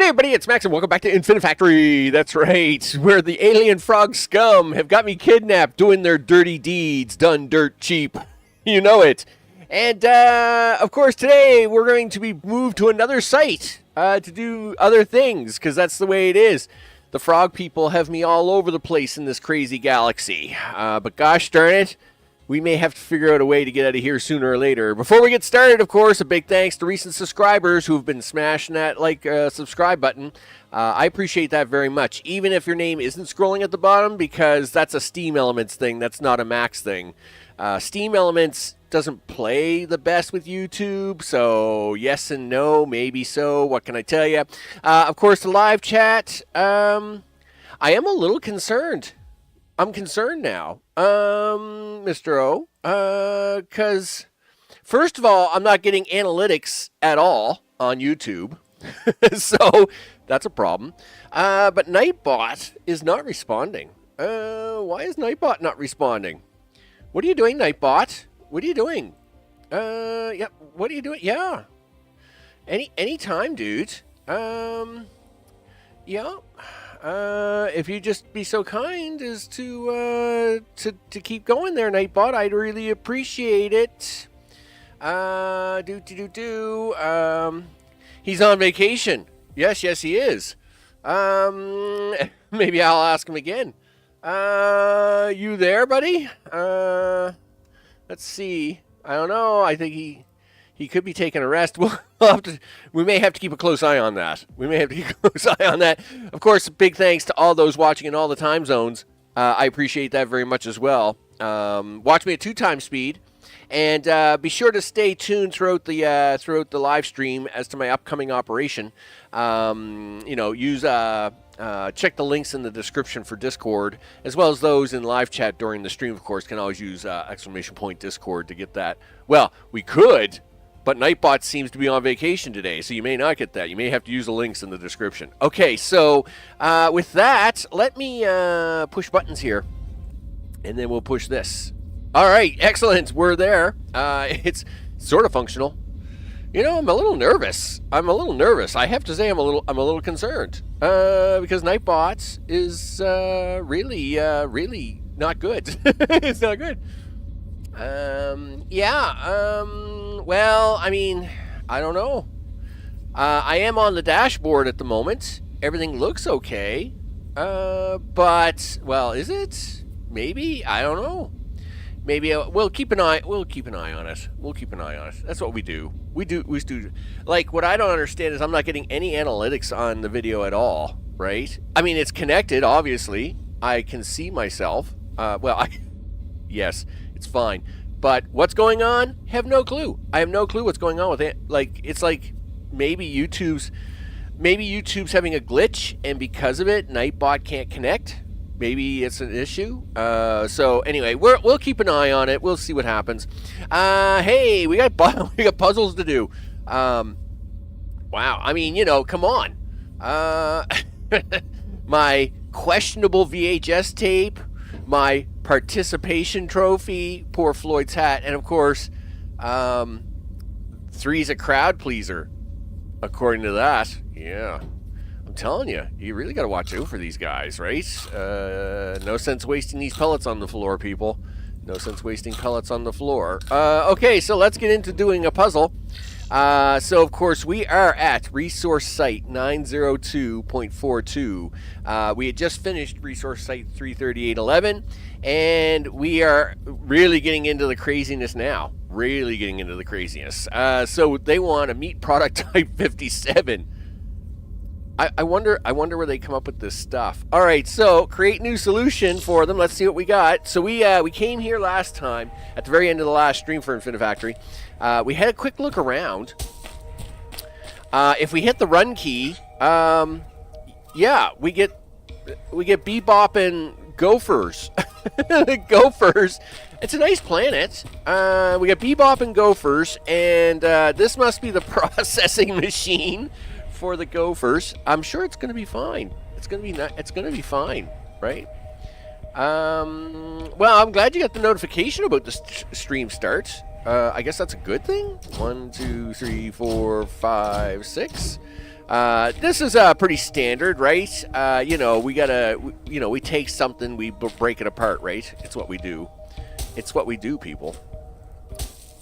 everybody, it's Max and welcome back to Infinifactory. That's right, where the alien frog scum have got me kidnapped doing their dirty deeds, done dirt cheap. You know it. And, of course, today we're going to be moved to another site to do other things, because that's the way it is. The frog people have me all over the place in this crazy galaxy. But gosh darn it, we may have to figure out a way to get out of here sooner or later. Before we get started, of course, a big thanks to recent subscribers who have been smashing that subscribe button. I appreciate that very much, even if your name isn't scrolling at the bottom, because that's a Steam Elements thing. That's not a Max thing. Steam Elements doesn't play the best with YouTube, so yes and no, maybe so. What can I tell you? Of course, the live chat, I am a little concerned. I'm concerned now, Mr. O, because first of all, I'm not getting analytics at all on YouTube, so that's a problem. But Nightbot is not responding. Why is Nightbot not responding? What are you doing, Nightbot? What are you doing? Yeah, what are you doing? Yeah, any time, dude. Yeah. If you just be so kind as to keep going there, Nightbot, I'd really appreciate it. He's on vacation. Yes, he is. Maybe I'll ask him again. You there, buddy? Let's see. I don't know. I think he could be taking a rest. We may have to keep a close eye on that. Of course, big thanks to all those watching in all the time zones. I appreciate that very much as well. Watch me at 2x speed. And be sure to stay tuned throughout the live stream as to my upcoming operation. Check the links in the description for Discord, as well as those in live chat during the stream, of course. Can always use ! Discord to get that. Well, we could, but Nightbot seems to be on vacation today, so you may not get that. You may have to use the links in the description. Okay, so with that, let me push buttons here, and then we'll push this. All right, excellent. We're there. It's sort of functional. You know, I'm a little nervous. I have to say, I'm a little concerned because Nightbot is really not good. It's not good. Well, I mean, I don't know. I am on the dashboard at the moment. Everything looks okay. But well, is it? Maybe, I don't know. Maybe we'll keep an eye. We'll keep an eye on it. That's what we do. We do. Like, what I don't understand is I'm not getting any analytics on the video at all. Right? I mean, it's connected. Obviously, I can see myself. Yes, it's fine. But what's going on? Have no clue. I have no clue what's going on with it. Like, it's like maybe YouTube's having a glitch, and because of it, Nightbot can't connect. Maybe it's an issue. So anyway, we'll keep an eye on it. We'll see what happens. Hey, we got puzzles to do. Wow. I mean, come on. My questionable VHS tape, my participation trophy, poor Floyd's hat, and of course, 3's a crowd pleaser. According to that, yeah. I'm telling you, you really got to watch out for these guys, right? No sense wasting these pellets on the floor, people. No sense wasting pellets on the floor. Okay, so let's get into doing a puzzle. So, of course, we are at resource site 902.42. We had just finished resource site 338.11, and we are really getting into the craziness now. So they want a meat product type 57. I wonder where they come up with this stuff. All right, so create new solution for them. Let's see what we got. So we came here last time at the very end of the last stream for Infinifactory. We had a quick look around. If we hit the run key, we get Bebop and Gophers. Gophers. It's a nice planet. We got Bebop and Gophers, and this must be the processing machine for the Gophers. I'm sure it's going to be fine. It's going to be fine, right? Well, I'm glad you got the notification about the stream start. I guess that's a good thing. 1, 2, 3, 4, 5, 6. This is pretty standard, right? We take something, we break it apart, right? It's what we do. It's what we do, people.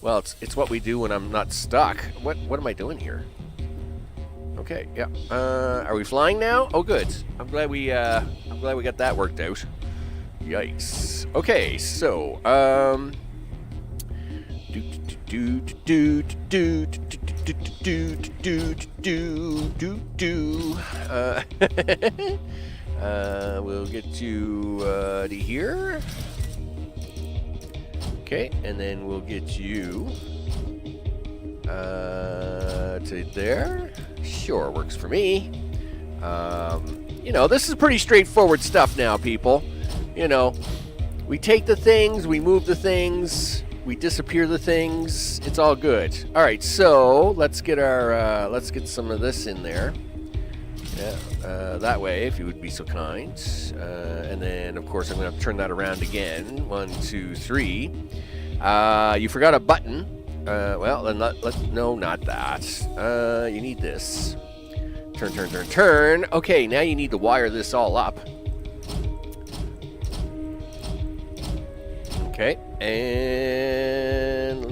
Well, it's what we do when I'm not stuck. What am I doing here? Okay, yeah. Are we flying now? Oh, good. I'm glad we got that worked out. Yikes. Okay, so we'll get you to here. Okay, and then we'll get you to there. Sure, works for me. This is pretty straightforward stuff now, people. We take the things, we move the things, we disappear the things. It's all good. All right, so let's get some of this in there. Yeah, that way, if you would be so kind. And then, of course, I'm going to turn that around again. 1, 2, 3. You forgot a button. Well, then no, not that. You need this. Turn. Okay, now you need to wire this all up. Okay, and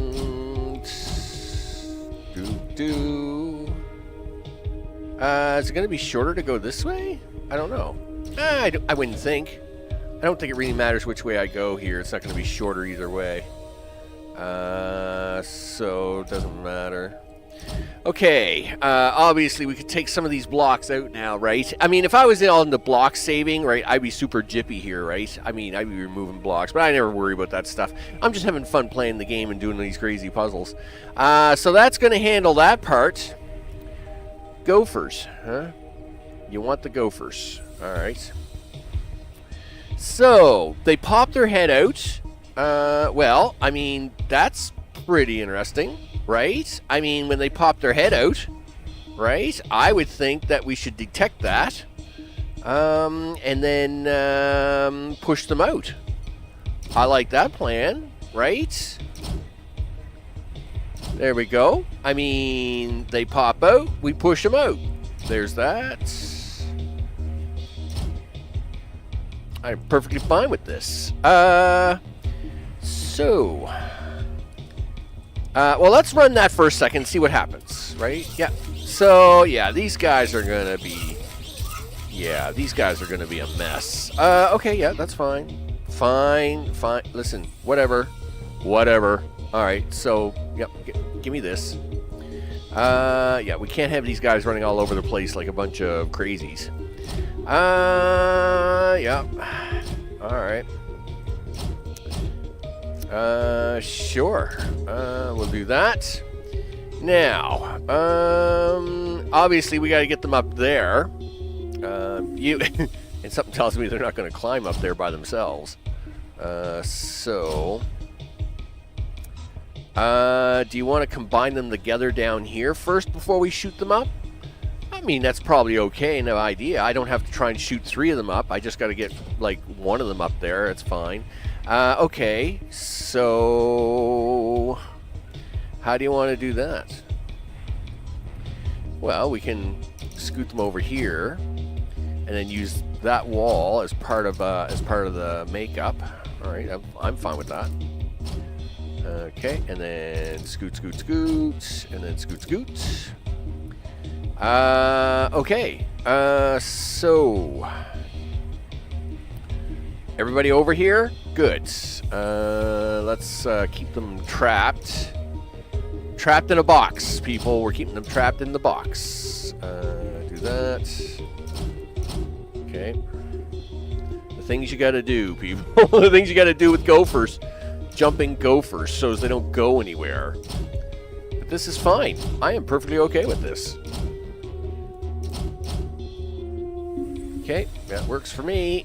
is it going to be shorter to go this way? I don't know. I wouldn't think. I don't think it really matters which way I go here. It's not going to be shorter either way. So it doesn't matter. Okay, obviously we could take some of these blocks out now, right? I mean, if I was on the block saving, right, I'd be super jippy here, right? I mean, I'd be removing blocks, but I never worry about that stuff. I'm just having fun playing the game and doing these crazy puzzles. So that's going to handle that part. Gophers, huh? You want the gophers. All right. So, they pop their head out. Well, I mean, that's pretty interesting, right? I mean, when they pop their head out, right, I would think that we should detect that, and then push them out. I like that plan, right? There we go. I mean, they pop out, we push them out. There's that. I'm perfectly fine with this. Well, let's run that for a second and see what happens, right? Yeah. So, yeah, these guys are going to be... Yeah, these guys are going to be a mess. Okay, yeah, that's fine. Fine. Listen, whatever. All right, so, yep, give me this. Yeah, we can't have these guys running all over the place like a bunch of crazies. Yeah. All right. Sure. We'll do that. Now, obviously we got to get them up there. And something tells me they're not going to climb up there by themselves. Do you want to combine them together down here first before we shoot them up? I mean, that's probably okay, no idea. I don't have to try and shoot 3 of them up. I just got to get, like, 1 of them up there. It's fine. Okay, so how do you want to do that? Well, we can scoot them over here and then use that wall as part of the makeup. All right, I'm fine with that. Okay, and then scoot, and then scoot. Okay, so everybody over here? Good. Let's keep them trapped. Trapped in a box, people. We're keeping them trapped in the box. Do that. Okay. The things you gotta do, people. The things you gotta do with gophers. Jumping gophers so they don't go anywhere. But this is fine. I am perfectly okay with this. Okay, that works for me.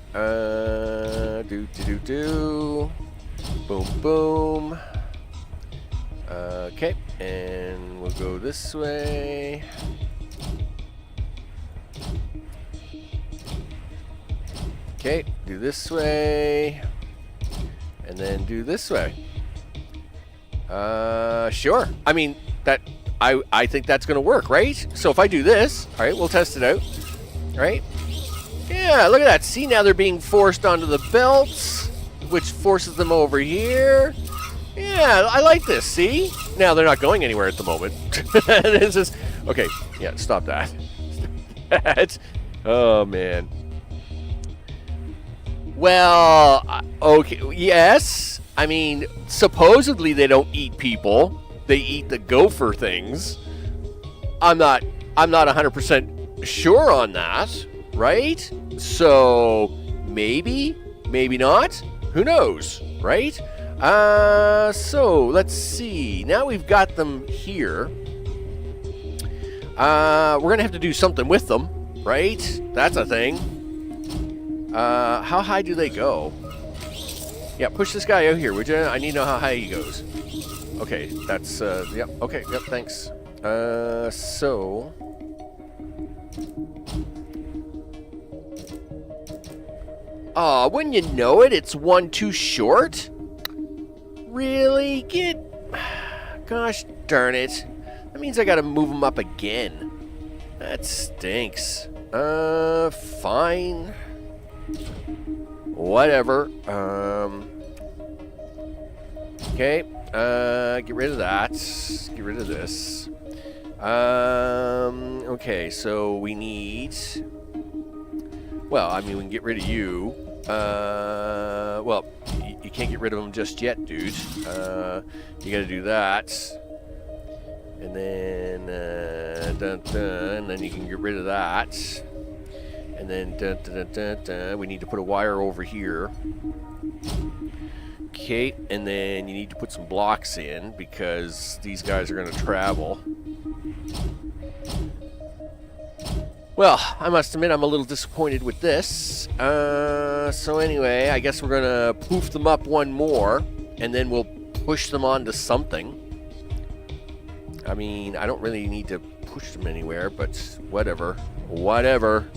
Boom. Okay, and we'll go this way. Okay, do this way. And then do this way. Sure. I mean, I think that's going to work, right? So if I do this, all right, we'll test it out, right? Yeah, look at that. See, now they're being forced onto the belts, which forces them over here. Yeah, I like this, see? Now, they're not going anywhere at the moment. This is... Okay, yeah, stop that. Oh, man. Well, okay, yes. I mean, supposedly they don't eat people. They eat the gopher things. I'm not 100% sure on that, right? So, maybe not. Who knows, right? So, let's see. Now we've got them here. We're going to have to do something with them, right? That's a thing. How high do they go? Yeah, push this guy out here, would you? I need to know how high he goes. Okay, that's, yep, okay, yep, thanks. So... Aw, wouldn't you know it, it's one too short? Really? Gosh darn it. That means I gotta move him up again. That stinks. Fine. Whatever. Okay. Get rid of that. Get rid of this. Okay, so we need... Well, I mean, we can get rid of you. Well, you can't get rid of them just yet, dude. You gotta do that. And then, and then you can get rid of that. And then, we need to put a wire over here. Okay, and then you need to put some blocks in because these guys are going to travel. Well, I must admit I'm a little disappointed with this. So anyway, I guess we're going to poof them up one more, and then we'll push them onto something. I mean, I don't really need to push them anywhere, but whatever. Whatever.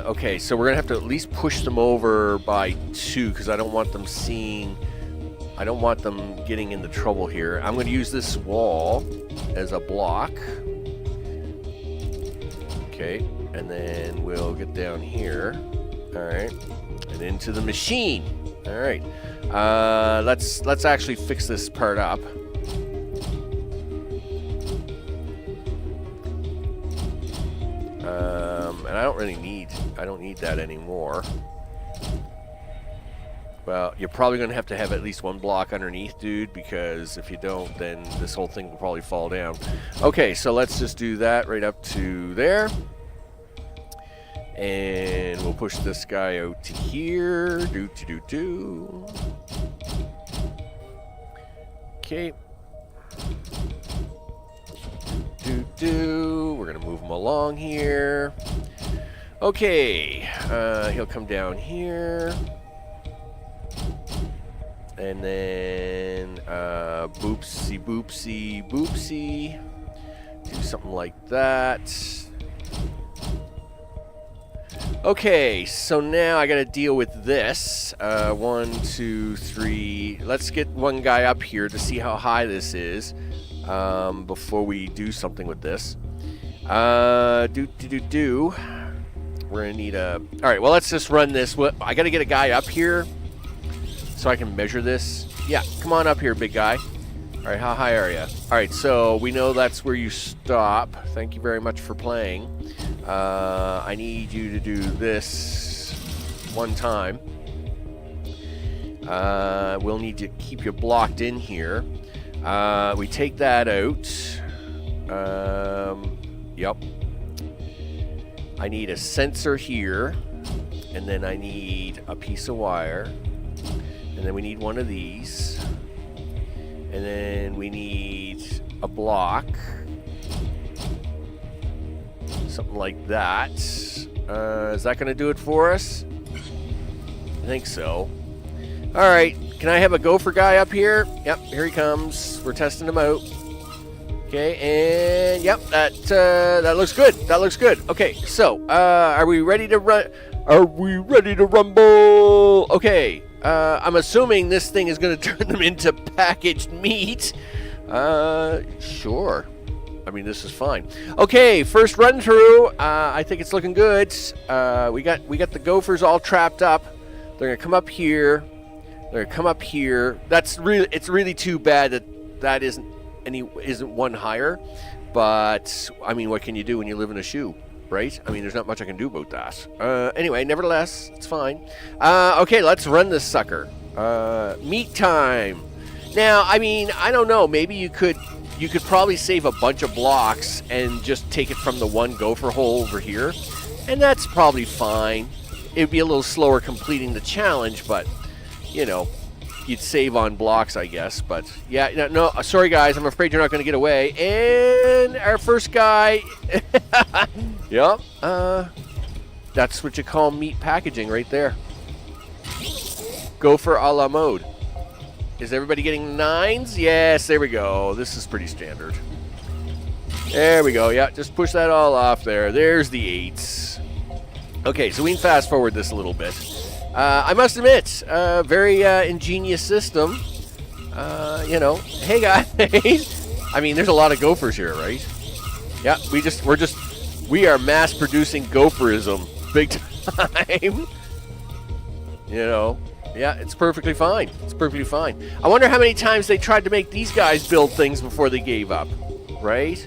Okay, so we're going to have to at least push them over by 2 because I don't want them seeing... I don't want them getting into trouble here. I'm going to use this wall as a block. Okay, and then we'll get down here. All right, and into the machine. All right, let's actually fix this part up. And I don't need that anymore. Well, you're probably going to have at least one block underneath, dude, because if you don't, then this whole thing will probably fall down. Okay, so let's just do that right up to there. And we'll push this guy out to here. Do. Okay. Do. We're going to move him along here. Okay. He'll come down here. And then, boopsie, boopsie, boopsie. Do something like that. Okay, so now I gotta deal with this. 1, 2, 3. Let's get one guy up here to see how high this is before we do something with this. We're gonna need a... Alright, well, let's just run this. I gotta get a guy up here so I can measure this. Yeah, come on up here, big guy. All right, how high are you? All right, so we know that's where you stop. Thank you very much for playing. I need you to do this one time. We'll need to keep you blocked in here. We take that out. Yep. I need a sensor here, and then I need a piece of wire. And then we need one of these. And then we need a block. Something like that. Is that going to do it for us? I think so. Alright, can I have a gopher guy up here? Yep, here he comes. We're testing him out. Okay, and yep, that looks good. That looks good. Okay, so, are we ready to run? Are we ready to rumble? Okay. I'm assuming this thing is going to turn them into packaged meat. Sure. I mean, this is fine. Okay, first run through. I think it's looking good. We got the gophers all trapped up. They're gonna come up here. They're gonna come up here. It's really too bad that isn't one higher. But I mean, what can you do when you live in a shoe, right? I mean, there's not much I can do about that. Anyway, nevertheless, it's fine. Okay, let's run this sucker. Meat time. Now, I mean, I don't know. Maybe you could probably save a bunch of blocks and just take it from the one gopher hole over here. And that's probably fine. It'd be a little slower completing the challenge, but, you know, you'd save on blocks, I guess. But, yeah, no, sorry, guys. I'm afraid you're not going to get away. And our first guy, yep, that's what you call meat packaging right there. Gopher a la mode. Is everybody getting 9s? Yes, there we go. This is pretty standard. There we go. Yeah, just push that all off there. There's the 8s. Okay, so we can fast forward this a little bit. I must admit, very ingenious system. You know, hey guys. I mean, there's a lot of gophers here, right? Yeah, we are mass producing gopherism big time. You know. Yeah, it's perfectly fine. It's perfectly fine. I wonder how many times they tried to make these guys build things before they gave up, right?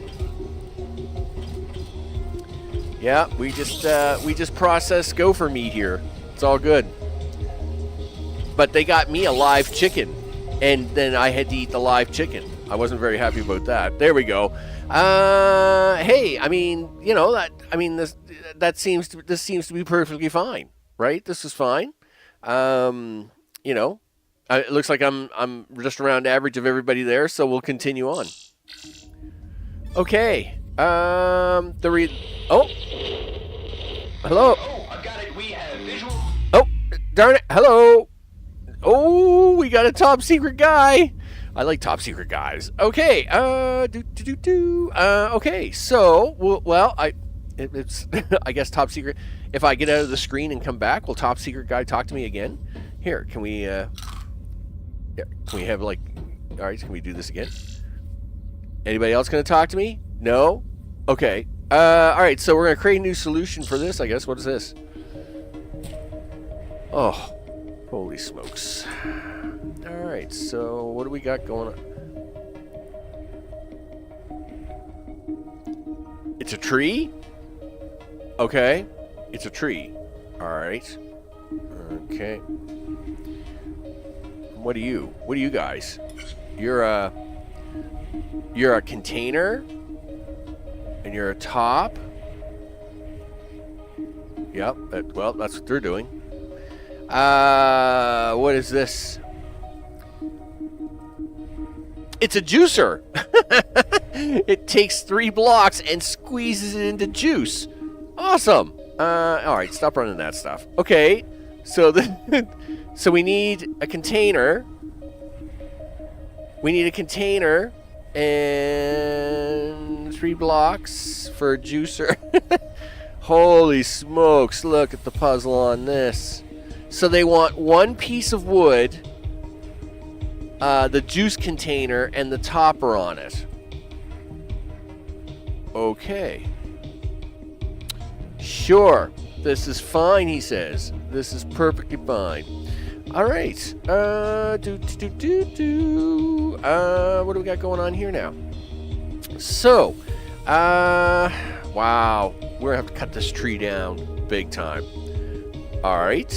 Yeah, we just process gopher meat here. It's all good. But they got me a live chicken, and then I had to eat the live chicken. I wasn't very happy about that. There we go. Hey, I mean, you know this seems to be perfectly fine, right? This is fine. You know, it looks like I'm just around average of everybody there, so we'll continue on. Okay. Oh, hello. Oh, I've got it. We have visual. Oh, darn it. Hello. Oh, we got a top secret guy. I like top secret guys. Okay. Okay. So, well, it's I guess top secret. If I get out of the screen and come back, will top secret guy talk to me again? Here, can we have like, all right, can we do this again? Anybody else going to talk to me? No? Okay. All right, so we're going to create a new solution for this, I guess. What is this? Oh, holy smokes. All right, so what do we got going on? It's a tree? Okay. It's a tree. All right. Okay. What are you? What are you guys? You're a container, and you're a top. Yep. Well, that's what they're doing. What is this? It's a juicer. It takes 3 blocks and squeezes it into juice. Awesome. All right, stop running that stuff. Okay, so so we need a container. We need a container and 3 blocks for a juicer. Holy smokes, look at the puzzle on this. So they want 1 piece of wood, the juice container, and the topper on it. Okay. Sure. This is fine, he says. This is perfectly fine. All right. What do we got going on here now? So, wow. We're going to have to cut this tree down big time. All right.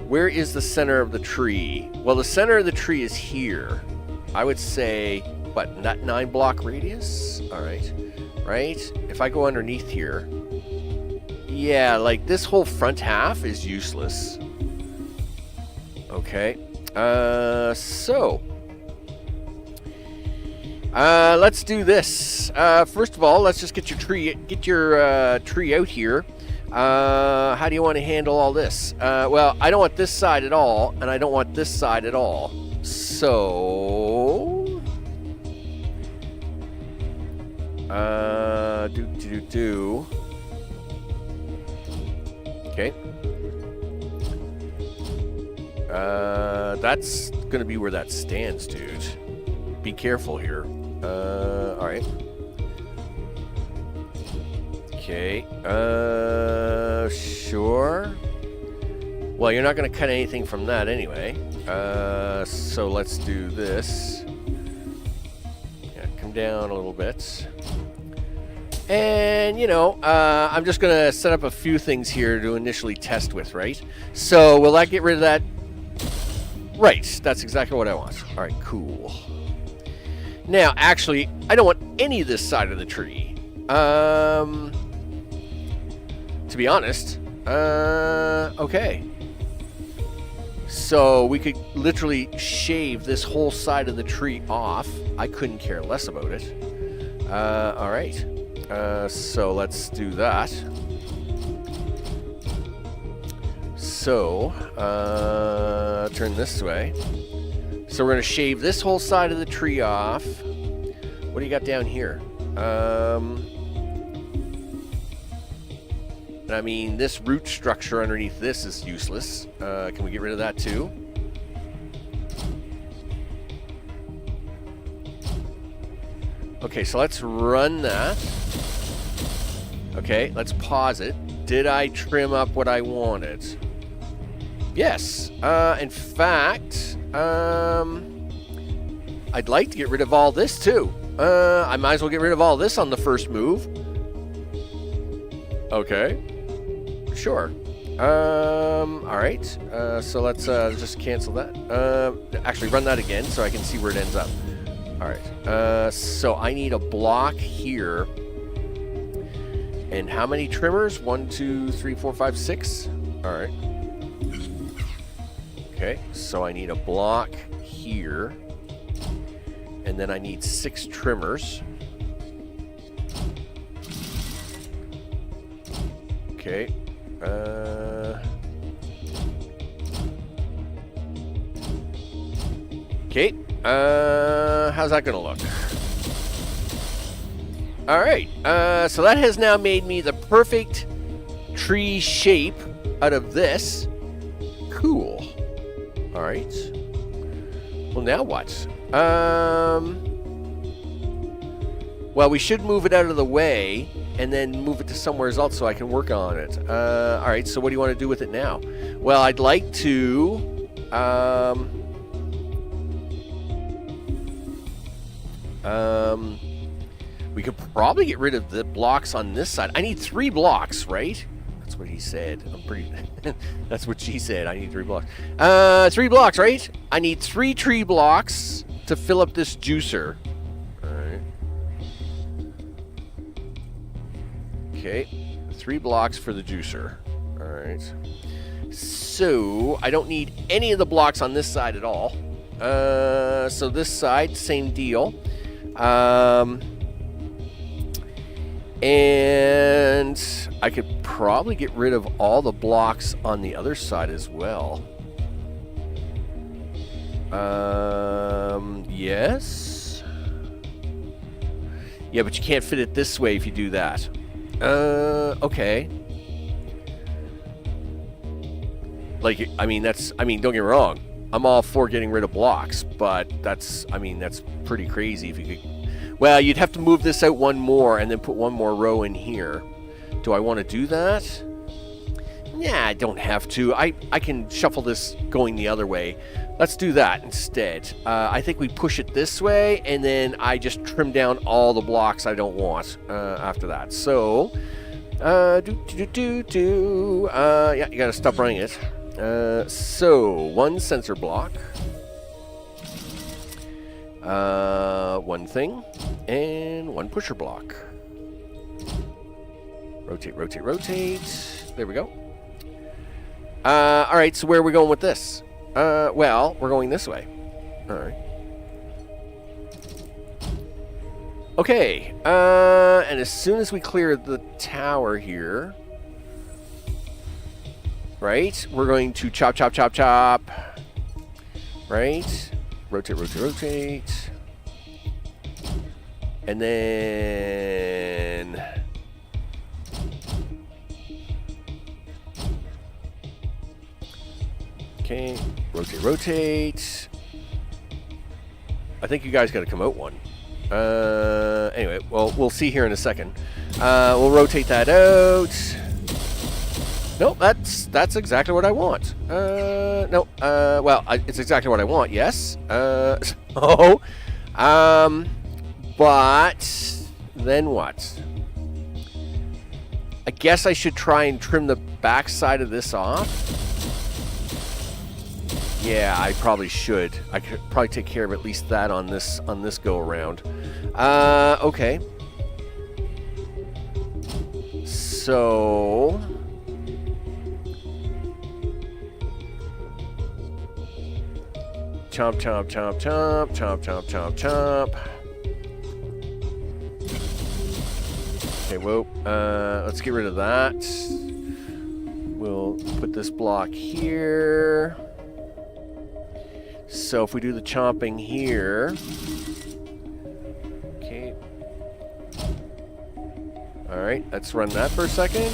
Where is the center of the tree? Well, the center of the tree is here. I would say, what, not 9 block radius? All right. Right? If I go underneath here, yeah, like this whole front half is useless. Okay. So let's do this. First of all, let's just get your tree out here. How do you want to handle all this? Well, I don't want this side at all, and I don't want this side at all. So Okay. That's gonna be where that stands, dude. Be careful here. Alright. Okay. Sure. Well, you're not gonna cut anything from that anyway. So let's do this. Yeah, come down a little bit. And, you know, I'm just going to set up a few things here to initially test with, right? So, will that get rid of that? Right, that's exactly what I want. All right, cool. Now, actually, I don't want any of this side of the tree. To be honest, okay. So, we could literally shave this whole side of the tree off. I couldn't care less about it. All right. So let's do that. So, turn this way. So we're going to shave this whole side of the tree off. What do you got down here? I mean, this root structure underneath this is useless. Can we get rid of that too? Okay, so let's run that. Okay, let's pause it. Did I trim up what I wanted? Yes. In fact, I'd like to get rid of all this too. I might as well get rid of all this on the first move. Okay. Sure. Alright. So let's just cancel that. Actually, run that again so I can see where it ends up. Alright. So I need a block here. And how many trimmers? 1, 2, 3, 4, 5, 6. Alright. Okay, so I need a block here. And then I need 6 trimmers. Okay. Okay. How's that gonna look? Alright, so that has now made me the perfect tree shape out of this. Cool. Alright. Well, now what? Well, we should move it out of the way and then move it to somewhere else so I can work on it. Alright, so what do you want to do with it now? Well, I'd like to... we could probably get rid of the blocks on this side. I need 3 blocks, right? That's what he said. I'm pretty... That's what she said. I need 3 blocks. 3 blocks, right? I need 3 tree blocks to fill up this juicer. Alright. Okay. 3 blocks for the juicer. Alright. So, I don't need any of the blocks on this side at all. So this side, same deal. And I could probably get rid of all the blocks on the other side as well. Yes. Yeah, but you can't fit it this way if you do that. Okay. Like, I mean, don't get me wrong. I'm all for getting rid of blocks, but that's pretty crazy if you could... Well, you'd have to move this out 1 more and then put 1 more row in here. Do I want to do that? Nah, I don't have to. I can shuffle this going the other way. Let's do that instead. I think we push it this way, and then I just trim down all the blocks I don't want after that. So, yeah, you gotta stop running it. So, 1 sensor block. 1 thing, and 1 pusher block. Rotate, rotate, rotate. There we go. Alright, so where are we going with this? Well, we're going this way. Alright. Okay, and as soon as we clear the tower here, right, we're going to chop, chop, chop, chop. Right? Rotate, rotate, rotate. And then... Okay, Rotate, rotate. I think you guys got to come out one. Anyway, well, we'll see here in a second. We'll rotate that out. Nope, that's exactly what I want. No, well, it's exactly what I want, yes. So, but then what? I guess I should try and trim the back side of this off. Yeah, I probably should. I could probably take care of at least that on this go around. Okay. So chomp, chomp, chomp, chomp, chomp, chomp, chomp, chomp. Okay, whoa. Let's get rid of that. We'll put this block here. So if we do the chomping here, okay. All right, let's run that for a second.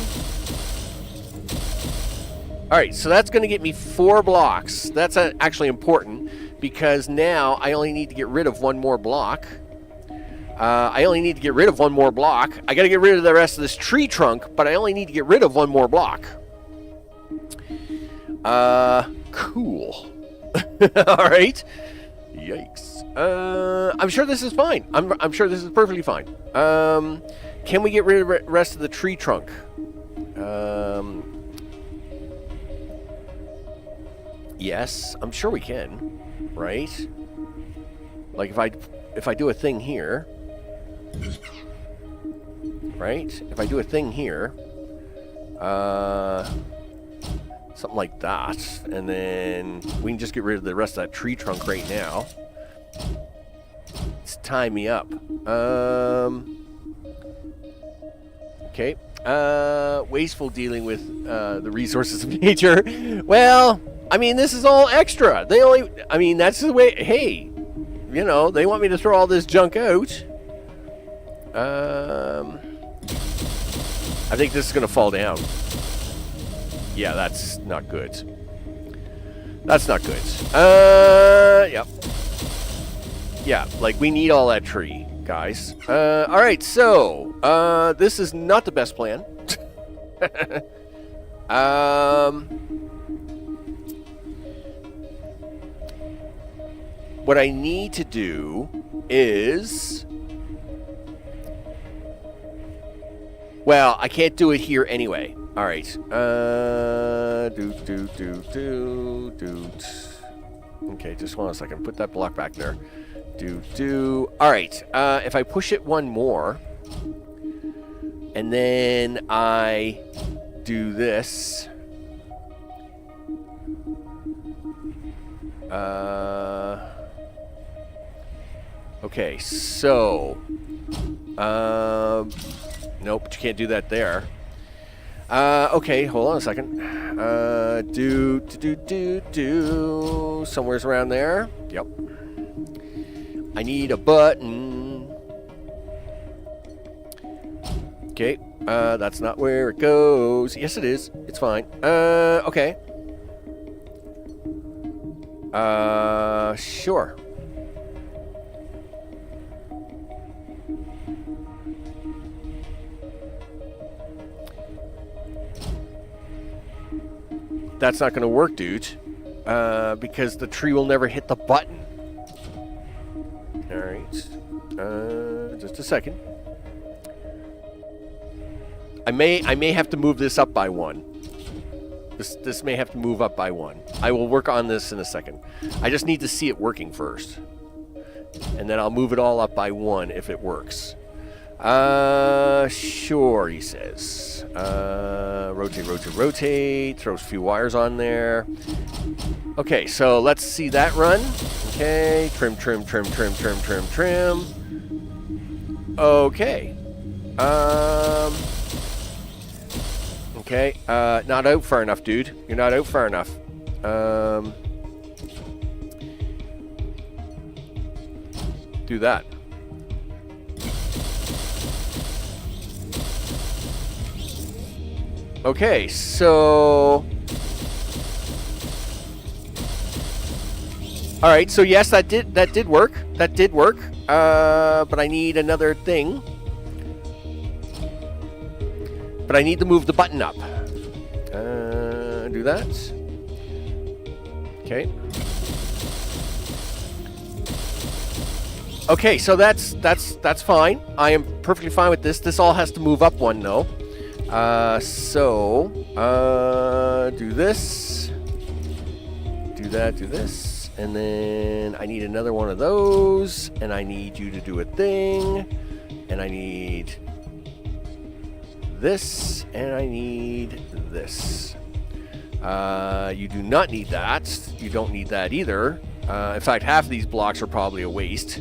All right, so that's going to get me 4 blocks. That's actually important because now I only need to get rid of one more block. I only need to get rid of one more block. I got to get rid of the rest of this tree trunk, but I only need to get rid of one more block. Cool. All right. Yikes. I'm sure this is fine. I'm sure this is perfectly fine. Can we get rid of the rest of the tree trunk? Yes, I'm sure we can. Right? Like if I do a thing here, right? If I do a thing here, something like that, and then we can just get rid of the rest of that tree trunk right now. It's tie me up. Okay. Wasteful dealing with the resources of nature. Well, I mean, this is all extra. I mean, that's the way. Hey, you know, they want me to throw all this junk out. I think this is gonna fall down. Yeah, that's not good. That's not good. Yep. Yeah, like, we need all that tree, guys. Alright, so, this is not the best plan. What I need to do is... Well, I can't do it here anyway. All right. Okay, just one second. Put that block back there. All right. If I push it one more, and then I do this. Okay, so. Nope, but you can't do that there. Okay, hold on a second. Somewhere's around there. Yep. I need a button. Okay, that's not where it goes. Yes, it is. It's fine. Okay. Sure. That's not going to work, dude, because the tree will never hit the button. All right, just a second. I may have to move this up by 1. This may have to move up by 1. I will work on this in a second. I just need to see it working first, and then I'll move it all up by 1 if it works. Sure, he says. Rotate, rotate, rotate. Throws a few wires on there. Okay, so let's see that run. Okay, trim, trim, trim, trim, trim, trim, trim. Okay. Okay, not out far enough, dude. You're not out far enough. Do that. Okay, so All right, so yes, that did work. That did work. But I need another thing. But I need to move the button up. Do that. Okay. Okay, so that's fine. I am perfectly fine with this. This all has to move up one though. Do this. Do that, do this. And then I need another one of those. And I need you to do a thing. And I need this. And I need this. You do not need that. You don't need that either. In fact, half of these blocks are probably a waste.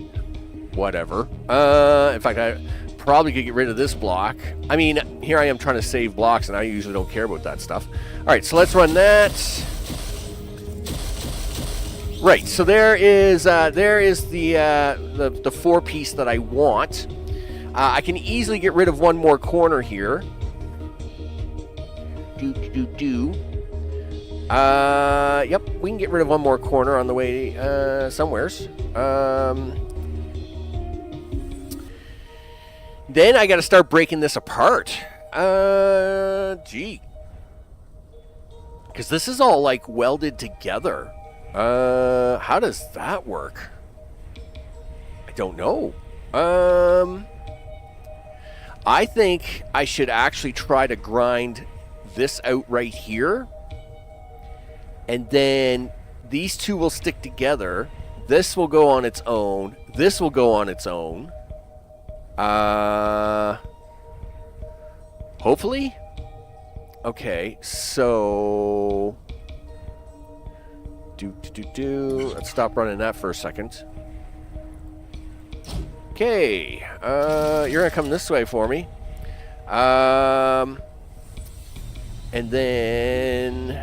Whatever. In fact, I probably could get rid of this block. I mean, here I am trying to save blocks, and I usually don't care about that stuff. All right, so let's run that. Right, so there is the 4-piece that I want. I can easily get rid of one more corner here. Yep, we can get rid of one more corner on the way somewheres. Then I got to start breaking this apart. Gee. Because this is all, like, welded together. How does that work? I don't know. I think I should actually try to grind this out right here. And then these two will stick together. This will go on its own. This will go on its own. Hopefully? Okay, so... Let's stop running that for a second. Okay, you're gonna come this way for me. And then...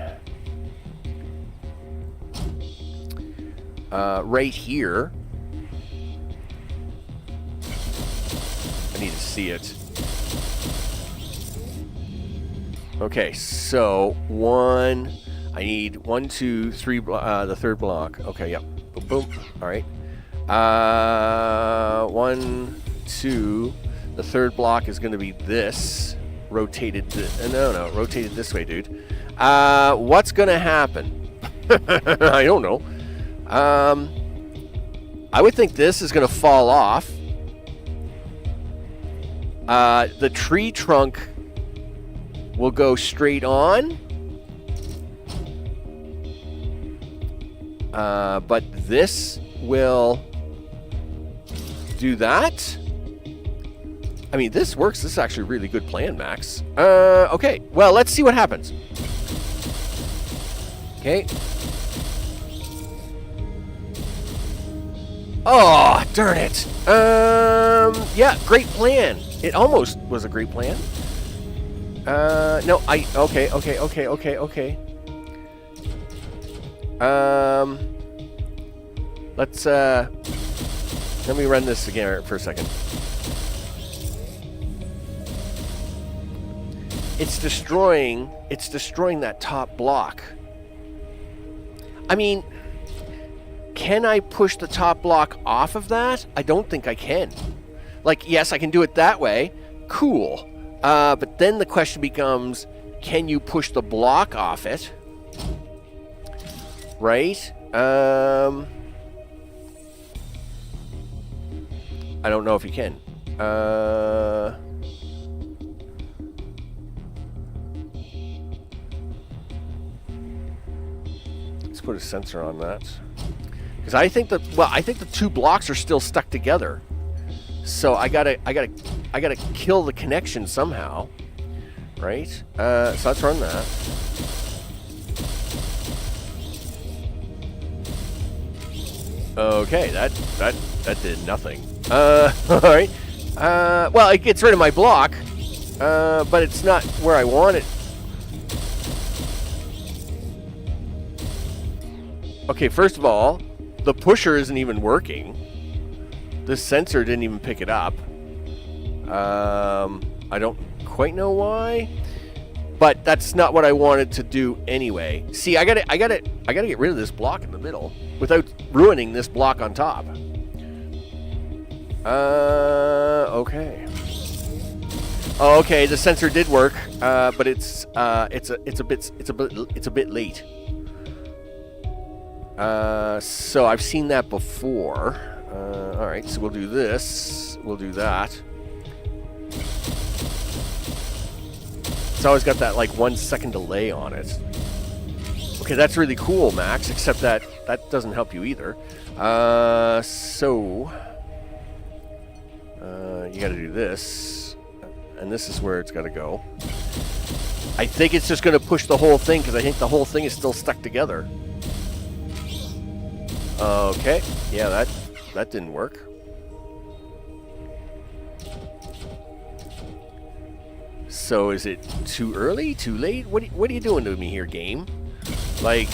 right here... I need to see it. Okay, so I need 1, 2, 3, the third block. Okay, yep. Boom, boom. All right. 1, 2. The third block is going to be this. Rotated. No, rotated this way, dude. What's going to happen? I don't know. I would think this is going to fall off. The tree trunk will go straight on. But this will do that. I mean, this works. This is actually a really good plan, Max. Okay. Well, let's see what happens. Okay. Oh, darn it. Yeah, great plan. It almost was a great plan. No, okay. Let me run this again for a second. It's destroying that top block. I mean, can I push the top block off of that? I don't think I can. Like, yes, I can do it that way. Cool. But then the question becomes, can you push the block off it? Right? I don't know if you can. Let's put a sensor on that. Because I think the two blocks are still stuck together. So I gotta kill the connection somehow, right? So let's run that. Okay, that did nothing. All right. Well, it gets rid of my block, but it's not where I want it. Okay, first of all, the pusher isn't even working. This sensor didn't even pick it up. I don't quite know why. But that's not what I wanted to do anyway. See, I gotta get rid of this block in the middle without ruining this block on top. Okay. Oh, okay, the sensor did work, but it's a bit late. So I've seen that before. All right, so we'll do this. We'll do that. It's always got that like 1 second delay on it. Okay, that's really cool, Max. Except that doesn't help you either. You got to do this, and this is where it's got to go. I think it's just going to push the whole thing because I think the whole thing is still stuck together. Okay, yeah, that didn't work. So is it too early, too late? What are you doing to me here, game? Like,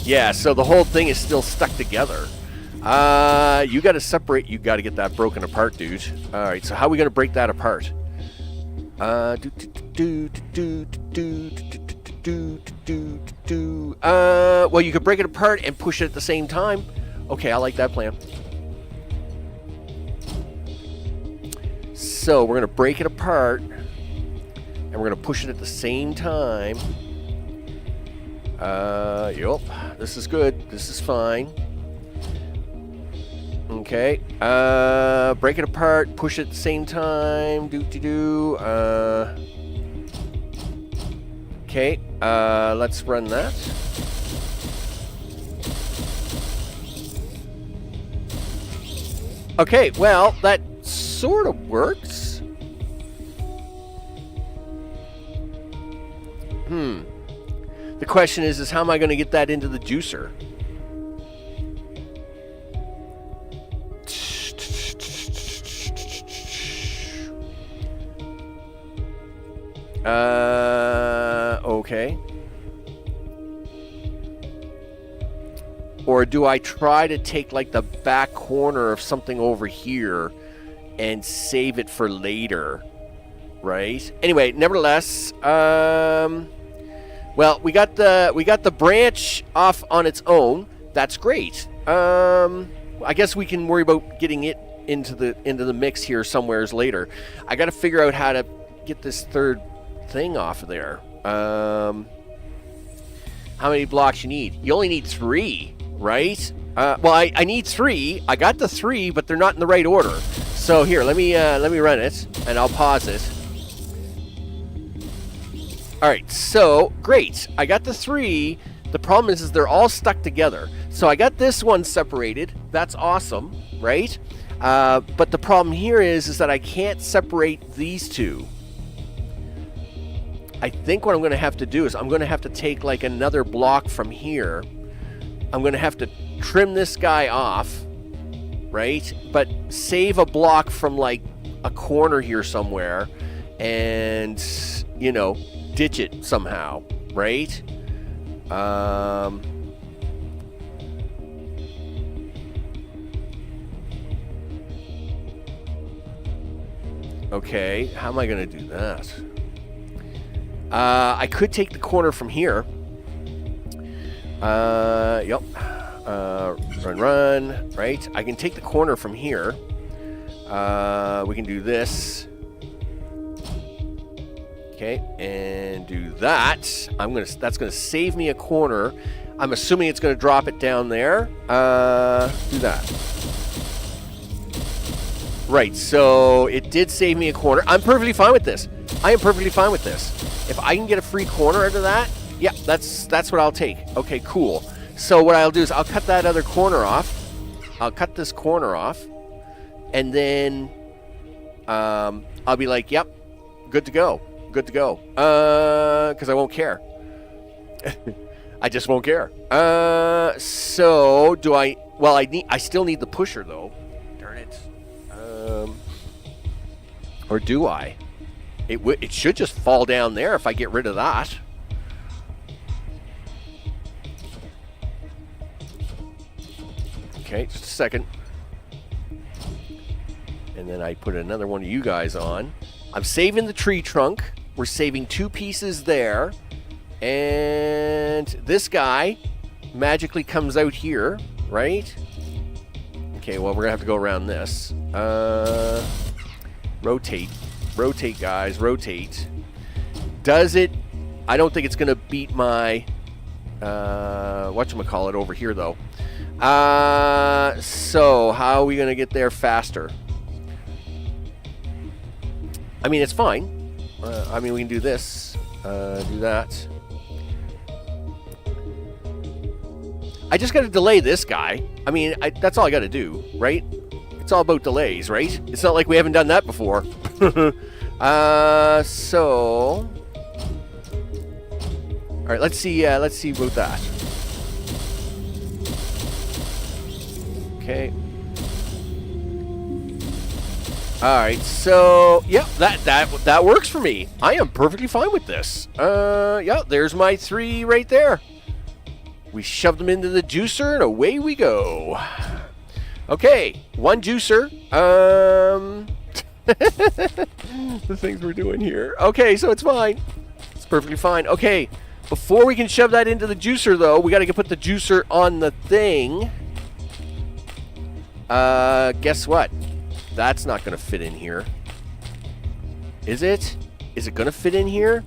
yeah, so the whole thing is still stuck together. You got to separate. You got to get that broken apart, dude. All right, so how are we going to break that apart? Well, you could break it apart and push it at the same time. Okay, I like that plan. So we're going to break it apart, and we're going to push it at the same time. Yup, this is good. This is fine. Okay, break it apart, push it at the same time. Okay, let's run that. Okay, well, that sort of works. The question is how am I going to get that into the juicer? Okay. Or do I try to take like the back corner of something over here and save it for later? Right? Anyway, nevertheless, well, we got the branch off on its own. That's great. I guess we can worry about getting it into the mix here somewheres later. I got to figure out how to get this third thing off of there. How many blocks you need? You only need 3, right? Well, I need 3. I got the 3, but they're not in the right order. So here, let me run it, and I'll pause it. All right, so great. I got the 3. The problem is they're all stuck together. So I got this one separated. That's awesome, right? But the problem here is that I can't separate these two. I think what I'm going to have to do is I'm going to have to take like another block from here. I'm going to have to trim this guy off, right? But save a block from like a corner here somewhere and, you know, ditch it somehow, right? Okay, how am I going to do that? I could take the corner from here. Yep. Run, right? I can take the corner from here. We can do this. Okay, and do that. That's gonna save me a corner. I'm assuming it's gonna drop it down there. Do that. Right, so it did save me a corner. I'm perfectly fine with this. I am perfectly fine with this. If I can get a free corner out of that, yeah, that's what I'll take. Okay, cool. So what I'll do is I'll cut that other corner off. I'll cut this corner off. And then I'll be like, yep, good to go. Good to go. Because I won't care. I just won't care. So do I... Well, I still need the pusher, though. Darn it. Or do I? It should just fall down there if I get rid of that. Okay, just a second. And then I put another one of you guys on. I'm saving the tree trunk. We're saving 2 pieces there. And this guy magically comes out here, right? Okay, well, we're going to have to go around this. Rotate. Rotate, guys. Rotate. Does it... I don't think it's going to beat my... whatchamacallit over here, though. So, how are we going to get there faster? I mean, it's fine. I mean, we can do this. Do that. I just got to delay this guy. I mean, that's all I got to do, right? It's all about delays, right? It's not like we haven't done that before. So... All right, let's see about that. Okay. All right, so yep, that works for me. I am perfectly fine with this. Yeah, there's my 3 right there. We shoved them into the juicer, and away we go. Okay, 1 juicer. The things we're doing here. Okay, so it's fine. It's perfectly fine. Okay, before we can shove that into the juicer, though, we got to put the juicer on the thing. Guess what? That's not going to fit in here. Is it? Is it going to fit in here?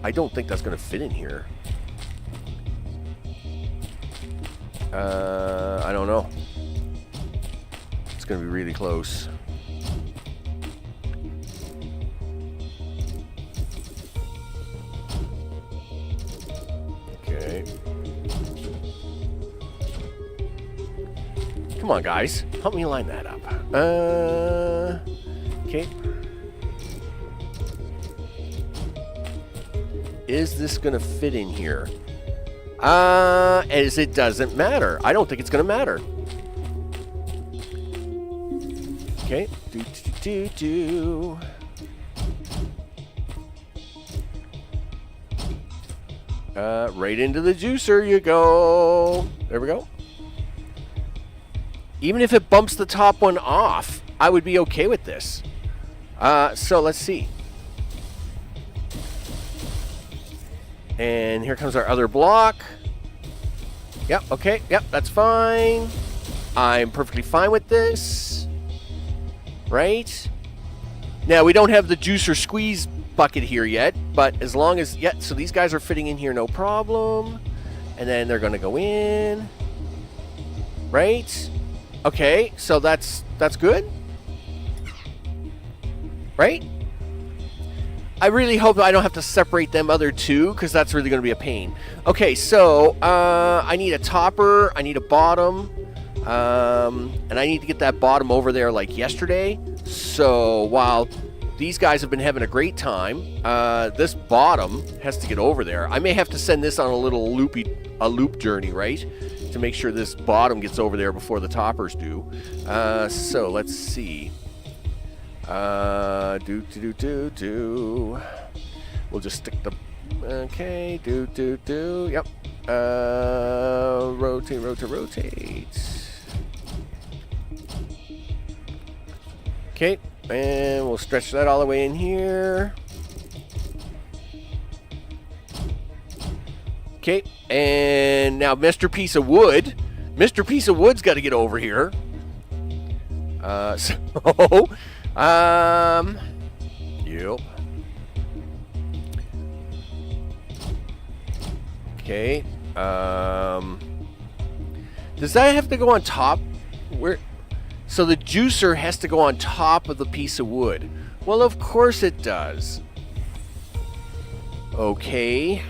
I don't think that's going to fit in here. I don't know. It's going to be really close. Okay. Come on, guys. Help me line that up. Okay. Is this going to fit in here? As it doesn't matter. I don't think it's going to matter. Okay. Right into the juicer you go. There we go. Even if it bumps the top one off, I would be okay with this. So let's see. And here comes our other block. Yep, okay, yep, that's fine. I'm perfectly fine with this. Right? Now, we don't have the juicer squeeze bucket here yet, but as long as... Yeah, so these guys are fitting in here, no problem. And then they're going to go in. Right? Okay, so that's good. Right? I really hope I don't have to separate them other 2, because that's really going to be a pain. Okay, so I need a topper, I need a bottom, and I need to get that bottom over there like yesterday. So while these guys have been having a great time, this bottom has to get over there. I may have to send this on a little loop journey, right? To make sure this bottom gets over there before the toppers do. So let's see. We'll just stick the... Okay, yep. Rotate. Okay, and we'll stretch that all the way in here. Okay, and now Mr. Piece of Wood. Mr. Piece of Wood's got to get over here. Yep. Okay. Does that have to go on top? Where? So the juicer has to go on top of the piece of wood. Well, of course it does. Okay.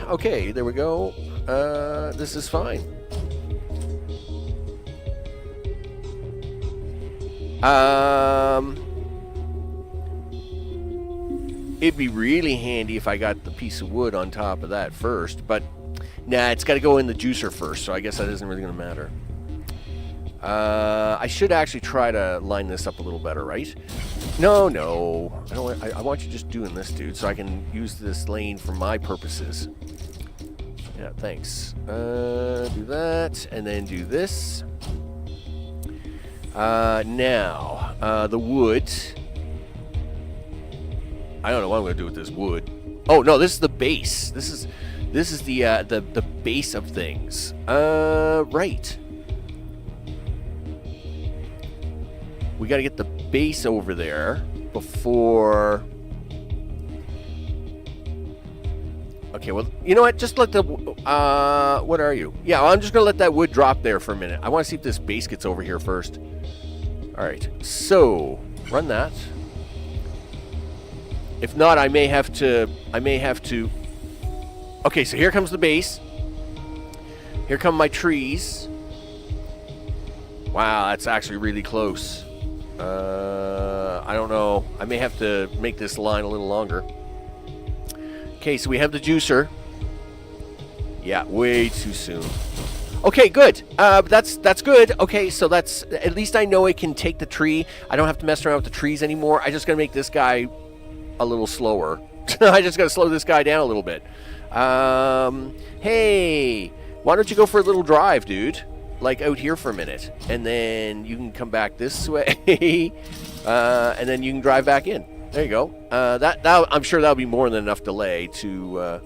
Okay, there we go. This is fine. It'd be really handy if I got the piece of wood on top of that first, but nah, it's got to go in the juicer first, so I guess that isn't really going to matter. I should actually try to line this up a little better, right? No, no. I don't want, I want you just doing this, dude, so I can use this lane for my purposes. Yeah, thanks. Do that, and then do this. Now, the wood. I don't know what I'm going to do with this wood. Oh, no, this is the base. This is the base of things. Right. We got to get the base over there before... Okay, well, you know what? Just let the... what are you? Yeah, I'm just going to let that wood drop there for a minute. I want to see if this base gets over here first. All right, so run that. If not, I may have to... Okay, so here comes the base. Here come my trees. Wow, that's actually really close. I don't know. I may have to make this line a little longer. Okay, so we have the juicer. Yeah, way too soon. Okay, good. That's good. Okay, so that's... At least I know it can take the tree. I don't have to mess around with the trees anymore. I just got to make this guy a little slower. I just got to slow this guy down a little bit. Hey, why don't you go for a little drive, dude? Like out here for a minute, and then you can come back this way, and then you can drive back in. There you go. That I'm sure that'll be more than enough delay to.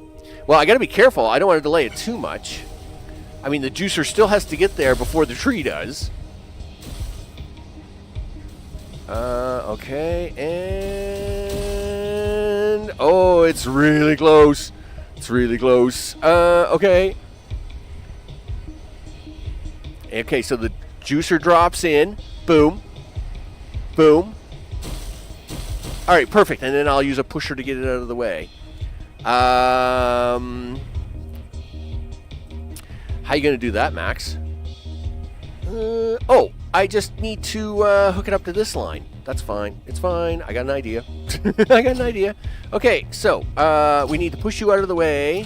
Well, I got to be careful. I don't want to delay it too much. I mean, the juicer still has to get there before the tree does. Okay, and oh, it's really close. It's really close. Okay. Okay, so the juicer drops in. Boom. Boom. All right, perfect. And then I'll use a pusher to get it out of the way. How you going to do that, Max? Oh, I just need to hook it up to this line. That's fine. It's fine. I got an idea. I got an idea. Okay, so we need to push you out of the way.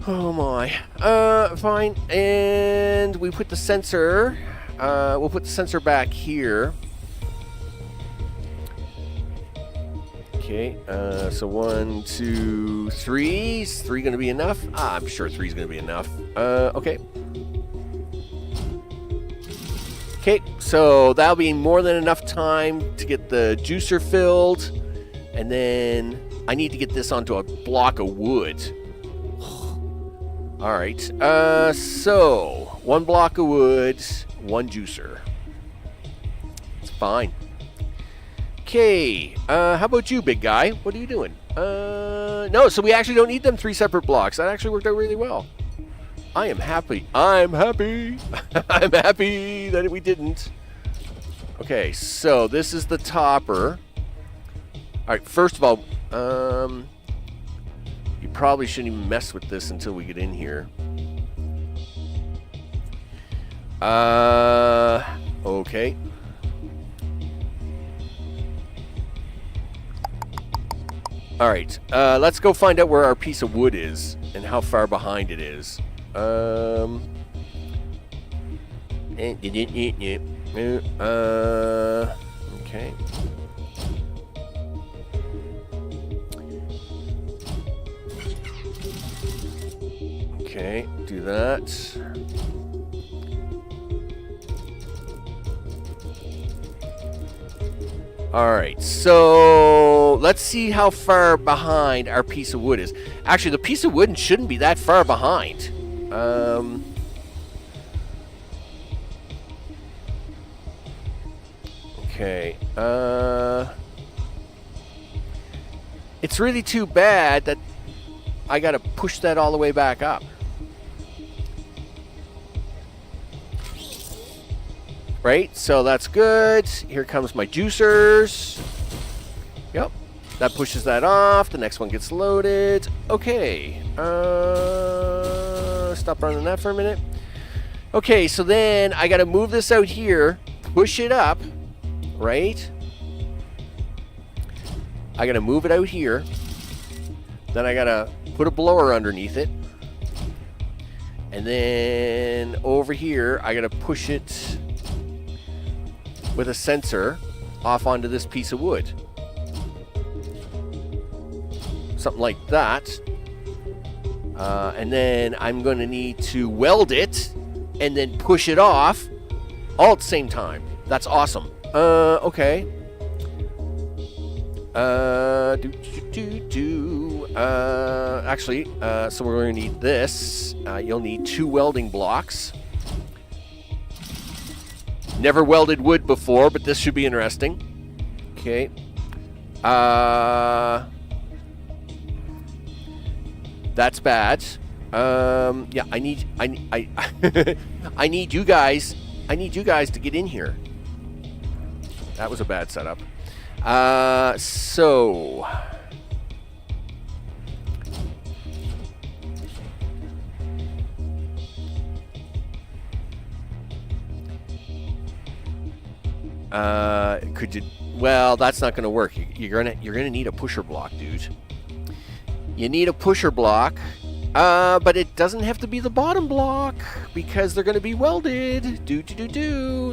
Oh my. Fine. And we put the sensor. We'll put the sensor back here. Okay. So 1, 2, 3. Is 3 going to be enough? I'm sure 3 is going to be enough. Okay. Okay. So that'll be more than enough time to get the juicer filled. And then I need to get this onto a block of wood. All right, so 1 block of wood, 1 juicer. It's fine. Okay, how about you, big guy? What are you doing? No, so we actually don't need them 3 separate blocks. That actually worked out really well. I am happy. I'm happy. I'm happy that we didn't. Okay, so this is the topper. All right, first of all, you probably shouldn't even mess with this until we get in here. Okay. All right, let's go find out where our piece of wood is and how far behind it is. Okay. Okay, do that. All right, so let's see how far behind our piece of wood is. Actually, the piece of wood shouldn't be that far behind. Okay. It's really too bad that I got to push that all the way back up. Right, so that's good. Here comes my juicers. Yep, that pushes that off. The next one gets loaded. Okay, stop running that for a minute. Okay, so then I gotta move this out here, push it up, right? I gotta move it out here. Then I gotta put a blower underneath it. And then over here, I gotta push it with a sensor off onto this piece of wood. Something like that. And then I'm going to need to weld it and then push it off all at the same time. That's awesome. Okay. Actually, so we're going to need this. You'll need 2 welding blocks. Never welded wood before, but this should be interesting. Okay. That's bad. Yeah, I need I need you guys. I need you guys to get in here. That was a bad setup. So could you? Well, that's not going to work. You're gonna need a pusher block, dude. You need a pusher block, but it doesn't have to be the bottom block because they're going to be welded.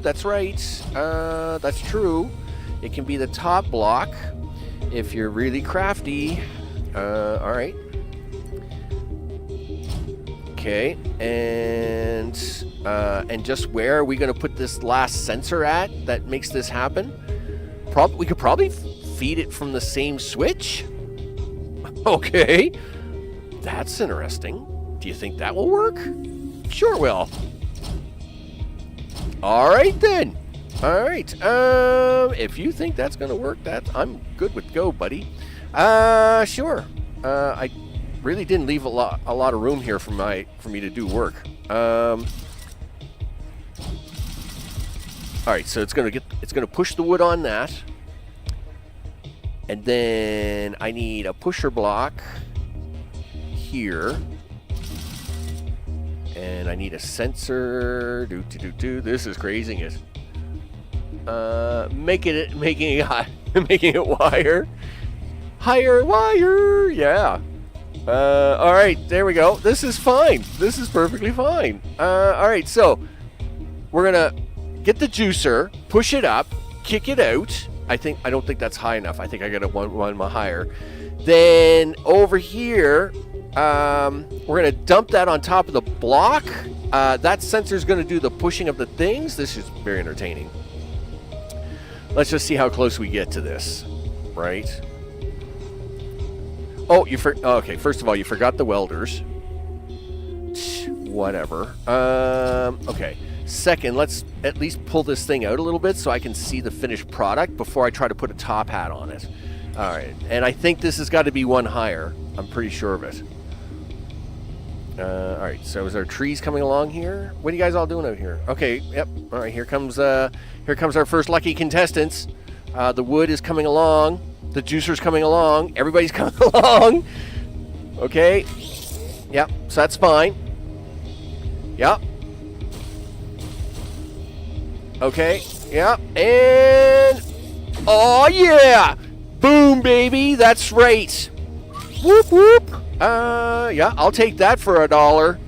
That's right. That's true. It can be the top block if you're really crafty. All right. Okay, and just where are we going to put this last sensor at that makes this happen? We could probably feed it from the same switch. Okay, that's interesting. Do you think that will work? Sure will. All right then. All right. If you think that's gonna work, I'm good with go, buddy. Sure. I really didn't leave a lot of room here for me to do work. All right, so it's gonna push the wood on that. And then I need a pusher block here. And I need a sensor. This is craziness. Making it wire. Higher wire. Yeah. All right, there we go. This is fine. This is perfectly fine. All right, so we're gonna get the juicer, push it up, kick it out. I don't think that's high enough. I think I got it one higher. Then over here, we're gonna dump that on top of the block. That sensor is gonna do the pushing of the things. This is very entertaining. Let's just see how close we get to this, right? Oh, okay. First of all, you forgot the welders. Whatever. Okay. Second, let's at least pull this thing out a little bit so I can see the finished product before I try to put a top hat on it. All right, and I think this has got to be one higher. I'm pretty sure of it. All right, so is there trees coming along here? What are you guys all doing out here? Okay, yep. All right, here comes our first lucky contestants. The wood is coming along. The juicer's coming along. Everybody's coming along. Okay. Yep. So that's fine. Yep. Okay, yeah, and oh yeah, boom, baby, that's right. Whoop whoop. Yeah, I'll take that for $1.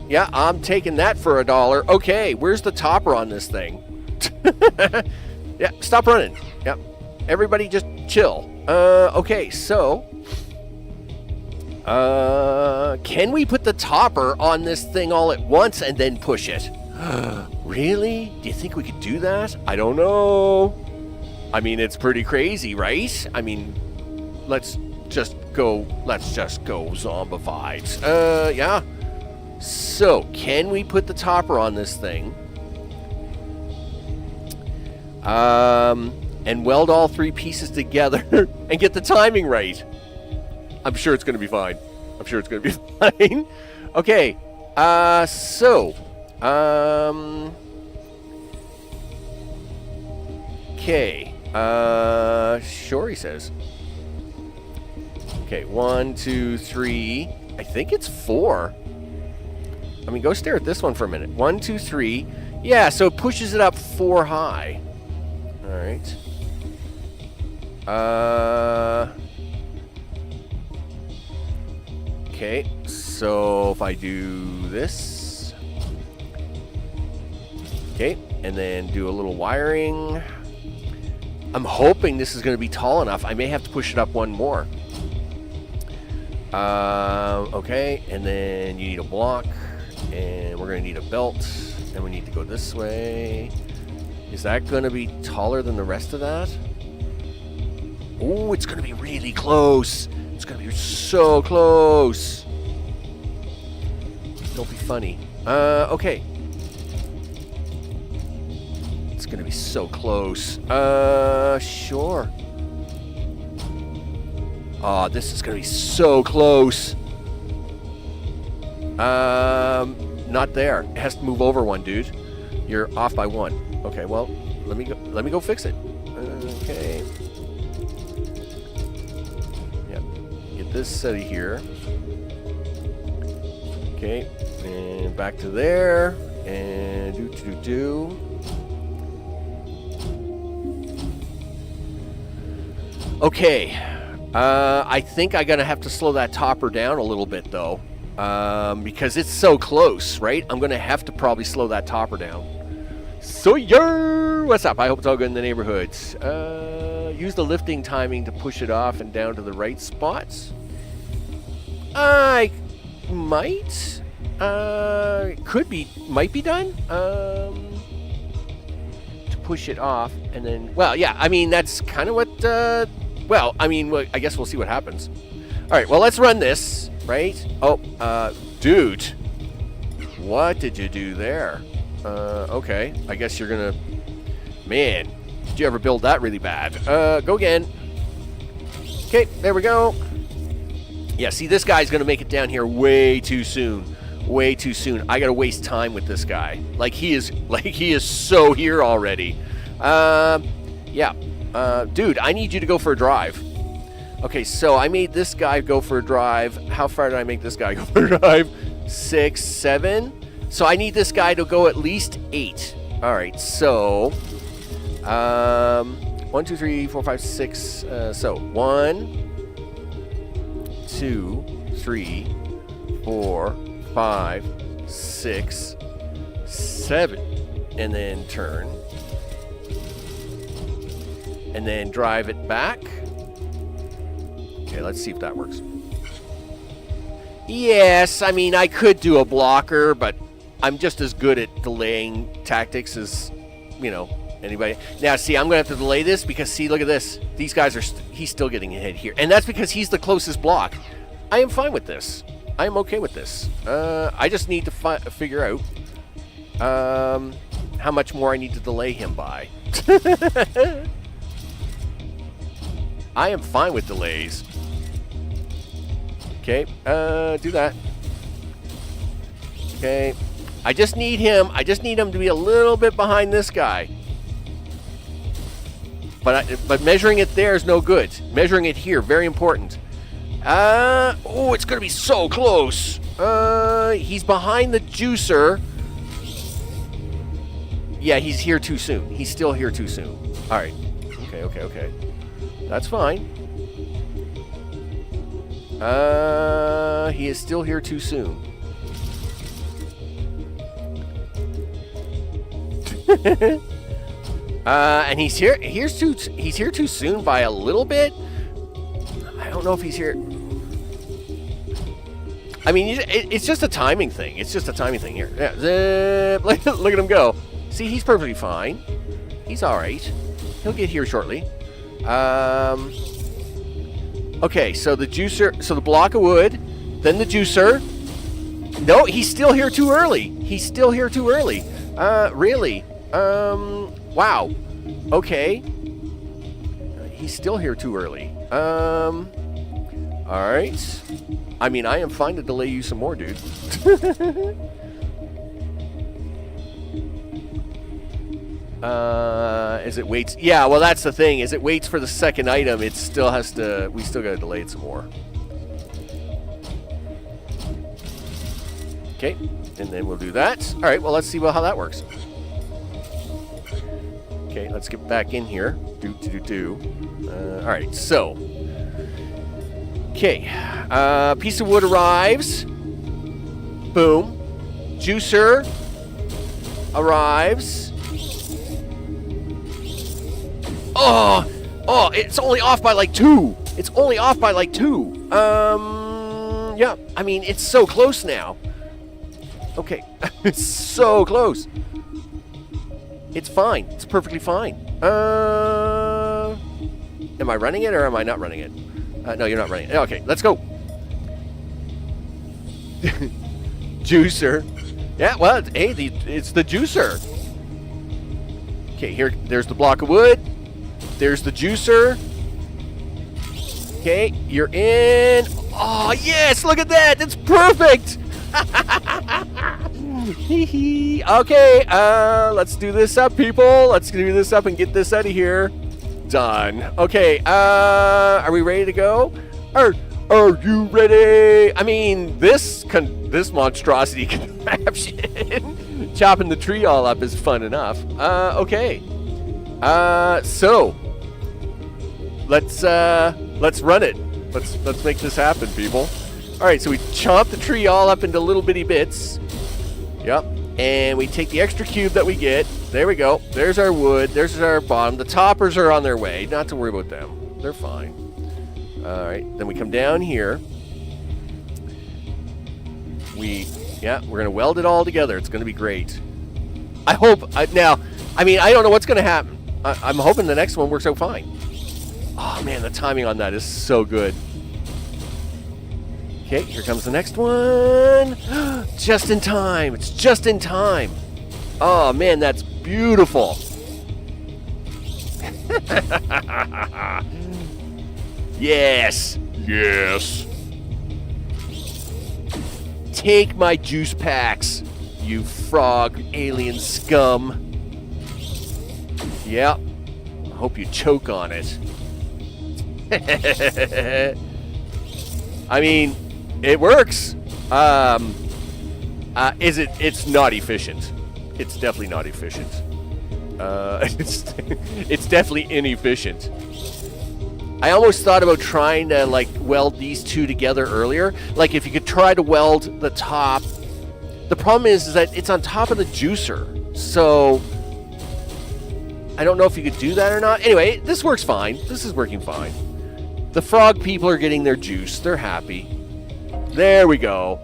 Yeah, I'm taking that for $1. Okay, where's the topper on this thing? Yeah, stop running. Yep, everybody just chill. Okay, so can we put the topper on this thing all at once and then push it? Really? Do you think we could do that? I don't know. I mean, it's pretty crazy, right? I mean, let's just go zombified. Yeah. So, can we put the topper on this thing? And weld all 3 pieces together and get the timing right. I'm sure it's going to be fine. Fine. Okay. So... Okay. Sure, he says. Okay, 1, 2, 3. I think it's 4. I mean, go stare at this one for a minute. 1, 2, 3. Yeah, so it pushes it up 4 high. All right. Okay, so if I do this. Okay, and then do a little wiring. I'm hoping this is going to be tall enough. I may have to push it up one more. Okay, and then you need a block, and we're going to need a belt, and we need to go this way. Is that going to be taller than the rest of that? Oh, it's going to be really close. It's going to be so close. Don't be funny. Okay. It's going to be so close. Sure. Oh, this is going to be so close. Not there. It has to move over one, dude. You're off by one. Okay, well, let me go fix it. Okay. Yeah. Get this out of here. Okay. And back to there. And do. Okay. I think I'm going to have to slow that topper down a little bit, though. Because it's so close, right? I'm going to have to probably slow that topper down. So, what's up? I hope it's all good in the neighborhood. Use the lifting timing to push it off and down to the right spots. I might. Might be done. To push it off and then, well, yeah, I mean, that's kind of what, I guess we'll see what happens. All right, well, let's run this, right? Oh, dude, what did you do there? Okay, I guess you're gonna, man, did you ever build that really bad? Go again. Okay, there we go. Yeah, see, this guy's gonna make it down here way too soon. Way too soon. I gotta waste time with this guy. He is so here already. Yeah. Dude, I need you to go for a drive. Okay, so I made this guy go for a drive. How far did I make this guy go for a drive? 6, 7. So I need this guy to go at least 8. All right, so 1, 2, 3, 4, 5, 6. So 1, 2, 3, 4, 5, 6, 7, and then turn, and then drive it back. Okay, let's see if that works. Yes, I mean, I could do a blocker, but I'm just as good at delaying tactics as, anybody. Now, see, I'm going to have to delay this because, see, look at this. These guys are, he's still getting hit here. And that's because he's the closest block. I am fine with this. I am okay with this. I just need to figure out how much more I need to delay him by. I am fine with delays. Okay, do that. Okay, I just need him to be a little bit behind this guy. But measuring it there is no good. Measuring it here, very important. Oh, it's gonna be so close. He's behind the juicer. Yeah, he's here too soon. He's still here too soon. All right. Okay. That's fine. He is still here too soon. And he's here too soon by a little bit. I don't know if he's here. I mean, it's just a timing thing. It's just a timing thing here. Yeah, look at him go. See, he's perfectly fine. He's all right. He'll get here shortly. Okay, so the juicer, so the block of wood, then the juicer. No, he's still here too early. Really? Wow. Okay. He's still here too early. All right. I mean, I am fine to delay you some more, dude. As it waits. Yeah, well, that's the thing. As it waits for the second item, it still has to. We still got to delay it some more. Okay, and then we'll do that. All right. Well, let's see how that works. Okay, let's get back in here. All right. So. Okay. Piece of wood arrives. Boom. Juicer arrives. Oh, it's only off by like 2. It's only off by like 2. Yeah, I mean, it's so close now. Okay, it's so close. It's fine. It's perfectly fine. Am I running it or am I not running it? No, you're not running it. Okay, let's go. Juicer. Yeah, well, hey, it's the juicer. Okay, there's the block of wood. There's the juicer. Okay, you're in. Oh, yes, look at that. It's perfect. Okay, let's do this up, people. Let's do this up and get this out of here. Done. Okay, are we ready to go? Are you ready? I mean, this monstrosity contraption, chopping the tree all up is fun enough. Okay. So let's run it. Let's make this happen, people. All right, so we chomp the tree all up into little bitty bits. Yep. And we take the extra cube that we get. There we go. There's our wood. There's our bottom. The toppers are on their way. Not to worry about them. They're fine. All right. Then we come down here. We're going to weld it all together. It's going to be great. I hope. Now, I mean, I don't know what's going to happen. I'm hoping the next one works out fine. Oh, man, the timing on that is so good. Okay, here comes the next one. Just in time. It's just in time. Oh, man, that's beautiful. Yes. Yes. Take my juice packs, you frog alien scum. Yep. I hope you choke on it. I mean, it works. It's not efficient. It's definitely not efficient. It's definitely inefficient. I almost thought about trying to like weld these two together earlier. Like if you could try to weld the top. The problem is that it's on top of the juicer. So I don't know if you could do that or not. Anyway, this works fine. This is working fine. The frog people are getting their juice. They're happy. There we go.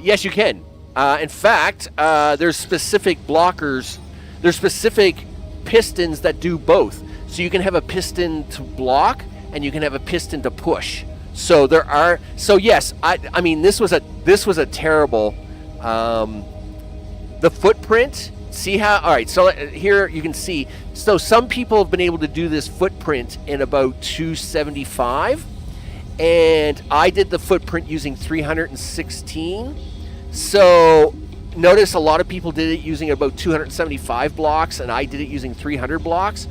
Yes, you can. In fact, there's specific blockers. There's specific pistons that do both. So you can have a piston to block, and you can have a piston to push. So there are. So yes, I mean this was a terrible. The footprint. See how? All right. So here you can see. So some people have been able to do this footprint in about 275. And I did the footprint using 316. So notice a lot of people did it using about 275 blocks, and I did it using 300 blocks.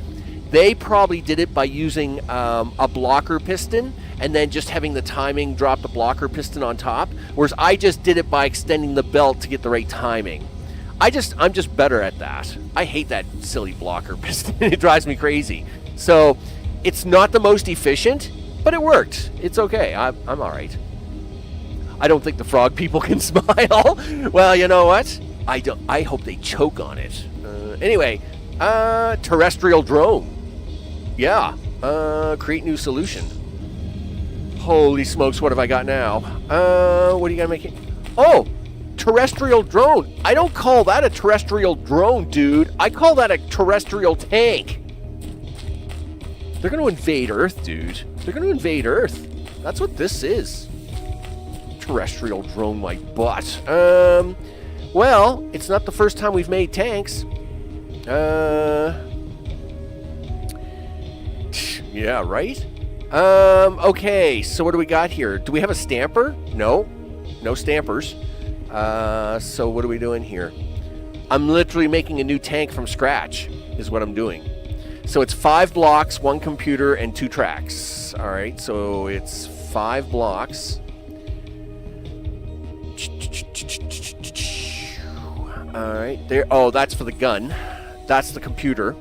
They probably did it by using a blocker piston and then just having the timing drop the blocker piston on top, whereas I just did it by extending the belt to get the right timing. I'm just better at that. I hate that silly blocker piston. It drives me crazy. So it's not the most efficient, but it worked. It's okay. I'm all right. I don't think the frog people can smile. Well, you know what? I hope they choke on it. Anyway, terrestrial drone. Yeah. Create new solution. Holy smokes! What have I got now? What are you gonna make it? Oh, terrestrial drone. I don't call that a terrestrial drone, dude. I call that a terrestrial tank. They're gonna invade Earth, dude. They're gonna invade Earth. That's what this is. Terrestrial drone, my butt. Well, it's not the first time we've made tanks. Yeah, right? Okay, so what do we got here? Do we have a stamper? No. No stampers. So what are we doing here? I'm literally making a new tank from scratch, is what I'm doing. So it's 5 blocks, 1 computer, and 2 tracks. All right, so it's 5 blocks. All right, there. Oh, that's for the gun. That's the computer.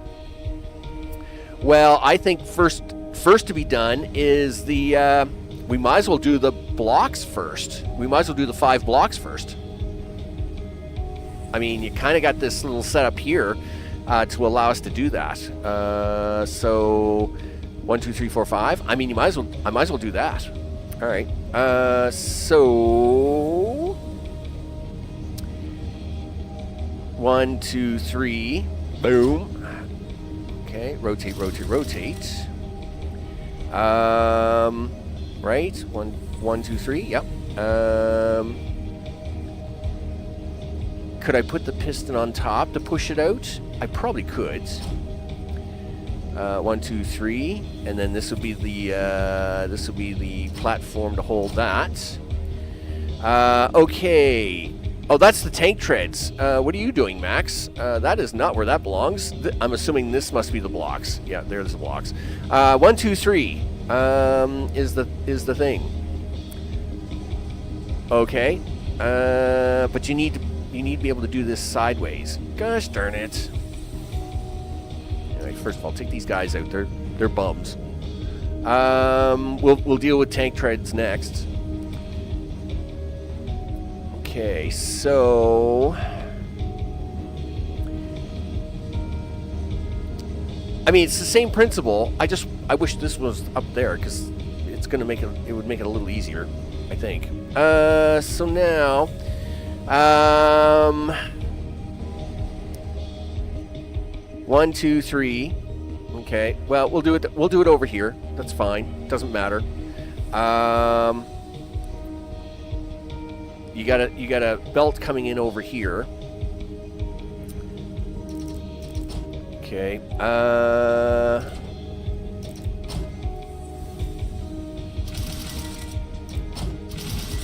Well, I think first to be done is the. We might as well do the blocks first. We might as well do the 5 blocks first. I mean, you kind of got this little setup here. to allow us to do that. So 1, 2, 3, 4, 5. I mean, I might as well do that. All right. So 1, 2, 3. Boom. Okay. Rotate, rotate, rotate. Right. 1, 2, 3. Yep. Could I put the piston on top to push it out? I probably could. 1, 2, 3, and then this would be the platform to hold that. Okay. Oh, that's the tank treads. What are you doing, Max? That is not where that belongs. I'm assuming this must be the blocks. Yeah, there's the blocks. 1, 2, 3 is the thing. Okay. But you need to be able to do this sideways. Gosh darn it. Anyway, first of all, take these guys out. They're bums. We'll deal with tank treads next. Okay, so I mean, it's the same principle. I wish this was up there because it would make it a little easier, I think. So now 1, 2, 3. Okay. Well, we'll do it over here. That's fine. Doesn't matter. You got a belt coming in over here. Okay.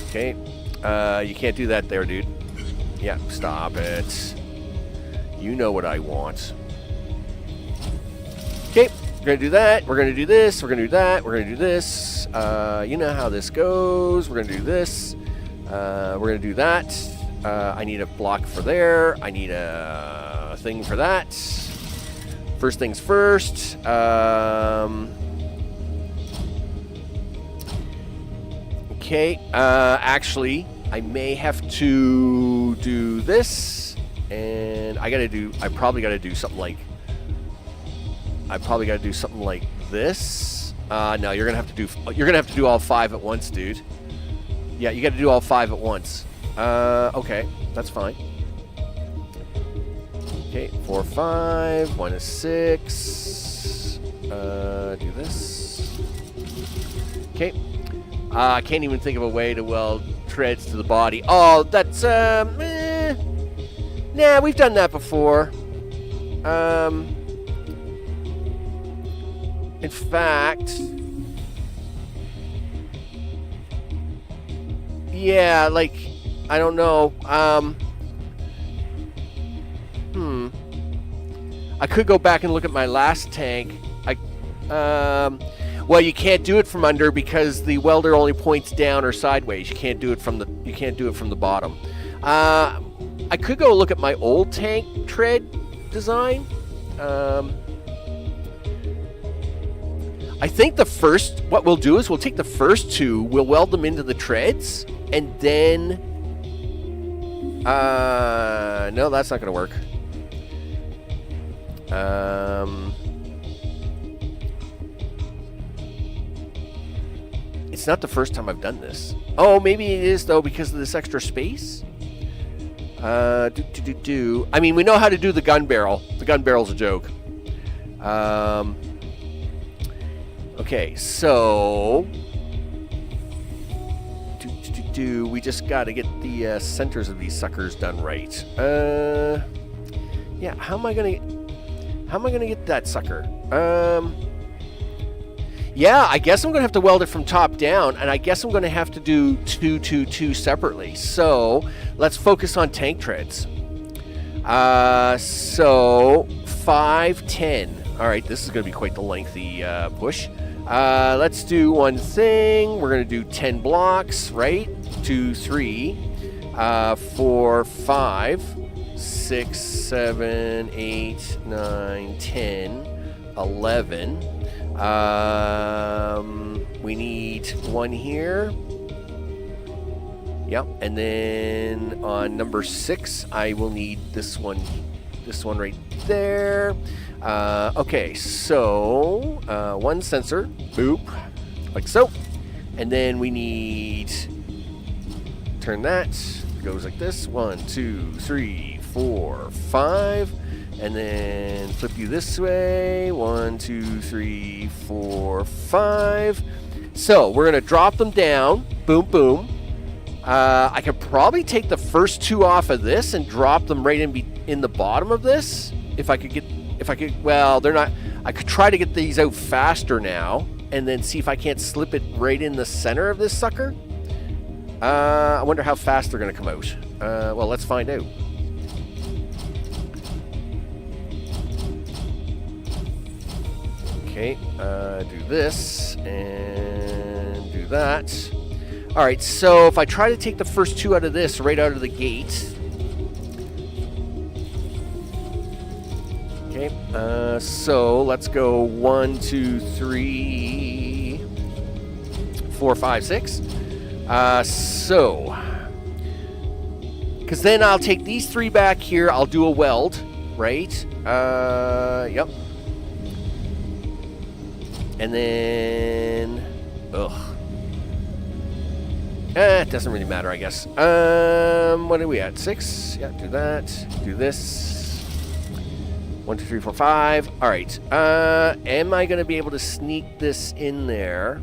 Okay. You can't do that there, dude. Yeah, stop it. You know what I want. Okay, we're going to do that. We're going to do this. We're going to do that. We're going to do this. You know how this goes. We're going to do this. We're going to do that. I need a block for there. I need a thing for that. First things first. Okay, actually, I may have to do this, and I probably gotta do something like this. No, you're gonna have to do all 5 at once, dude. Yeah, you gotta do all 5 at once. Okay, that's fine. Okay, 4, 5, 1 is 6. Do this. Okay. I can't even think of a way to weld treads to the body. Oh, that's, nah, we've done that before. In fact, yeah, like, I don't know, I could go back and look at my last tank. Well, you can't do it from under because the welder only points down or sideways. You can't do it from the bottom. I could go look at my old tank tread design. I think what we'll do is we'll take the first 2, we'll weld them into the treads, and then no, that's not going to work. It's not the first time I've done this. Oh, maybe it is, though, because of this extra space? I mean, we know how to do the gun barrel. The gun barrel's a joke. Okay, so... we just got to get the centers of these suckers done right. Yeah, how am I gonna get that sucker? Yeah, I guess I'm going to have to weld it from top down, and I guess I'm going to have to do 2, 2, 2 separately. So, let's focus on tank treads. So, 5, 10. All right, this is going to be quite the lengthy push. Let's do one thing. We're going to do 10 blocks, right? 2, 3, 4, 5, 6, 7, 8, 9, 10, 11. We need 1 here. Yep, and then on number 6, I will need this one this one right there. Okay, so one sensor, boop, like so. And then we need, turn that, goes like this, 1, 2, 3, 4, 5. And then flip you this way, 1, 2, 3, 4, 5. So we're gonna drop them down, boom, boom. I could probably take the first 2 off of this and drop them right in the bottom of this. If I could, well, they're not, I could try to get these out faster now and then see if I can't slip it right in the center of this sucker. I wonder how fast they're gonna come out. Well, let's find out. Okay, do this and do that. All right, so if I try to take the first 2 out of this right out of the gate. Okay, so let's go 1, 2, 3, 4, 5, 6. So, because then I'll take these 3 back here. I'll do a weld, right? Yep. And then, it doesn't really matter, I guess. What are we at? 6? Yeah, do that. Do this. 1, 2, 3, 4, 5. All right. Am I going to be able to sneak this in there?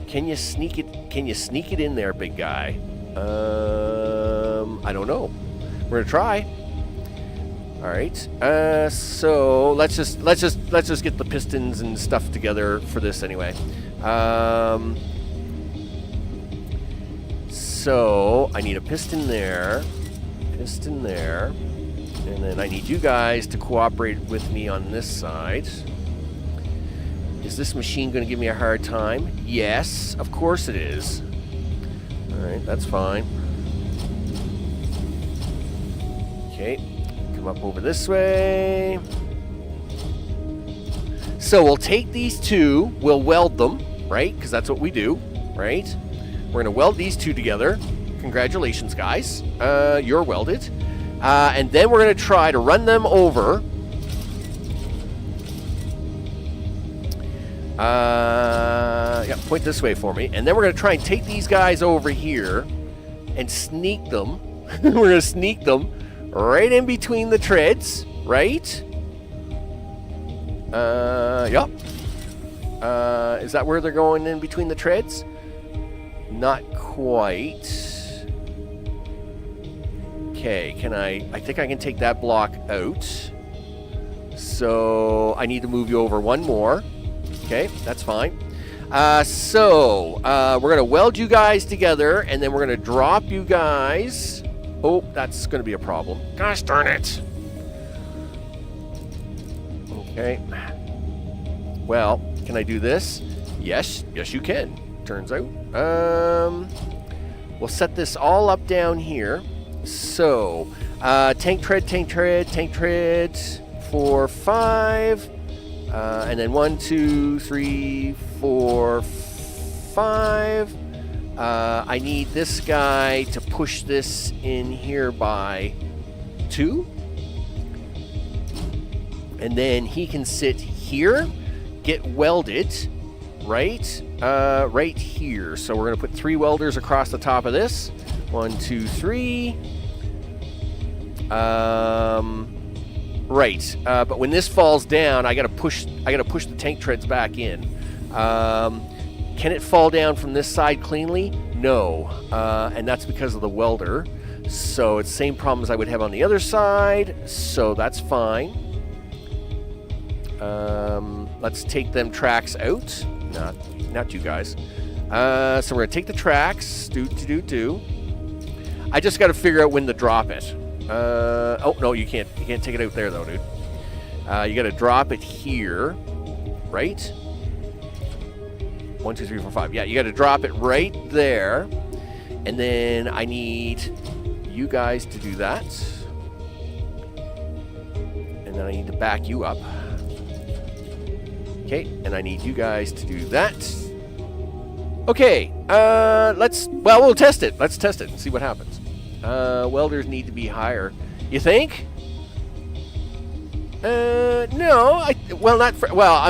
Can you sneak it? Can you sneak it in there, big guy? I don't know. We're gonna try. All right. So let's just get the pistons and stuff together for this anyway. So I need a piston there, and then I need you guys to cooperate with me on this side. Is this machine going to give me a hard time? Yes, of course it is. All right, that's fine. Okay, come up over this way. So we'll take these 2, we'll weld them, right? Because that's what we do, right? We're going to weld these 2 together. Congratulations, guys. You're welded. And then we're going to try to run them over. Yeah, point this way for me. And then we're going to try and take these guys over here and sneak them. We're going to sneak them right in between the treads, right? Yep. Is that where they're going in between the treads? Not quite. Okay, I think I can take that block out. So I need to move you over 1 more. Okay, that's fine. So we're going to weld you guys together, and then we're going to drop you guys. Oh, that's going to be a problem. Gosh darn it. Okay. Well, can I do this? Yes, you can. Turns out. We'll set this all up down here. So, tank tread, 4, 5. And then 1, 2, 3, 4, 5. I need this guy to push this in here by 2. And then he can sit here, get welded, right? Right here. So we're going to put 3 welders across the top of this. 1, 2, 3. Right. But when this falls down, I gotta push the tank treads back in. Can it fall down from this side cleanly? No. And that's because of the welder. So it's the same problems I would have on the other side. So that's fine. Let's take them tracks out. Not you guys. So we're gonna take the tracks. Do. I just got to figure out when to drop it. Oh no, you can't take it out there though, dude. You got to drop it here, right? 1, 2, 3, 4, 5. Yeah, you got to drop it right there, and then I need you guys to do that, and then I need to back you up. Okay, and I need you guys to do that. Okay, we'll test it. Let's test it and see what happens. Welders need to be higher. You think? No. I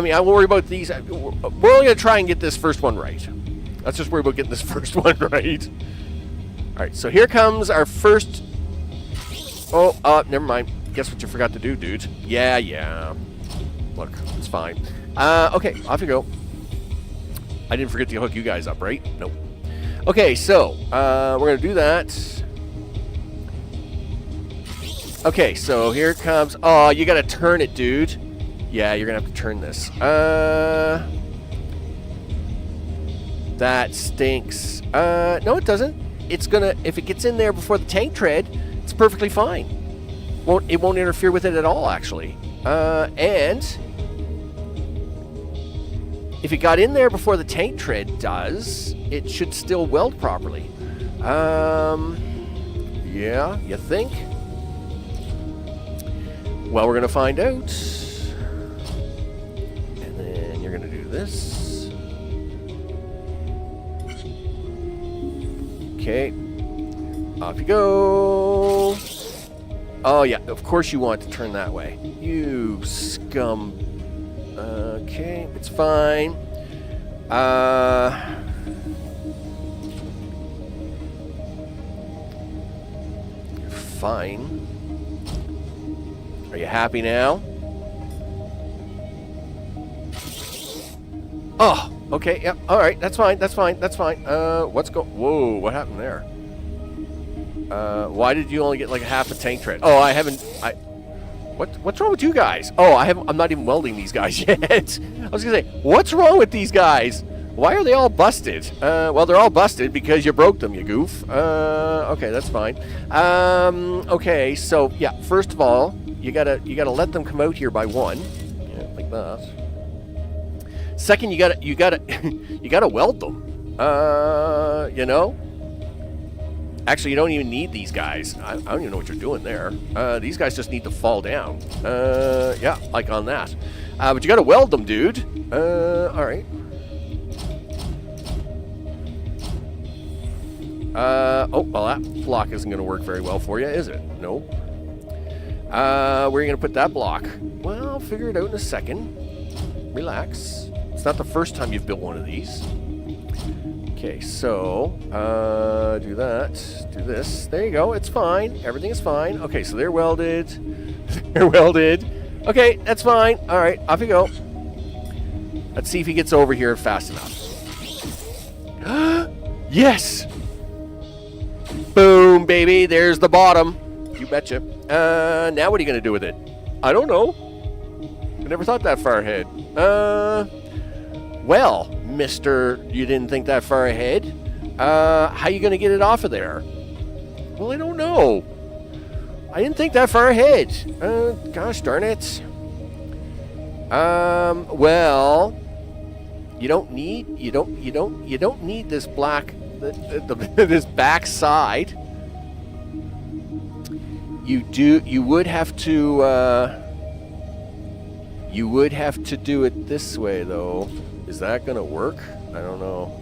mean, I won't worry about these. We're only going to try and get this first one right. Let's just worry about getting this first one right. All right, so here comes our first... Oh, never mind. Guess what you forgot to do, dude? Yeah. Look, it's fine. Okay, off you go. I didn't forget to hook you guys up, right? Nope. Okay, so, we're going to do that. Okay, so here it comes. Oh, you got to turn it, dude. Yeah, you're going to have to turn this. That stinks. No, it doesn't. It's gonna, if it gets in there before the tank tread, it's perfectly fine. It won't interfere with it at all, actually. And if it got in there before the tank tread does, it should still weld properly. Yeah, you think? Well, we're gonna find out. And then you're gonna do this. Okay, off you go. Oh yeah, of course you want to turn that way. You scum. Okay, it's fine. Fine. Are you happy now? Oh, okay, yep, alright, that's fine. What's whoa, what happened there? Why did you only get like half a tank tread? Oh, what's wrong with you guys? Oh, I'm not even welding these guys yet. I was gonna say, what's wrong with these guys? Why are they all busted? Well, they're all busted because you broke them, you goof. Okay, that's fine. Okay, so, yeah, first of all, you gotta let them come out here by one. Yeah, like that. Second, you gotta weld them. You know? Actually, you don't even need these guys. I don't even know what you're doing there. These guys just need to fall down. Yeah, like on that. But you gotta weld them, dude. Alright. Oh, well, that block isn't gonna work very well for you, is it? Nope. Where are you gonna put that block? Well, I'll figure it out in a second. Relax. It's not the first time you've built one of these. Okay, so, do that, do this. There you go, it's fine. Everything is fine. Okay, so they're welded. They're welded. Okay, that's fine. All right, off you go. Let's see if he gets over here fast enough. Yes! Boom, baby, there's the bottom. You betcha. Now what are you going to do with it? I don't know. I never thought that far ahead. Well, mister, you didn't think that far ahead. How you going to get it off of there? Well, I don't know. I didn't think that far ahead. Gosh darn it. Well, you don't need this black, this back side. You would have to do it this way, though. Is that gonna work? I don't know.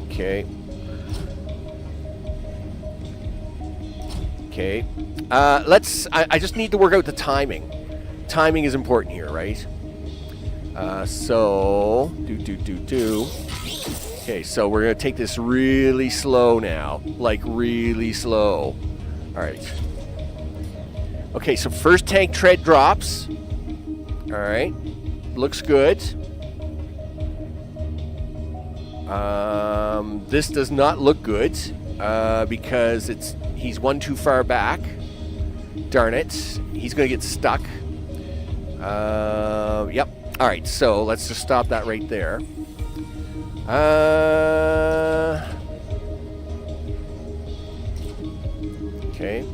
Okay. Okay. I just need to work out the timing. Timing is important here, right? So, do. Okay, so we're going to take this really slow now. Like, really slow. Alright. Okay, so first tank tread drops. Alright. Looks good. This does not look good. Because he's one too far back. Darn it. He's going to get stuck. Yep. Alright, so let's just stop that right there. Okay.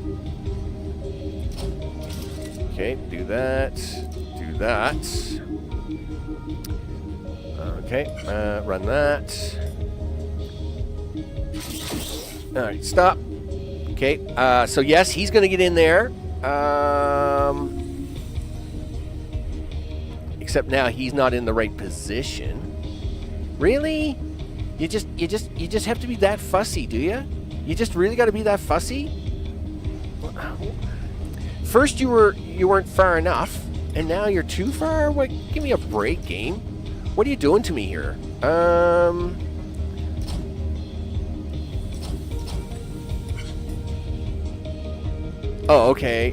Okay, do that. Do that. Okay, run that. Alright, stop. Okay, so yes, he's going to get in there. Except now he's not in the right position. Really? You just have to be that fussy, do you? You just really got to be that fussy? First you weren't far enough, and now you're too far? What? Give me a break, game. What are you doing to me here? Oh, okay.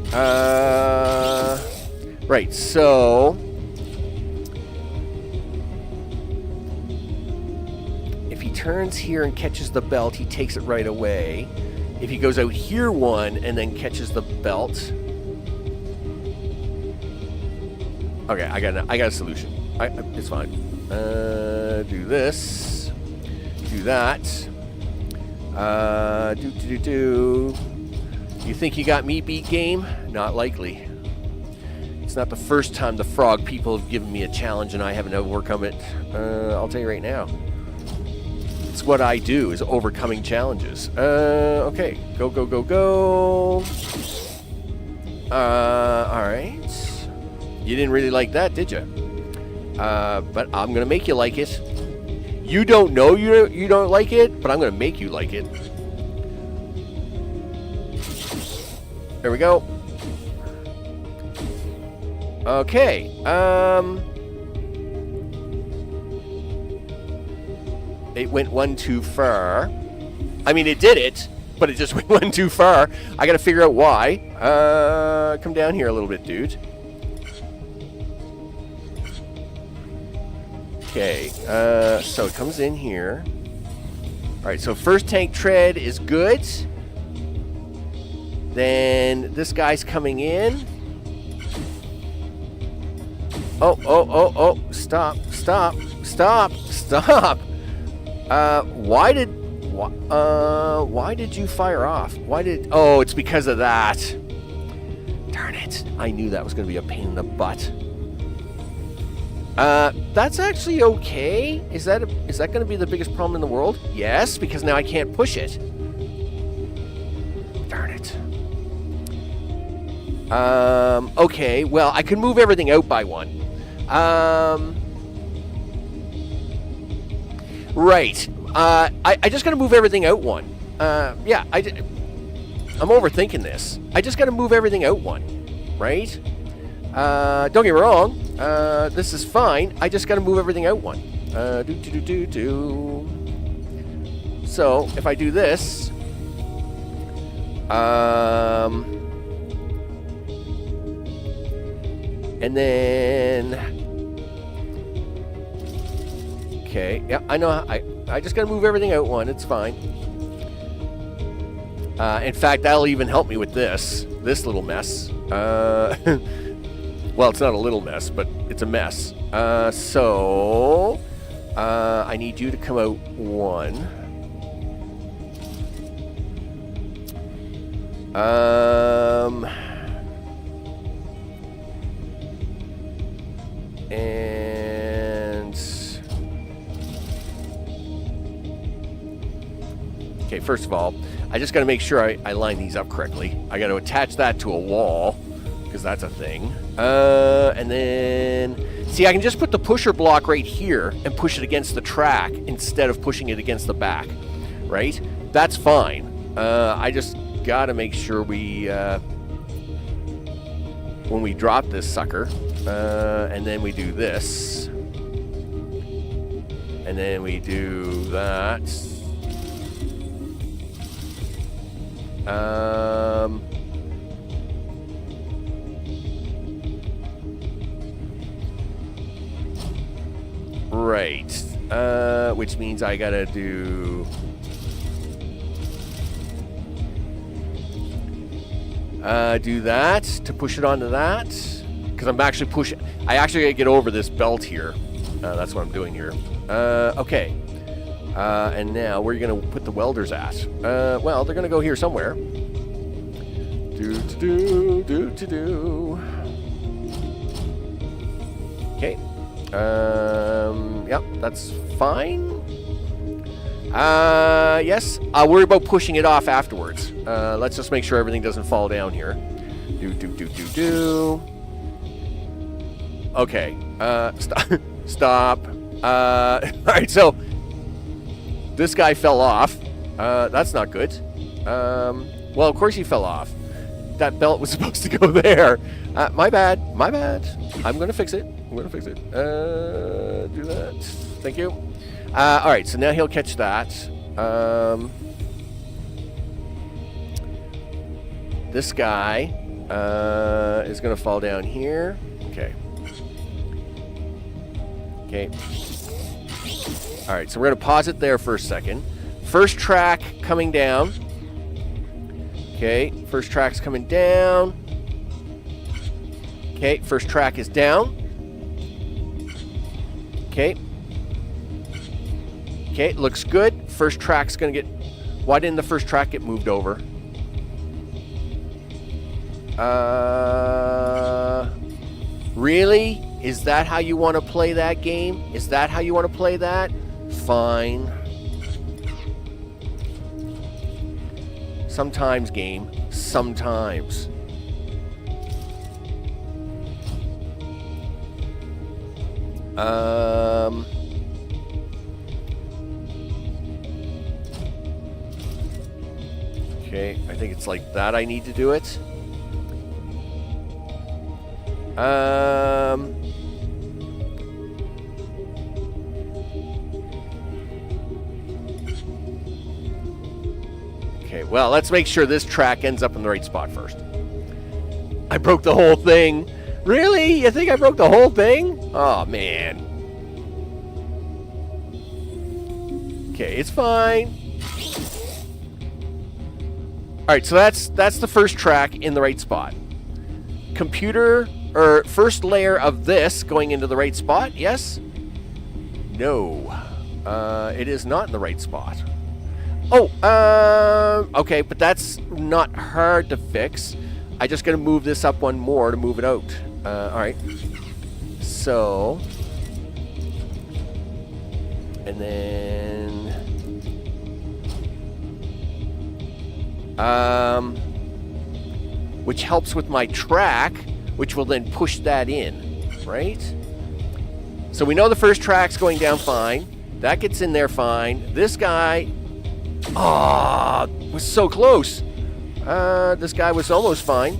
Right, so if he turns here and catches the belt, he takes it right away. If he goes out here one and then catches the belt. Okay, I got a solution. It's fine. Do this. Do that. Do. You think you got me beat, game? Not likely. It's not the first time the frog people have given me a challenge and I haven't overcome it. I'll tell you right now. It's what I do, is overcoming challenges. Okay. Go. Alright. You didn't really like that, did you? But I'm going to make you like it. You don't know you don't like it, but I'm going to make you like it. There we go. Okay. It went one too far. I mean, it did it, but it just went one too far. I got to figure out why. Come down here a little bit, dude. Okay. So it comes in here. All right. So first tank tread is good. Then this guy's coming in. Oh. Stop. Why did you fire off? Oh, it's because of that. Darn it. I knew that was going to be a pain in the butt. That's actually okay. Is that going to be the biggest problem in the world? Yes, because now I can't push it. Darn it. Okay, well, I can move everything out by one. Right. I just gotta move everything out one. Yeah, I'm overthinking this. I just gotta move everything out one. Right? Don't get me wrong. This is fine. I just gotta move everything out one. So, if I do this... and then... Okay, yeah, I know. I just gotta move everything out one. It's fine. In fact, that'll even help me with this little mess. Well, it's not a little mess, but it's a mess. So I need you to come out one. And okay, first of all, I just got to make sure I line these up correctly. I got to attach that to a wall because that's a thing. And then see, I can just put the pusher block right here and push it against the track instead of pushing it against the back, right? That's fine. I just got to make sure we when we drop this sucker, and then we do this, and then we do that. Right. Which means I gotta do... do that to push it onto that. Because I'm actually pushing... I actually gotta get over this belt here. That's what I'm doing here. Okay. And now, where are you going to put the welders at? Well, they're going to go here somewhere. Okay. Yep, that's fine. Yes, I'll worry about pushing it off afterwards. Let's just make sure everything doesn't fall down here. Okay. Stop. Stop. All right, so this guy fell off. That's not good. Well, of course he fell off. That belt was supposed to go there. My bad. My bad. I'm going to fix it. I'm going to fix it. Do that. Thank you. All right, so now he'll catch that. This guy is going to fall down here. Okay. Okay. All right, so we're going to pause it there for a second. First track coming down. Okay, first track's coming down. Okay, first track is down. Okay. Okay, looks good. First track's going to get... Why didn't the first track get moved over? Really? Is that how you want to play that game? Is that how you want to play that? Fine. Sometimes, game. Sometimes. Okay, I think it's like that I need to do it. Okay, well, let's make sure this track ends up in the right spot first. I broke the whole thing. Really? You think I broke the whole thing? Oh, man. Okay, it's fine. All right, so that's the first track in the right spot. Computer, or first layer of this going into the right spot, yes? No. It is not in the right spot. Oh, okay, but that's not hard to fix. I just gotta move this up one more to move it out. All right. So, and then, which helps with my track, which will then push that in, right? So we know the first track's going down fine. That gets in there fine. This guy, was so close. This guy was almost fine.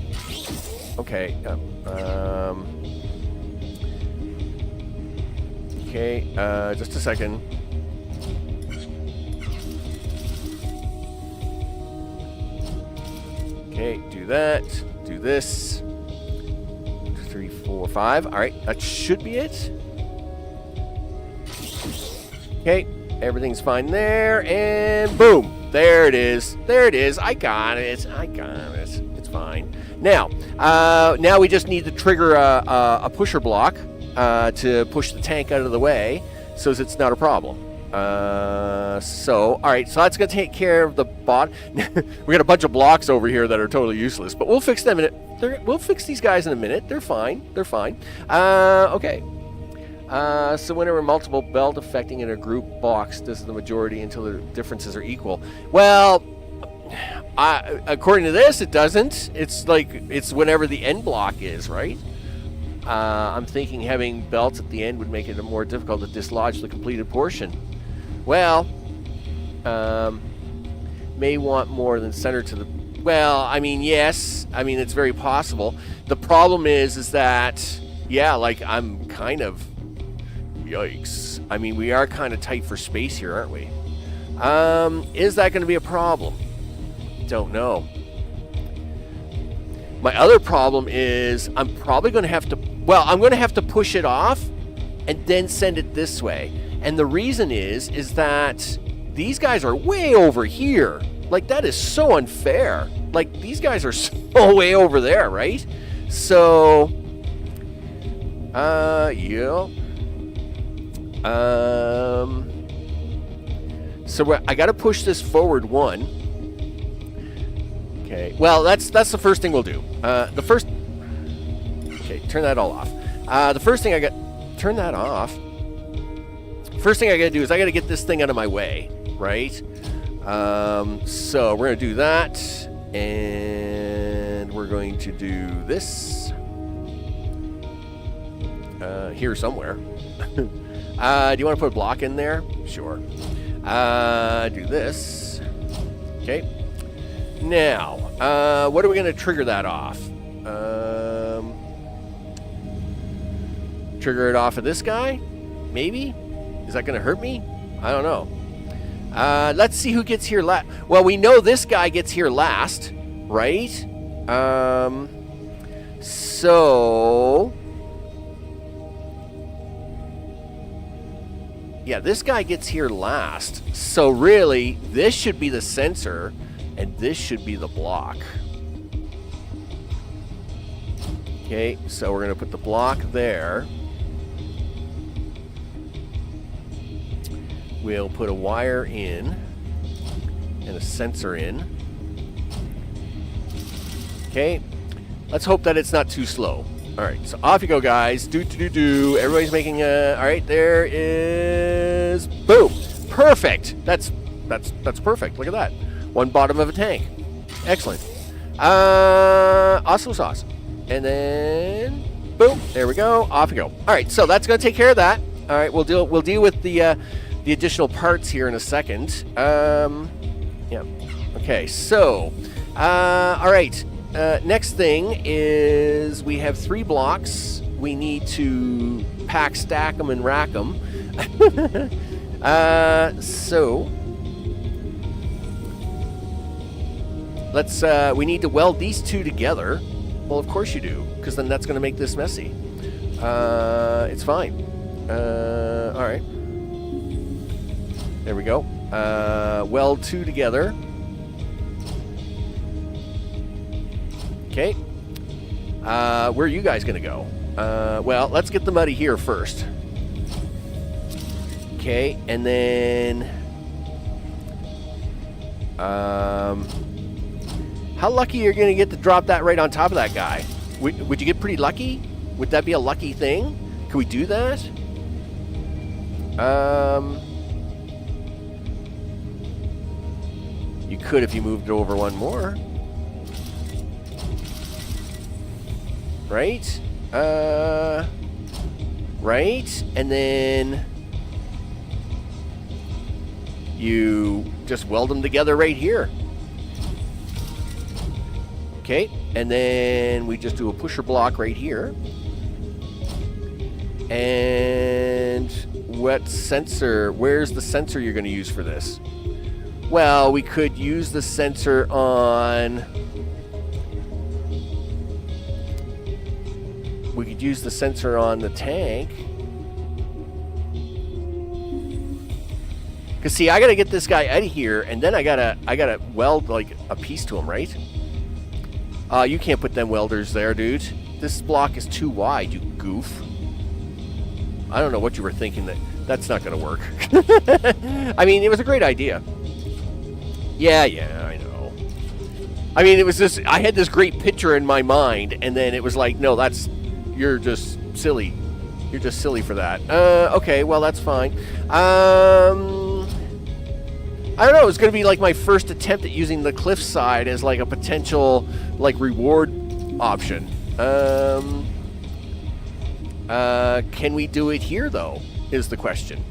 Okay. Okay, just a second. Okay, do that. Do this. 3, 4, 5. All right, that should be it. Okay, everything's fine there, and boom. There it is. There it is. I got it. I got it. It's fine. Now, now we just need to trigger a pusher block to push the tank out of the way, so it's not a problem. All right, so that's going to take care of the bot. We got a bunch of blocks over here that are totally useless, but we'll fix them in it. We'll fix these guys in a minute. They're fine. They're fine. Okay. So whenever multiple belt affecting in a group box, this is the majority until the differences are equal. Well, according to this, it doesn't. It's like, it's whenever the end block is, right? I'm thinking having belts at the end would make it more difficult to dislodge the completed portion. Well, may want more than center to the... Well, I mean, yes. I mean, it's very possible. The problem is that, yeah, like, I'm kind of... Yikes. I mean, we are kind of tight for space here, aren't we? Is that going to be a problem? Don't know. My other problem is I'm probably going to have to... Well, I'm going to have to push it off and then send it this way. And the reason is that these guys are way over here. Like, that is so unfair. Like, these guys are so way over there, right? So, yeah. So I got to push this forward one. Okay. Well, that's the first thing we'll do. Okay, turn that all off. The first thing turn that off. First thing I got to do is I got to get this thing out of my way, right? So we're going to do that, and we're going to do this. here somewhere. Do you want to put a block in there? Sure. Do this. Okay. Now, what are we going to trigger that off? Trigger it off of this guy? Maybe? Is that going to hurt me? I don't know. Let's see who gets here last. Well, we know this guy gets here last, right? So... yeah, this guy gets here last. So really, this should be the sensor, and this should be the block. Okay, so we're going to put the block there. We'll put a wire in and a sensor in. Okay, let's hope that it's not too slow. All right, so off you go, guys. Do. Everybody's making a... all right, there is... boom. Perfect. That's perfect. Look at that. One bottom of a tank. Excellent. Awesome sauce. And then... boom. There we go. Off you go. All right, so that's going to take care of that. All right, we'll deal with the additional parts here in a second. Yeah. Okay, so... all right. Next thing is we have 3 blocks. We need to pack, stack them, and rack them. So let's. We need to weld these 2 together. Well, of course you do, because then that's going to make this messy. It's fine. All right. There we go. Weld 2 together. Okay. Where are you guys going to go? Well, let's get the muddy here first. Okay, and then... how lucky are you going to get to drop that right on top of that guy? Would you get pretty lucky? Would that be a lucky thing? Can we do that? You could if you moved it over one more. Right? Right? And then you just weld them together right here. Okay, and then we just do a pusher block right here. And what sensor? Where's the sensor you're going to use for this? Well, we could use the sensor on... we could use the sensor on the tank. Cause see, I gotta get this guy out of here, and then I gotta weld like a piece to him, right? You can't put them welders there, dude. This block is too wide, you goof. I don't know what you were thinking. That's not gonna work. I mean, it was a great idea. Yeah, I know. I mean, it was just I had this great picture in my mind, and then it was like, no, you're just silly. You're just silly for that. Okay, well, that's fine. I don't know. It's going to be like my first attempt at using the cliffside as like a potential like reward option. Can we do it here, though, is the question.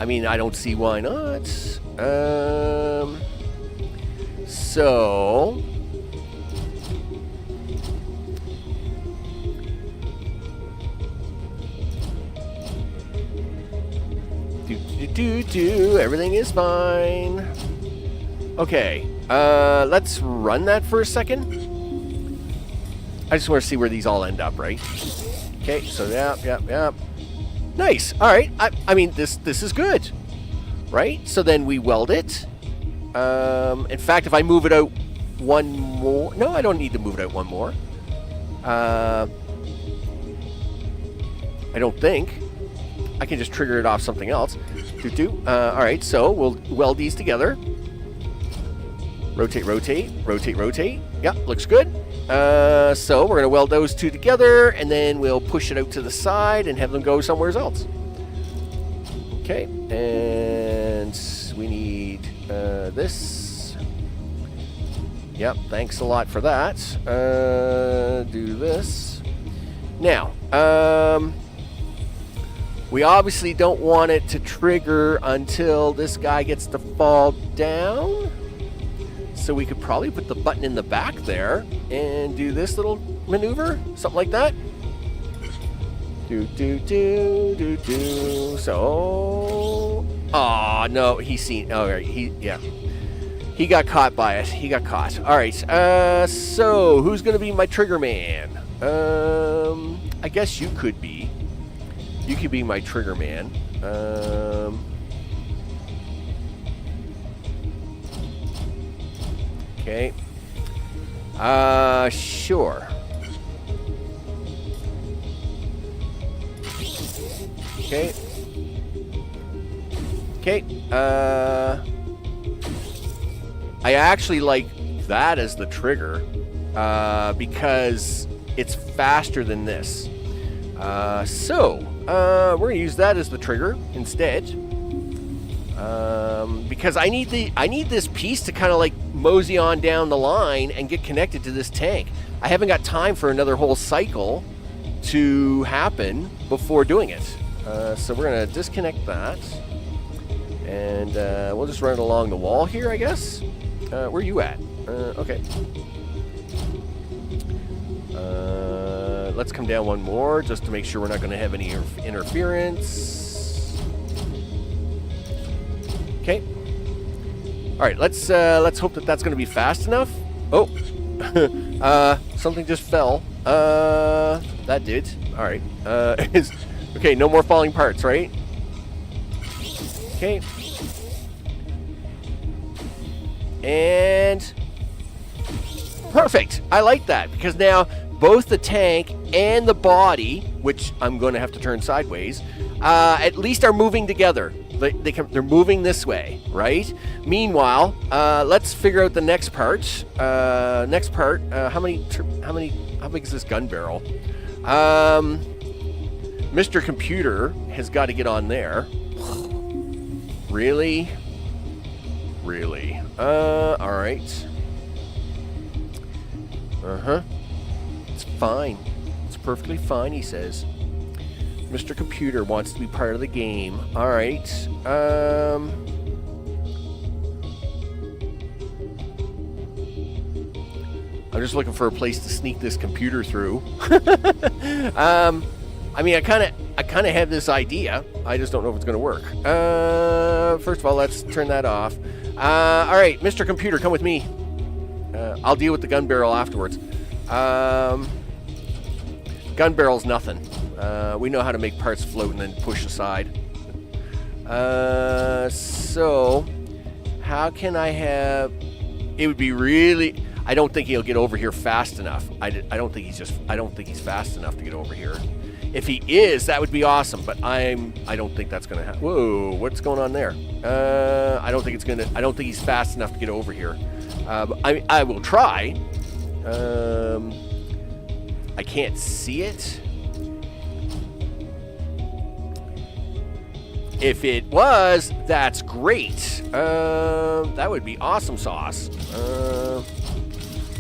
I mean, I don't see why not. So everything is fine. Okay, let's run that for a second. I just want to see where these all end up, right? Okay, so yep. Nice. All right. I mean, this is good, right? So then we weld it. In fact, if I move it out one more... no, I don't need to move it out one more. I don't think. I can just trigger it off something else. All right, so we'll weld these together. Rotate. Yeah, looks good. So we're going to weld those 2 together, and then we'll push it out to the side and have them go somewhere else. Okay, and we need this. Yep, thanks a lot for that. Do this. Now, we obviously don't want it to trigger until this guy gets to fall down. So we could probably put the button in the back there and do this little maneuver, something like that. Do. So, oh no, he's seen. Oh, right, he got caught by it. He got caught. All right. So who's gonna be my trigger man? I guess you could be. You could be my trigger man. Okay. Sure. Okay. Okay. I actually like that as the trigger because it's faster than this. So we're gonna use that as the trigger instead. Because I need this piece to kind of like mosey on down the line and get connected to this tank. I haven't got time for another whole cycle to happen before doing it. So we're gonna disconnect that, and we'll just run it along the wall here, I guess. Where are you at? Okay. Let's come down one more just to make sure we're not going to have any interference. Okay. All right. Let's hope that that's going to be fast enough. Oh, something just fell. That did. All right. Okay. No more falling parts, right? Okay. And perfect. I like that because now both the tank and the body, which I'm going to have to turn sideways, at least are moving together. They're moving this way, right? Meanwhile, let's figure out the next part. How big is this gun barrel? Mr. Computer has got to get on there. Really? Really? All right. It's fine. It's perfectly fine, he says. Mr. Computer wants to be part of the game. All right. I'm just looking for a place to sneak this computer through. I mean, I kind of have this idea. I just don't know if it's going to work. First of all, let's turn that off. All right, Mr. Computer, come with me. I'll deal with the gun barrel afterwards. Gun barrel's nothing. We know how to make parts float and then push aside. So, how can I have... It would be really... I don't think he'll get over here fast enough. I don't think he's fast enough to get over here. If he is, that would be awesome. But I don't think that's gonna happen. Whoa, what's going on there? I don't think he's fast enough to get over here. But I will try. I can't see it. If it was, that's great. That would be awesome sauce.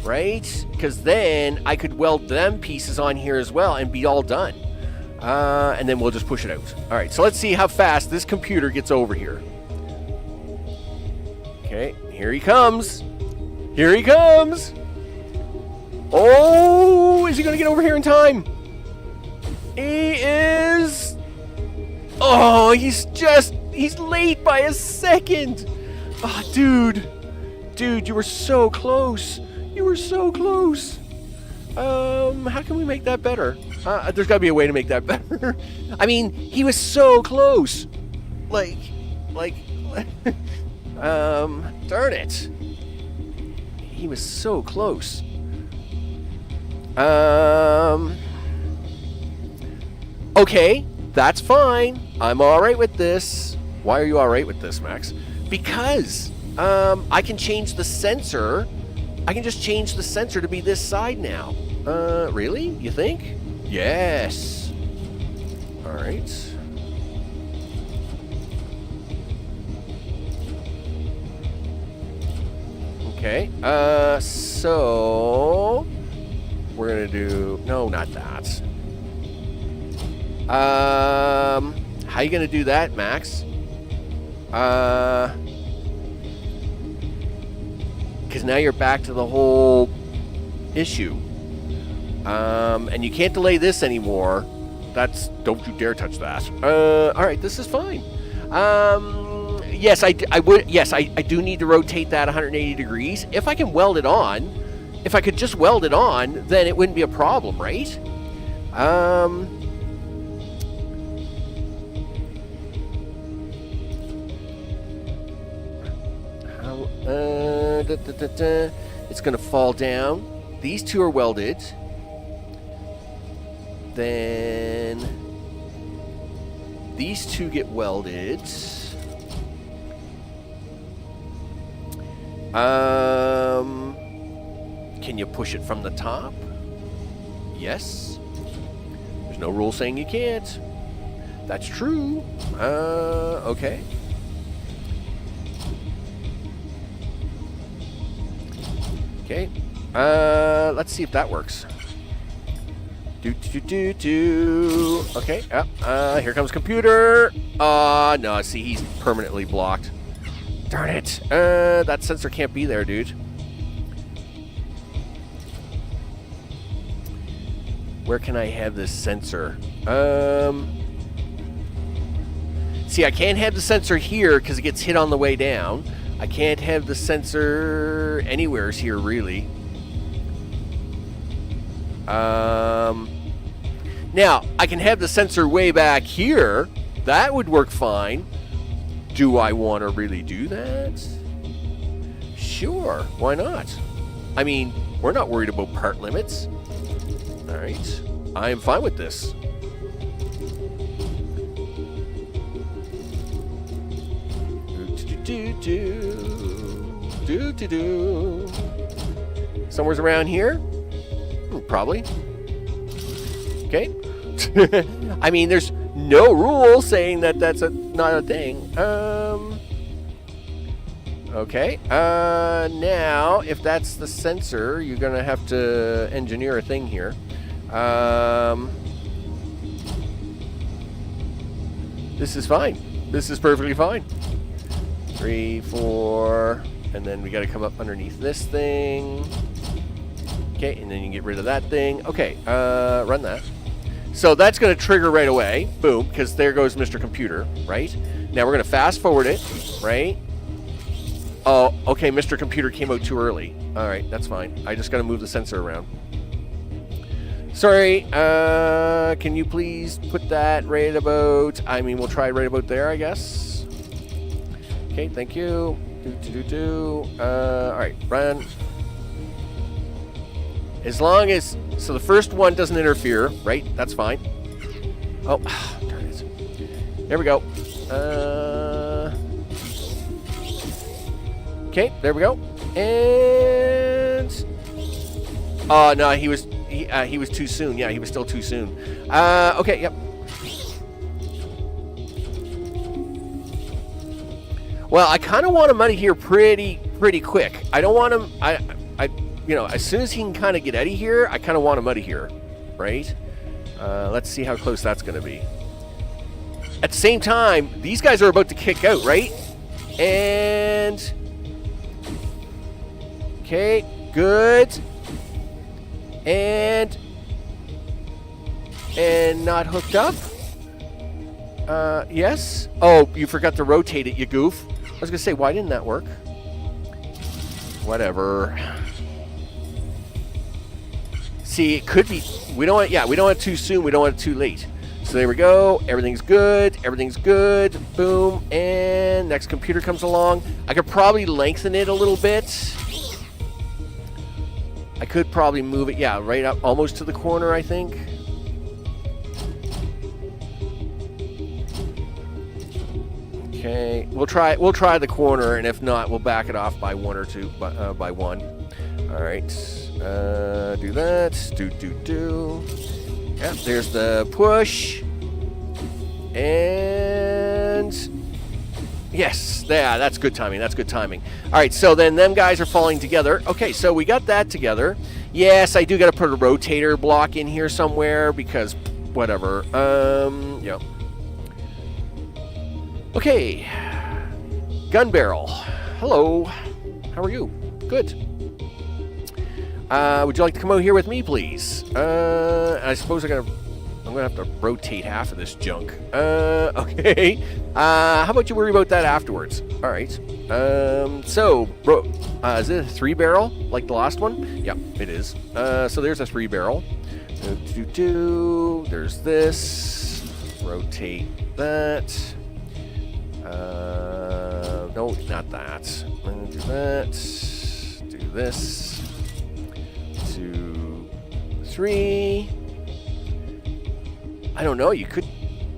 Right? Because then I could weld them pieces on here as well and be all done. And then we'll just push it out. All right, so let's see how fast this computer gets over here. Okay, here he comes. Here he comes. Oh, is he going to get over here in time? He is. Oh, he's late by a second. Oh, dude, you were so close. You were so close. How can we make that better? There's got to be a way to make that better. I mean, he was so close. Like, darn it. He was so close. Okay, that's fine. I'm all right with this. Why are you all right with this, Max? Because I can change the sensor. I can just change the sensor to be this side now. Really? You think? Yes. All right. Okay. So we're gonna do no, not that. How you gonna do that, Max? Because now you're back to the whole issue. And you can't delay this anymore. Don't you dare touch that. All right, this is fine. Yes, I would. Yes, I do need to rotate that 180 degrees. If I can weld it on, if I could just weld it on, then it wouldn't be a problem, right? It's gonna fall down. These two are welded. Then these two get welded. Can you push it from the top? Yes. There's no rule saying you can't. That's true. Okay. Okay. Let's see if that works. Okay. Here comes computer. No. See, he's permanently blocked. Darn it. That sensor can't be there, dude. Where can I have this sensor? See, I can't have the sensor here because it gets hit on the way down. I can't have the sensor anywhere here, really. Now, I can have the sensor way back here. That would work fine. Do I want to really do that? Sure, why not? I mean, we're not worried about part limits. All right, I am fine with this. Somewhere's around here? Probably. Okay. I mean, there's no rule saying that that's not a thing. Okay. Now, if that's the sensor, you're going to have to engineer a thing here. This is fine. This is perfectly fine. 3, 4, and then we got to come up underneath this thing. Okay, and then you get rid of that thing. Okay, run that. So that's going to trigger right away. Boom, because there goes Mr. Computer, right? Now we're going to fast forward it, right? Oh, okay, Mr. Computer came out too early. All right, that's fine. I just got to move the sensor around. Sorry, can you please put that right about... I mean, we'll try right about there, I guess. Okay, thank you. All right, run. As long as... So the first one doesn't interfere, right? That's fine. Oh, darn it. There we go. Okay, there we go. And... Oh, no, he was too soon. Yeah, he was still too soon. Okay, yep. Well, I kind of want him out of here pretty quick. I don't want him... You know, as soon as he can kind of get out of here, I kind of want him out of here, right? Let's see how close that's going to be. At the same time, these guys are about to kick out, right? And... Okay, good. And not hooked up? Yes? Oh, you forgot to rotate it, you goof. I was going to say, why didn't that work? Whatever. See, it could be... We don't want it too soon. We don't want it too late. So there we go. Everything's good. Everything's good. Boom. And next computer comes along. I could probably lengthen it a little bit. I could probably move it, yeah, right up almost to the corner, I think. Okay, we'll try the corner, and if not, we'll back it off by one or two, by one. All right, do that. Do. Yep, there's the push, and Yes, yeah, that's good timing. That's good timing. All right, so then them guys are falling together. Okay, so we got that together. Yes, I do got to put a rotator block in here somewhere because whatever. Yeah. Okay. Gun barrel. Hello. How are you? Good. Would you like to come out here with me, please? I suppose I'm gonna have to rotate half of this junk. Okay. How about you worry about that afterwards? All right. So, is it a 3-barrel like the last one? Yeah, it is. So there's a 3-barrel. There's this. Rotate that. No, not that. I'm gonna do that. Do this. 2, 3. I don't know. You could.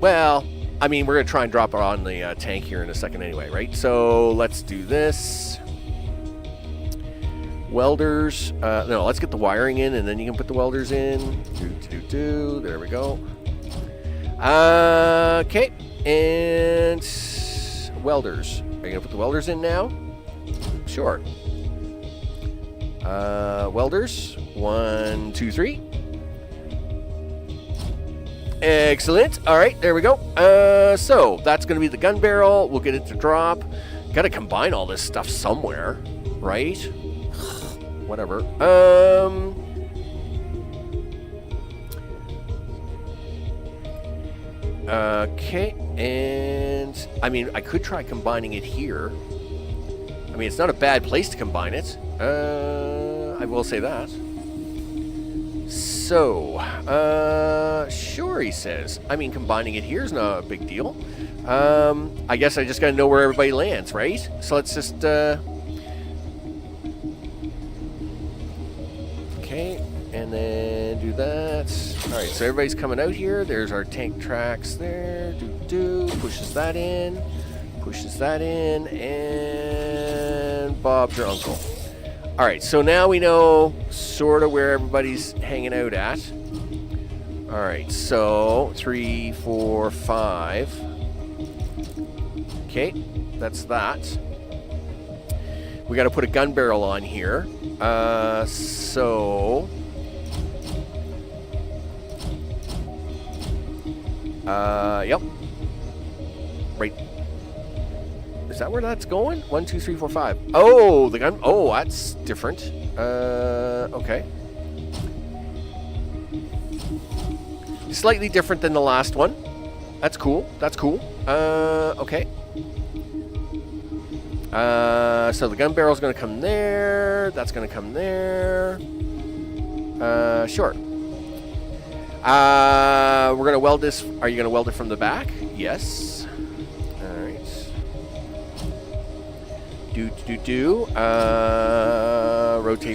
Well, I mean, we're gonna try and drop it on the tank here in a second anyway, right? So let's do this. Welders. No, let's get the wiring in, and then you can put the welders in. There we go. Okay, and welders. Are you gonna put the welders in now? Sure. Welders. 1, 2, 3. Excellent. All right, there we go. So that's going to be the gun barrel. We'll get it to drop. Got to combine all this stuff somewhere, right? Whatever. Okay, and I mean, I could try combining it here. I mean, it's not a bad place to combine it. I will say that. So, sure, he says. I mean, combining it here is not a big deal. I guess I just got to know where everybody lands, right? So let's just, okay, and then do that. All right, so everybody's coming out here. There's our tank tracks there. Pushes that in, and Bob's your uncle. All right, so now we know sort of where everybody's hanging out at. All right, so 3, 4, 5. Okay, that's that. We got to put a gun barrel on here. Yep. Right. Is that where that's going? 1, 2, 3, 4, 5. Oh, the gun. Oh, that's different. Okay. Slightly different than the last one. That's cool. Okay. So the gun barrel's going to come there. That's going to come there. Sure. We're going to weld this. Are you going to weld it from the back? Yes. All right.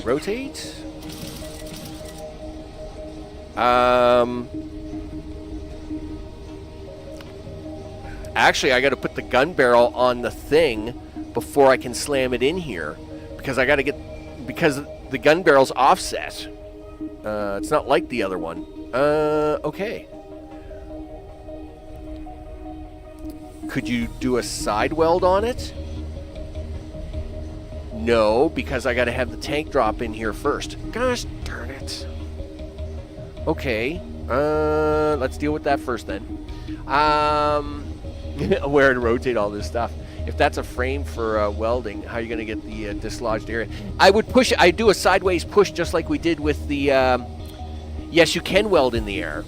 Rotate. Actually, I got to put the gun barrel on the thing before I can slam it in here, because because the gun barrel's offset. It's not like the other one. Okay. Could you do a side weld on it? No, because I got to have the tank drop in here first. Gosh darn it. Okay. Let's deal with that first then. Where to rotate all this stuff. If that's a frame for welding, how are you going to get the dislodged area? I do a sideways push just like we did with the... yes, you can weld in the air.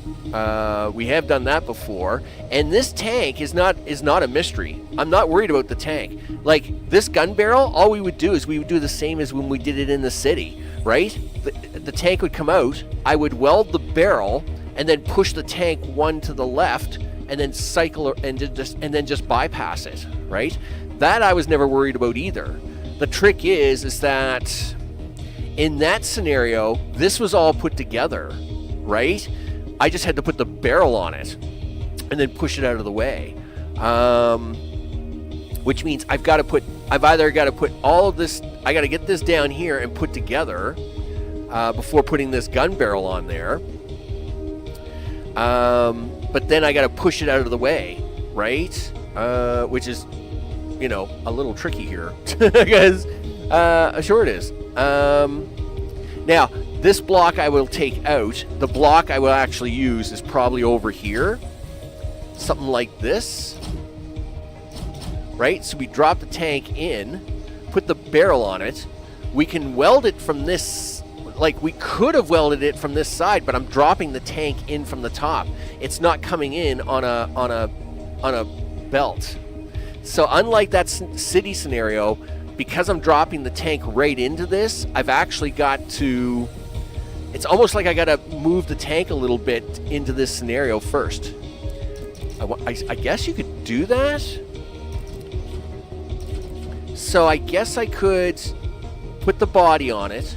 We have done that before. And this tank is not a mystery. I'm not worried about the tank. Like, this gun barrel, all we would do is we would do the same as when we did it in the city, right? The tank would come out, I would weld the barrel, and then push the tank one to the left, and then cycle and then just bypass it, right? That I was never worried about either. The trick is that in that scenario, this was all put together, right? I just had to put the barrel on it and then push it out of the way. Which means I've either got to put all of this, I got to get this down here and put together before putting this gun barrel on there. But then I got to push it out of the way, right? Which is, you know, a little tricky here. Because, sure it is. Now, this block I will take out. The block I will actually use is probably over here. Something like this. Right? So we drop the tank in, put the barrel on it. We can weld it from this, like we could have welded it from this side, but I'm dropping the tank in from the top. It's not coming in on a belt. So unlike that city scenario, because I'm dropping the tank right into this, I've actually got to, it's almost like I got to move the tank a little bit into this scenario first. I guess you could do that. So I guess I could put the body on it,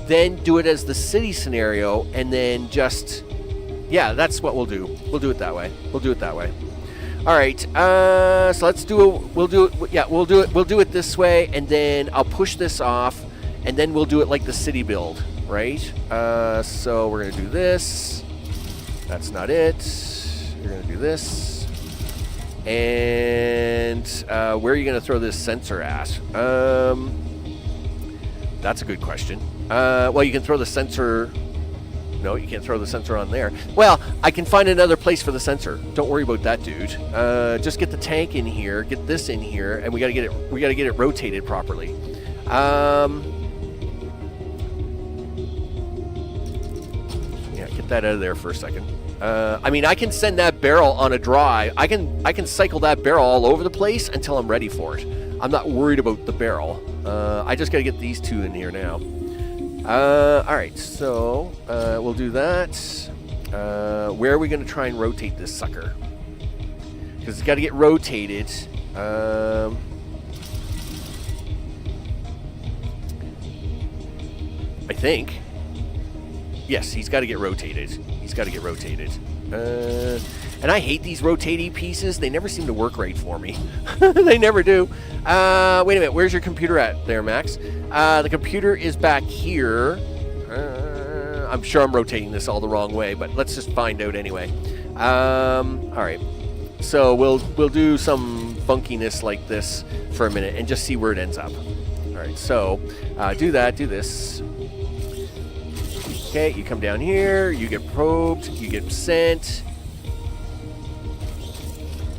then do it as the city scenario, and then just, yeah, that's what we'll do. We'll do it that way. We'll do it that way. All right. So let's do it. We'll do it. Yeah, we'll do it. We'll do it this way, and then I'll push this off, and then we'll do it like the city build, right? So we're gonna do this. That's not it. You're gonna do this. And where are you going to throw this sensor at? That's a good question. Well, you can throw the sensor... No, you can't throw the sensor on there. Well, I can find another place for the sensor. Don't worry about that, dude. Just get the tank in here, get this in here, and we got to get it rotated properly. Yeah, get that out of there for a second. I mean, I can send that barrel on a drive. I can cycle that barrel all over the place until I'm ready for it. I'm not worried about the barrel. I just got to get these two in here now. All right, so we'll do that. Where are we going to try and rotate this sucker? Because it's got to get rotated. I think. Yes, he's got to get rotated. He's got to get rotated. And I hate these rotatey pieces. They never seem to work right for me. They never do. Wait a minute. Where's your computer at there, Max? The computer is back here. I'm sure I'm rotating this all the wrong way, but let's just find out anyway. All right. So we'll do some funkiness like this for a minute and just see where it ends up. All right. So do that. Do this. Okay, you come down here, you get probed, you get sent.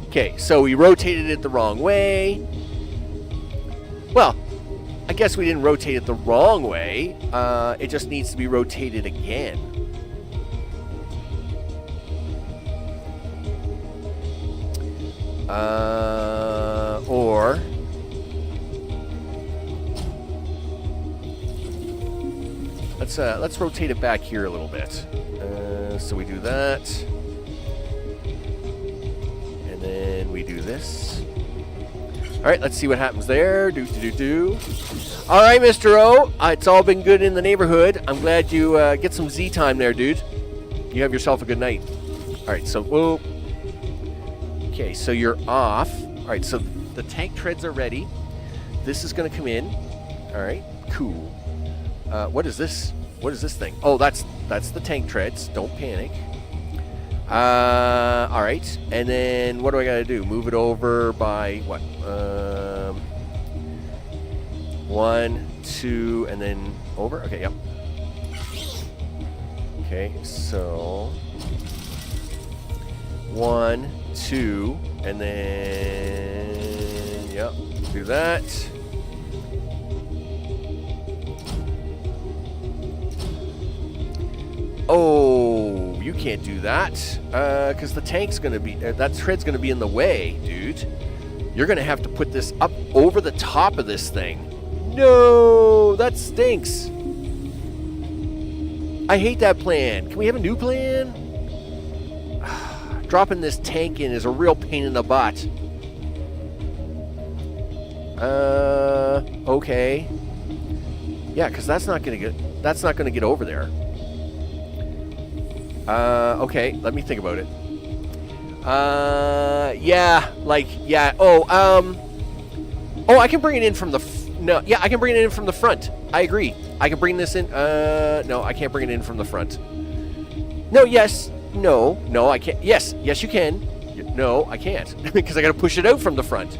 Okay, so we rotated it the wrong way. Well, I guess we didn't rotate it the wrong way. It just needs to be rotated again. Or... Let's rotate it back here a little bit. So we do that. And then we do this. All right, let's see what happens there. Do. All right, Mr. O. It's all been good in the neighborhood. I'm glad you get some Z time there, dude. You have yourself a good night. All right, so whoa. Okay, so you're off. All right, so the tank treads are ready. This is going to come in. All right, cool. What is this? What is this thing? Oh, that's the tank treads. Don't panic. All right. And then what do I got to do? Move it over by what? 1, 2, and then over? Okay, yep. Okay, so 1, 2, and then, yep, do that. Oh, you can't do that, because the tank's going to be, that tread's going to be in the way, dude. You're going to have to put this up over the top of this thing. No, that stinks. I hate that plan. Can we have a new plan? Dropping this tank in is a real pain in the butt. Okay. Yeah, because that's not going to get over there. Okay, let me think about it. Yeah, like, yeah, oh, I can bring it in from the, I can bring it in from the front. I agree. I can bring this in, no, I can't bring it in from the front. No, yes, no, I can't, yes, you can. No, I can't, because I gotta push it out from the front.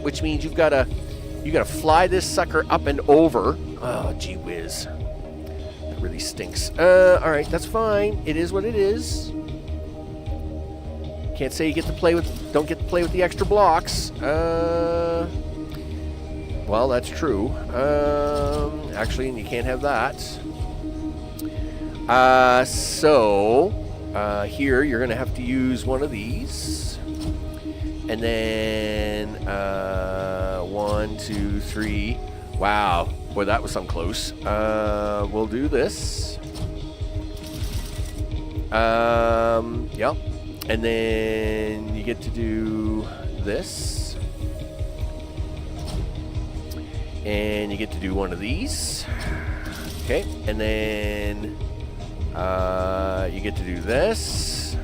Which means you gotta fly this sucker up and over. Oh, gee whiz. That really stinks. Alright, that's fine. It is what it is. Can't say you don't get to play with the extra blocks. Well, that's true. Actually, and you can't have that. Here you're gonna have to use one of these. And then 1, 2, 3. Wow. Boy, that was some close. We'll do this. Yep. And then you get to do this. And you get to do one of these. Okay. And then you get to do this.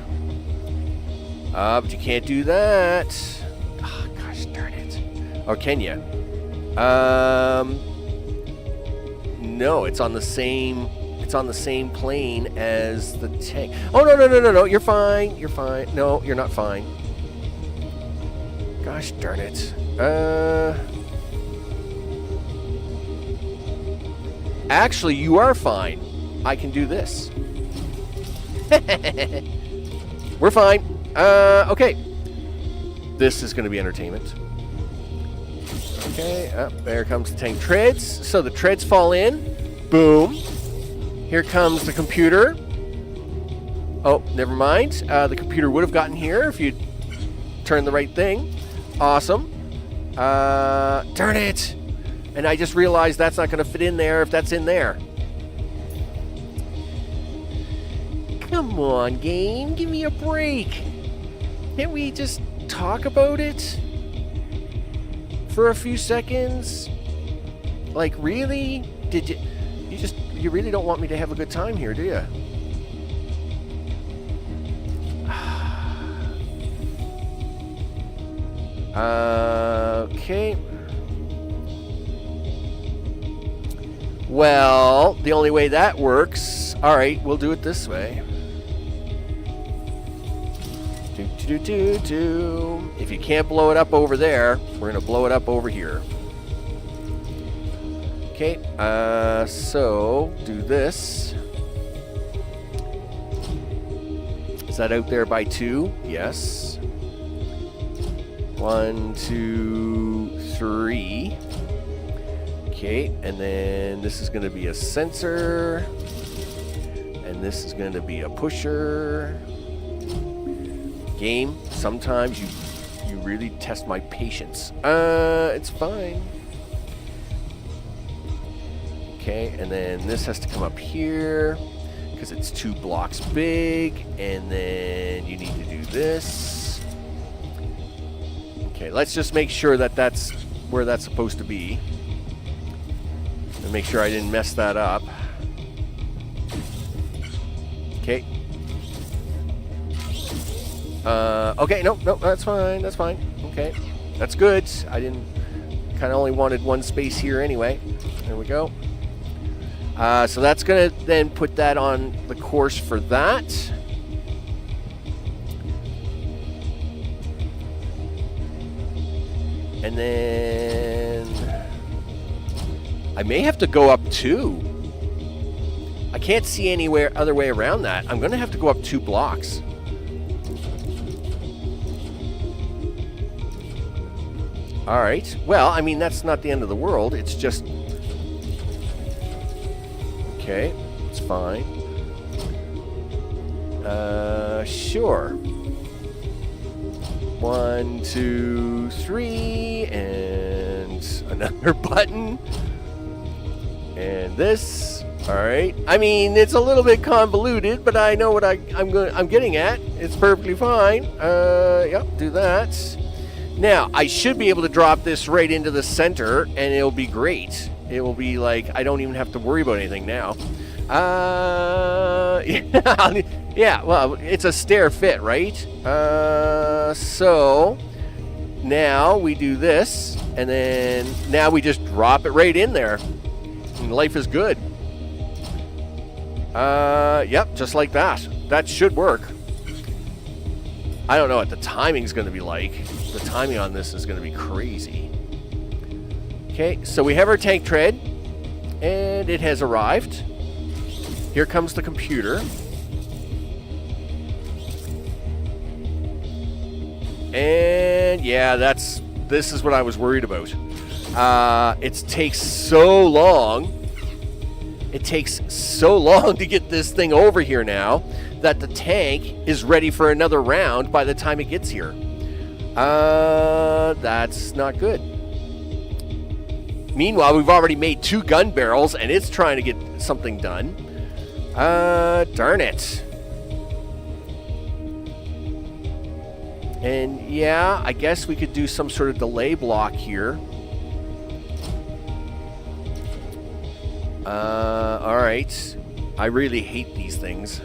But you can't do that. Oh, gosh darn it. Or can you? No, it's on the same plane as the tank. Oh, no. You're fine. You're fine. No, you're not fine. Gosh darn it. Actually, you are fine. I can do this. We're fine. Okay. This is going to be entertainment. Okay, there comes the tank treads. So the treads fall in. Boom. Here comes the computer. Oh, never mind. The computer would have gotten here if you'd turned the right thing. Awesome. Darn it. And I just realized that's not going to fit in there if that's in there. Come on, game. Give me a break. Can't we just talk about it for a few seconds? Like, really? You really don't want me to have a good time here, do you? Okay. Well, the only way that works... Alright, we'll do it this way. If you can't blow it up over there, we're going to blow it up over here. Okay, so do this. Is that out there by 2? Yes. 1, 2, 3. Okay, and then this is going to be a sensor. And this is going to be a pusher. Game, sometimes you really test my patience. It's fine. Okay, and then this has to come up here because it's 2 blocks big, and then you need to do this. Okay, let's just make sure that that's where that's supposed to be. And make sure I didn't mess that up. Okay. Okay, no, that's fine, that's fine. Okay, that's good. I didn't, kind of only wanted one space here anyway. There we go. So that's going to then put that on the course for that. And then I may have to go up 2. I can't see anywhere other way around that. I'm going to have to go up 2 blocks. All right. Well, I mean, that's not the end of the world. It's just... Okay, it's fine. Sure. 1, 2, 3, and another button. And this. All right. I mean, it's a little bit convoluted, but I know what I'm getting at. It's perfectly fine. Yep, do that. Now, I should be able to drop this right into the center, and it'll be great. It will be like, I don't even have to worry about anything now. Yeah, well, it's a stair fit, right? So, now we do this, and then now we just drop it right in there. And life is good. Yep, just like that. That should work. I don't know what the timing's going to be like. The timing on this is going to be crazy. Okay, so we have our tank tread, and it has arrived. Here comes the computer. And yeah, this is what I was worried about. It takes so long. It takes so long to get this thing over here now that the tank is ready for another round by the time it gets here. That's not good. Meanwhile, we've already made 2 gun barrels, and it's trying to get something done. Darn it. And yeah, I guess we could do some sort of delay block here. Alright. I really hate these things.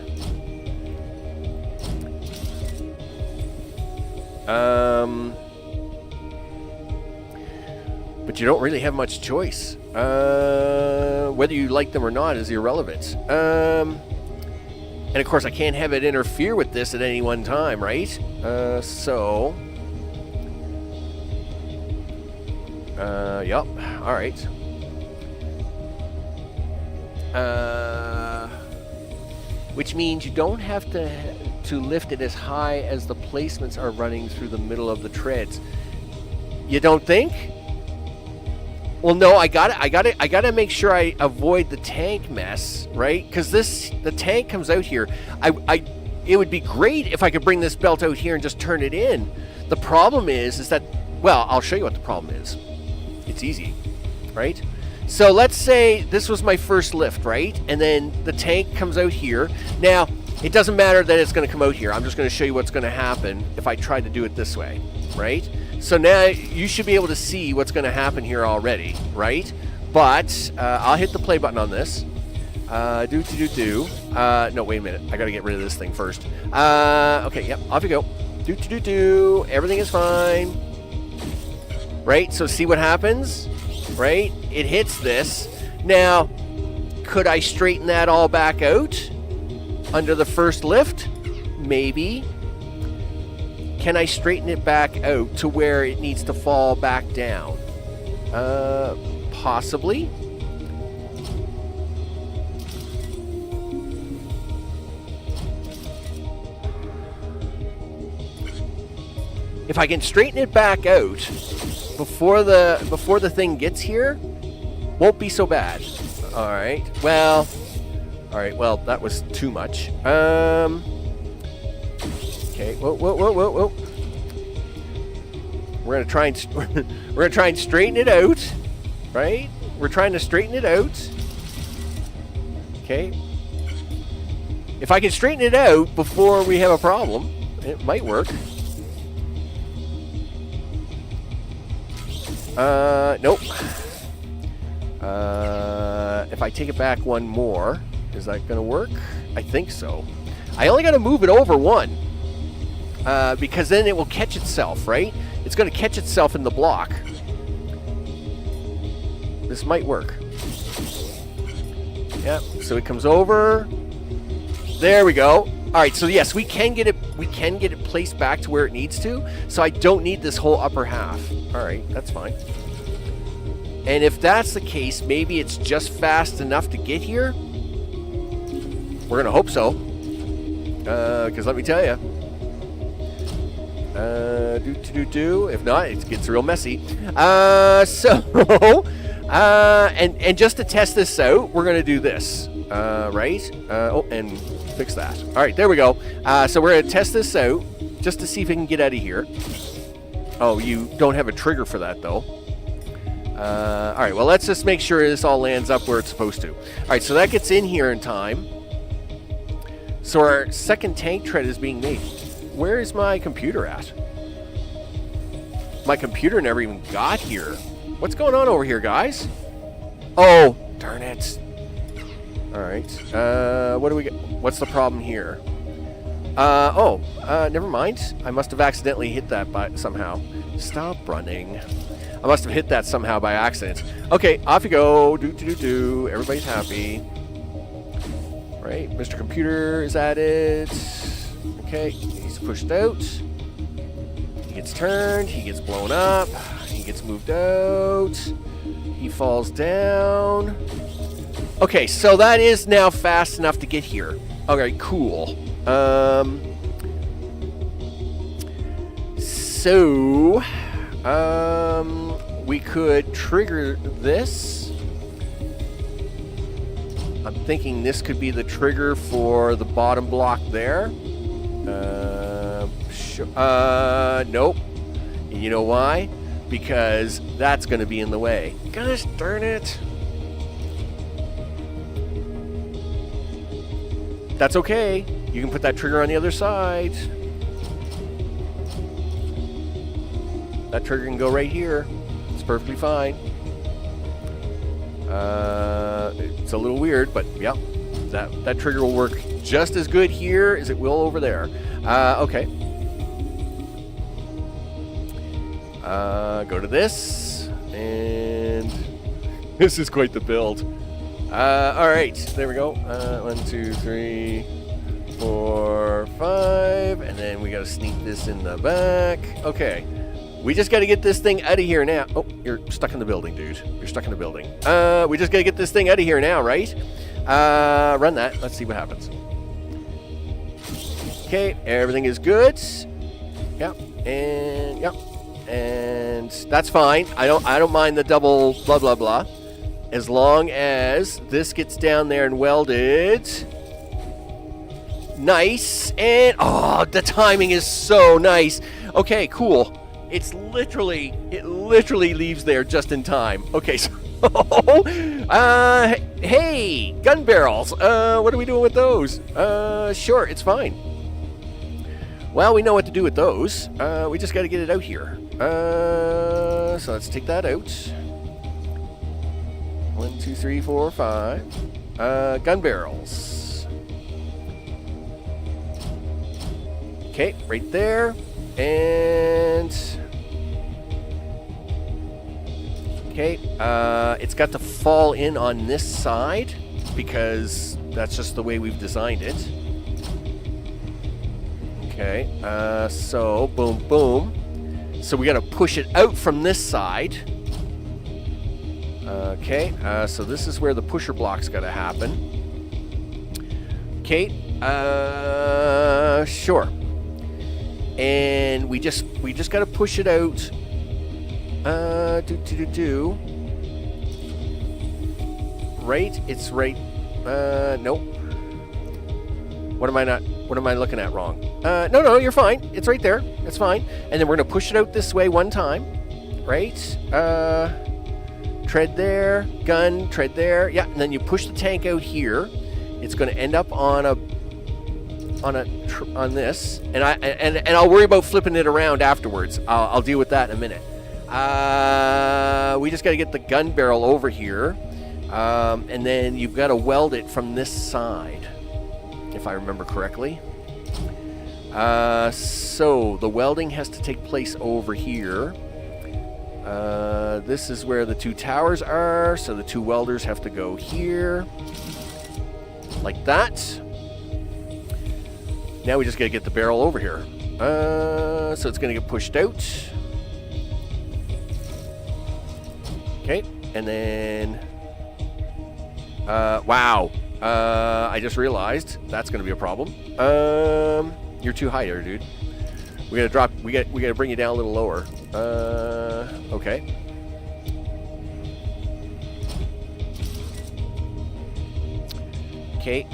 But you don't really have much choice. Whether you like them or not is irrelevant. And of course I can't have it interfere with this at any one time, right? Yep. Alright. Which means you don't have to lift it as high as the placements are running through the middle of the treads. You don't think? Well, no, I gotta make sure I avoid the tank mess, right? Because the tank comes out here. It would be great if I could bring this belt out here and just turn it in. The problem is that, well, I'll show you what the problem is. It's easy, right? So let's say this was my first lift, right? And then the tank comes out here. Now, it doesn't matter that it's going to come out here. I'm just going to show you what's going to happen if I try to do it this way, right? So now you should be able to see what's going to happen here already, right? But I'll hit the play button on this. No, wait a minute. I got to get rid of this thing first. Okay, yep, off you go. Everything is fine. Right? So see what happens? Right? It hits this. Now, could I straighten that all back out under the first lift? Maybe. Can I straighten it back out to where it needs to fall back down? Possibly. If I can straighten it back out before the thing gets here, won't be so bad. All right. Well, that was too much. Okay. Whoa. We're gonna try and straighten it out, right? We're trying to straighten it out. Okay. If I can straighten it out before we have a problem, it might work. Nope. If I take it back one more, is that gonna work? I think so. I only gotta move it over one. Because then it will catch itself, right? It's gonna catch itself in the block. This might work. Yep, so it comes over. There we go. Alright, so yes, we can get it placed back to where it needs to, so I don't need this whole upper half. Alright, that's fine. And if that's the case, maybe it's just fast enough to get here. We're gonna hope so. Because let me tell you. If not, it gets real messy. And just to test this out, we're gonna do this. Right? And fix that. All right, there we go. So we're gonna test this out just to see if it can get out of here. Oh, you don't have a trigger for that though. All right, well, let's just make sure this all lands up where it's supposed to. All right, so that gets in here in time. So our second tank tread is being made. Where is my computer at? My computer never even got here. What's going on over here, guys? Oh, darn it. All right. What do we get? What's the problem here? Never mind. I must have accidentally hit that somehow. Stop running. I must have hit that somehow by accident. Okay, off you go. Do. Everybody's happy. Right, Mr. Computer is at it. Okay, he's pushed out. gets turned, he gets blown up, he gets moved out, he falls down. Okay, so that is now fast enough to get here. Okay, cool. We could trigger this. I'm thinking this could be the trigger for the bottom block there. Nope. And you know why? Because that's going to be in the way. Gosh darn it. That's okay. You can put that trigger on the other side. That trigger can go right here. It's perfectly fine. It's a little weird, but yeah, that trigger will work just as good here as it will over there. Okay. Go to this, and this is quite the build. All right, there we go. 1, 2, 3, 4, 5, and then we got to sneak this in the back. Okay. We just got to get this thing out of here now. Oh, you're stuck in the building, dude. You're stuck in the building. We just got to get this thing out of here now, right? Run that. Let's see what happens. Okay, everything is good. Yep, and that's fine. I don't mind the double blah blah blah, as long as this gets down there and welded. Nice, and oh, the timing is so nice. Okay, cool. It literally leaves there just in time. Okay, so, hey, gun barrels. What are we doing with those? Sure, it's fine. Well, we know what to do with those. We just got to get it out here. So let's take that out. 1, 2, 3, 4, 5. Gun barrels. Okay, right there. And okay, it's got to fall in on this side because that's just the way we've designed it. Okay, so boom, boom. So we got to push it out from this side. Okay, so this is where the pusher block's got to happen. Okay, sure. And we just got to push it out. Right? It's right. Nope. What am I looking at wrong? No, you're fine. It's right there. It's fine. And then we're going to push it out this way one time. Right? Tread there. Gun. Tread there. Yeah. And then you push the tank out here. It's going to end up on this, and I'll worry about flipping it around afterwards. I'll deal with that in a minute. We just got to get the gun barrel over here, and then you've got to weld it from this side, if I remember correctly. So the welding has to take place over here. This is where the two towers are, so the two welders have to go here, like that. Now we just gotta get the barrel over here. So it's gonna get pushed out. Okay, and then, wow. I just realized that's gonna be a problem. You're too high there, dude. We gotta drop. We gotta bring you down a little lower. Okay. Okay.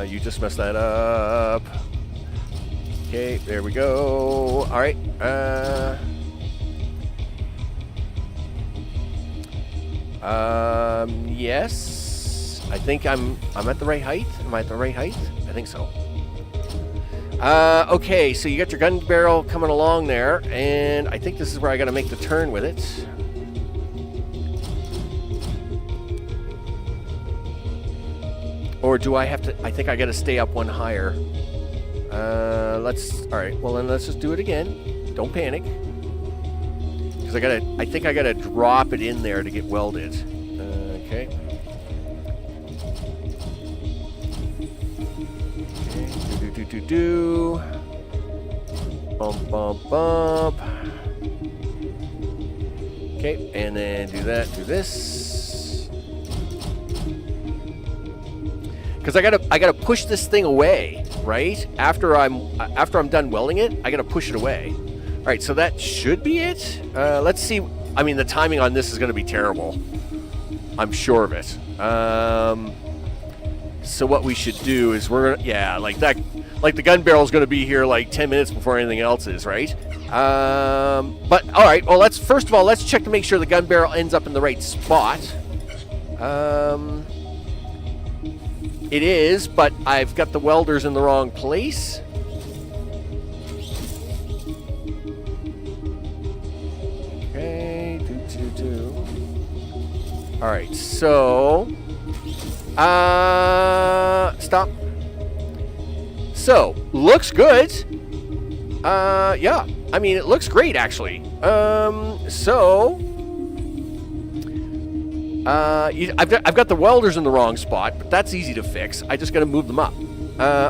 You just messed that up. Okay, there we go. All right. Yes. I think I'm at the right height. Am I at the right height? I think so. Okay, so you got your gun barrel coming along there, and I think this is where I got to make the turn with it. Or do I have to? I think I got to stay up one higher. All right. Well, then let's just do it again. Don't panic, because I think I gotta drop it in there to get welded. Okay. do. Bump, bump, bump. Okay, and then do that, do this. Because I gotta push this thing away, right? After I'm done welding it, I gotta push it away. All right, so that should be it. Let's see. I mean, the timing on this is gonna be terrible. I'm sure of it. So what we should do is like the gun barrel is gonna be here like 10 minutes before anything else is, right? But all right. Well, first of all, let's check to make sure the gun barrel ends up in the right spot. It is, but I've got the welders in the wrong place. Okay. All right. So, stop. So, looks good. Yeah. I mean, it looks great, actually. I've got the welders in the wrong spot, but that's easy to fix. I just got to move them up.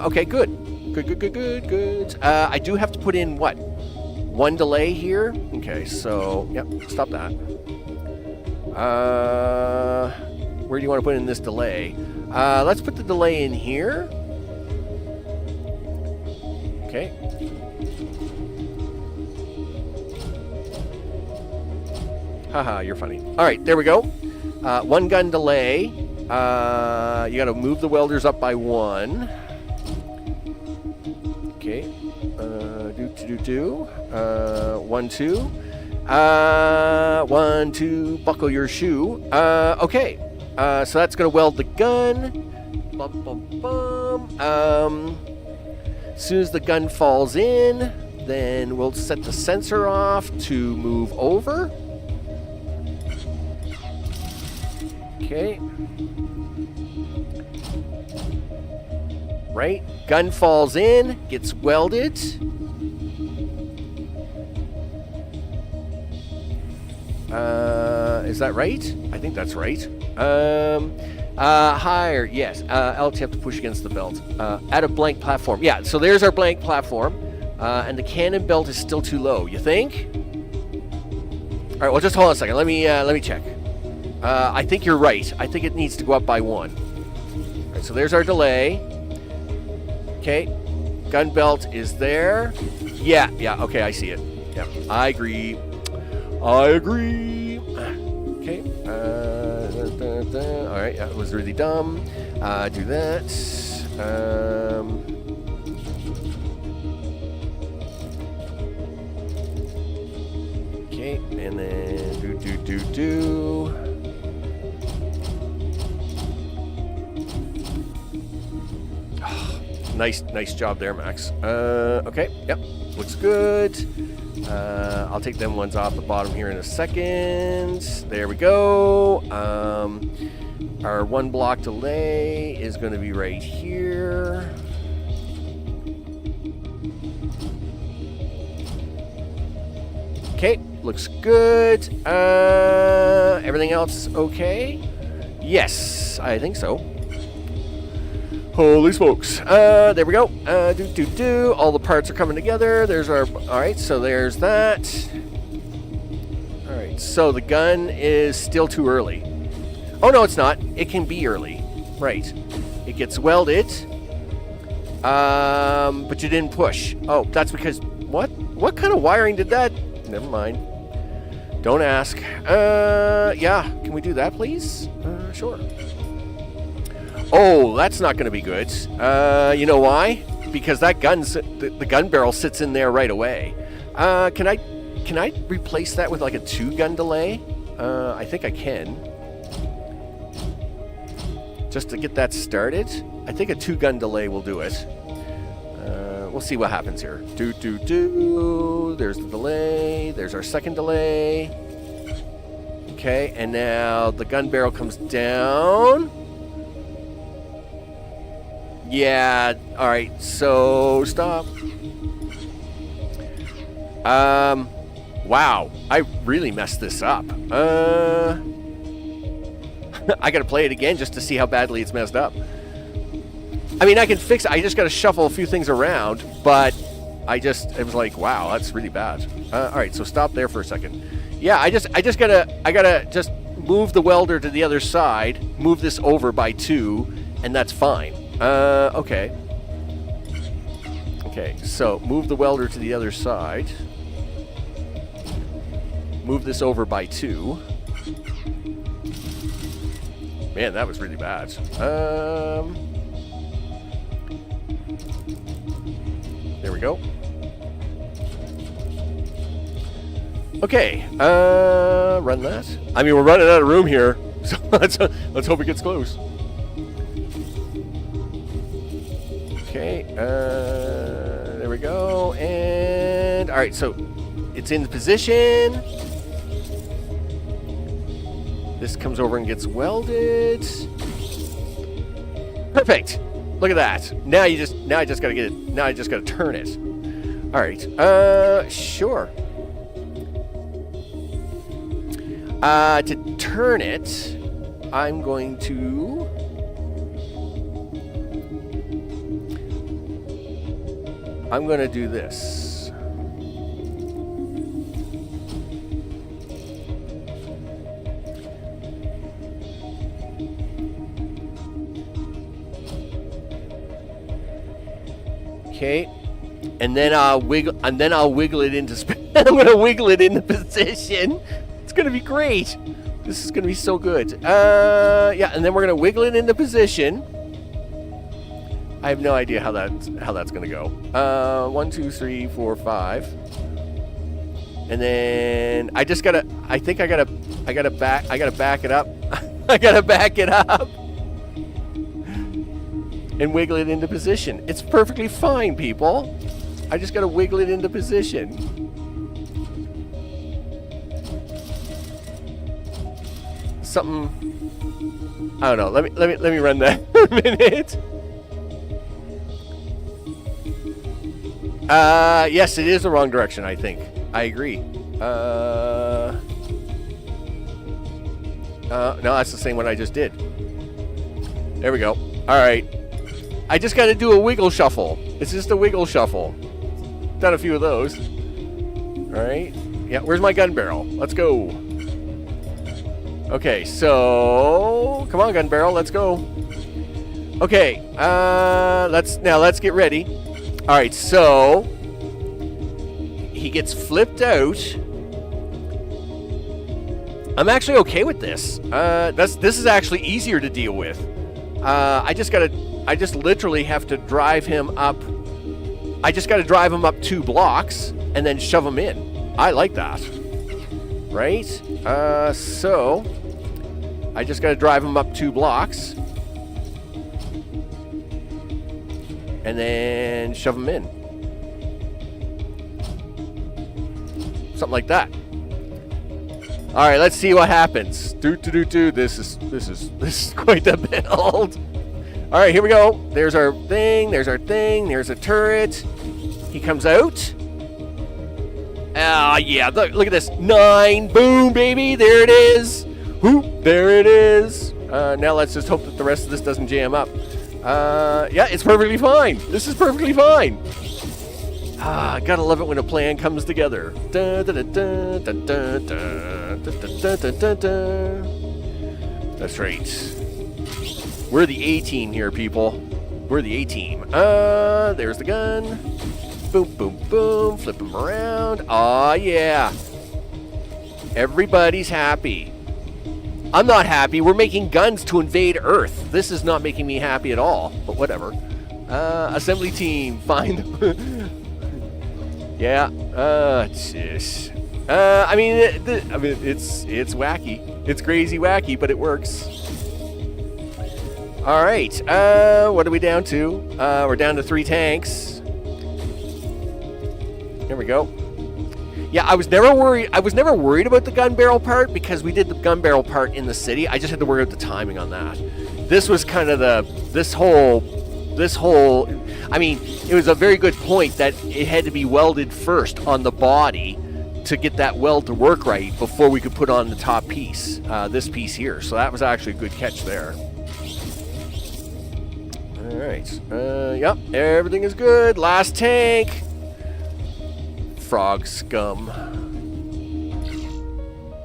Okay, good. Good. I do have to put in, what? One delay here? Okay, so, yep, stop that. Where do you want to put in this delay? Let's put the delay in here. Okay. Haha, you're funny. All right, there we go. One gun delay. You got to move the welders up by one. Okay. 1, 2. 1, 2. Buckle your shoe. Okay. So that's gonna weld the gun. Bum, bum, bum. As soon as the gun falls in, then we'll set the sensor off to move over. Okay. Right. Gun falls in, gets welded. Is that right? I think that's right. Higher. Yes. LT have to push against the belt. At a blank platform. Yeah. So there's our blank platform. And the cannon belt is still too low. You think? All right. Well, just hold on a second. Let me check. I think you're right. I think it needs to go up by one. All right, so there's our delay. Okay. Gun belt is there. Yeah, okay, I see it. Yeah, I agree. Okay. All right, that was really dumb. Do that. Okay, and then do. Nice job there, Max. Okay, yep, looks good. I'll take them ones off the bottom here in a second. There we go. Our one block delay is going to be right here. Okay, looks good. Everything else okay? Yes, I think so. Holy smokes. There we go. All the parts are coming together. There's our... All right, so there's that. All right, so the gun is still too early. Oh, no, it's not. It can be early. Right. It gets welded. But you didn't push. Oh, that's because... What? What kind of wiring did that... Never mind. Don't ask. Yeah. Can we do that, please? Sure. Oh, that's not going to be good. You know why? Because that the gun barrel sits in there right away. Can I replace that with like a 2-gun delay? I think I can. Just to get that started. I think a 2-gun delay will do it. We'll see what happens here. There's the delay. There's our second delay. Okay, and now the gun barrel comes down. Yeah, all right, so stop. Wow, I really messed this up. I gotta play it again just to see how badly it's messed up. I mean, I can fix it. I just got to shuffle a few things around, but it was like, wow, that's really bad. All right, so stop there for a second. Yeah, I gotta just move the welder to the other side, move this over by 2, and that's fine. Okay. Okay, so move the welder to the other side. Move this over by 2. Man, that was really bad. There we go. Okay, run that. I mean, we're running out of room here, so let's hope it gets close. Okay, there we go, and all right, so it's in position. This comes over and gets welded. Perfect. Look at that. Now I just gotta get it. Now I just gotta turn it. All right. Sure. To turn it, I'm going to. I'm gonna do this. Okay, and then I'll wiggle it into. I'm gonna wiggle it into position. It's gonna be great. This is gonna be so good. Yeah, and then we're gonna wiggle it into position. I have no idea how that's gonna go. 1, 2, 3, 4, 5, and then I think I gotta back it up. I gotta back it up. And wiggle it into position. It's perfectly fine, people. I just gotta wiggle it into position. Something. I don't know. Let me run that for a minute. Yes, it is the wrong direction. I think. I agree. No, that's the same one I just did. There we go. All right. I just got to do a wiggle shuffle. It's just a wiggle shuffle. Done a few of those. All right. Yeah, where's my gun barrel? Let's go. Okay, so come on, gun barrel, let's go. Okay, let's get ready. All right, so he gets flipped out. I'm actually okay with this. This is actually easier to deal with. I just literally have to drive him up. I just got to drive him up 2 blocks and then shove him in. I like that. Right? So I just got to drive him up 2 blocks and then shove him in. Something like that. All right, let's see what happens. This is quite the build. All right, here we go. There's our thing. There's our thing. There's a turret. He comes out. Ah, yeah. Look at this. 9. Boom, baby. There it is. Whoop. There it is. Now let's just hope that the rest of this doesn't jam up. Yeah, it's perfectly fine. This is perfectly fine. Ah, gotta love it when a plan comes together. That's right. We're the A-team here, people. We're the A-team. There's the gun. Boom, boom, boom. Flip him around. Aw, yeah. Everybody's happy. I'm not happy. We're making guns to invade Earth. This is not making me happy at all. But whatever. Assembly team, find them. Yeah. Jeez. I mean, it's wacky. It's crazy wacky, but it works. All right. What are we down to? We're down to 3 tanks. Here we go. Yeah, I was never worried about the gun barrel part because we did the gun barrel part in the city. I just had to worry about the timing on that. This was kind of this whole. I mean, it was a very good point that it had to be welded first on the body to get that weld to work right before we could put on the top piece, this piece here. So that was actually a good catch there. Alright. Yep, everything is good. Last tank. Frog scum.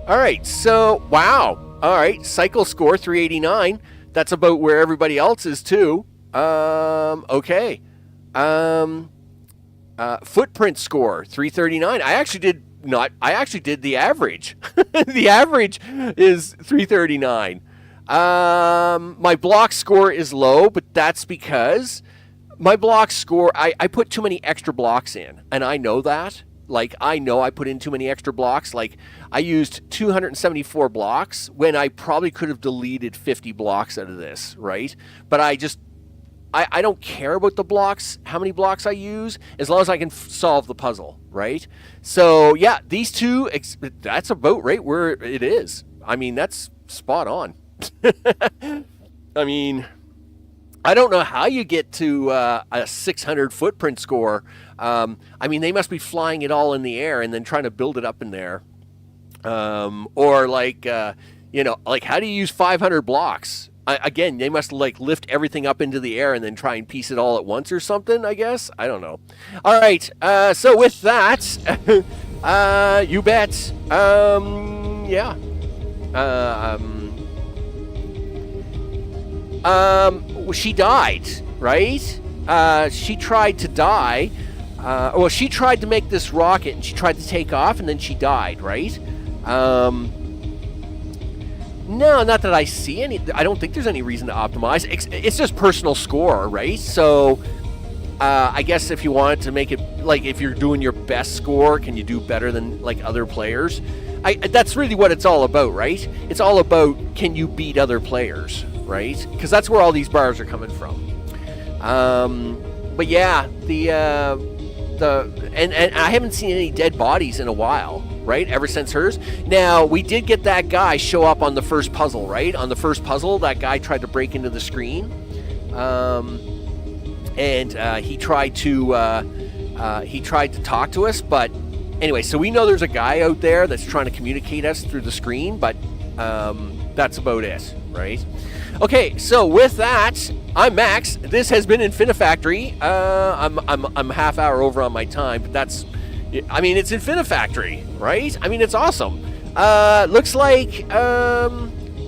Alright, so, wow. Alright, cycle score 389. That's about where everybody else is, too. Okay. Footprint score 339. I actually did the average. The average is 339. My block score is low, but that's because my block score, I put too many extra blocks in, and I know that. Like, I know I put in too many extra blocks. Like, I used 274 blocks when I probably could have deleted 50 blocks out of this, right? But I don't care about the blocks, how many blocks I use, as long as I can solve the puzzle, right? So, yeah, these two, that's about right where it is. I mean, that's spot on. I mean, I don't know how you get to a 600 footprint score. I mean, they must be flying it all in the air and then trying to build it up in there. Or like, like how do you use 500 blocks? Again, they must like lift everything up into the air and then try and piece it all at once or something, I guess. I don't know. All right. So with that, you bet. Yeah. She died, right? She tried to die. Well, she tried to make this rocket and she tried to take off and then she died, right? No, not that I see any. I don't think there's any reason to optimize. It's just personal score, right? So, I guess if you wanted to make it, like, if you're doing your best score, can you do better than, like, other players? That's really what it's all about, right? It's all about, can you beat other players, right? Because that's where all these bars are coming from. But yeah, and I haven't seen any dead bodies in a while, right? Ever since hers. Now, we did get that guy show up on the first puzzle, right? On the first puzzle, that guy tried to break into the screen. And he tried to talk to us, but anyway, so we know there's a guy out there that's trying to communicate us through the screen, but that's about it, right? Okay, so with that, I'm Max. This has been Infinifactory. I'm half hour over on my time, but that's, I mean, it's Infinifactory, right? I mean, it's awesome. Looks like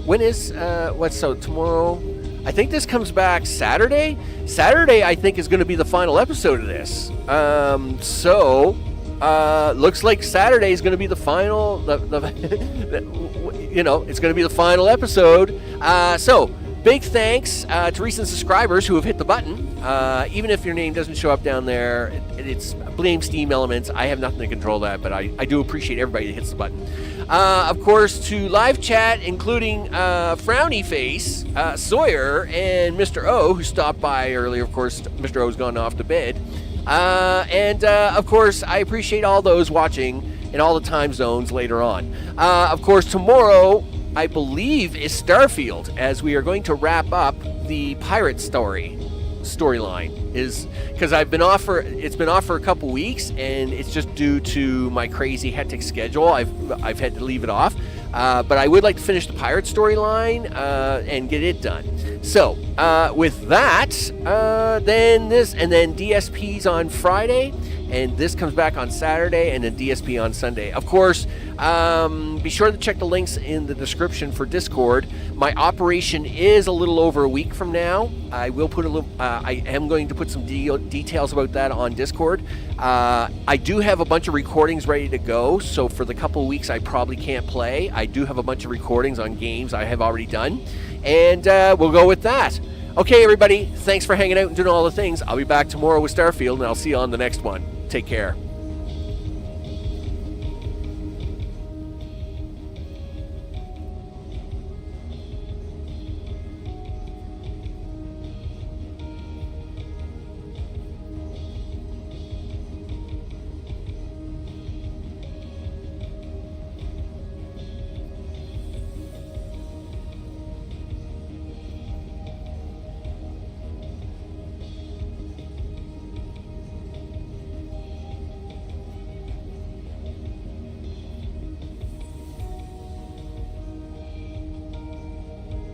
when is so tomorrow? I think this comes back Saturday. Saturday, I think, is going to be the final episode of this. Looks like Saturday is going to be the final. It's going to be the final episode. So, big thanks to recent subscribers who have hit the button. Even if your name doesn't show up down there, it's blame Steam Elements. I have nothing to control that, but I do appreciate everybody that hits the button. Of course, to live chat, including Frowny Face, Sawyer, and Mr. O, who stopped by earlier. Of course, Mr. O's gone off to bed. Of course, I appreciate all those watching in all the time zones later on. Of course, tomorrow, I believe, is Starfield, as we are going to wrap up the pirate storyline. Is because it's been off for a couple weeks, and it's just due to my crazy hectic schedule. I've had to leave it off. But I would like to finish the pirate storyline and get it done. So, with that, then DSP's on Friday, and this comes back on Saturday, and then DSP on Sunday. Of course, be sure to check the links in the description for Discord. My operation is a little over a week from now. I will put I am going to put some details about that on Discord. I do have a bunch of recordings ready to go, so for the couple of weeks I probably can't play. I do have a bunch of recordings on games I have already done, and we'll go with that. Okay, everybody, thanks for hanging out and doing all the things. I'll be back tomorrow with Starfield, and I'll see you on the next one. Take care.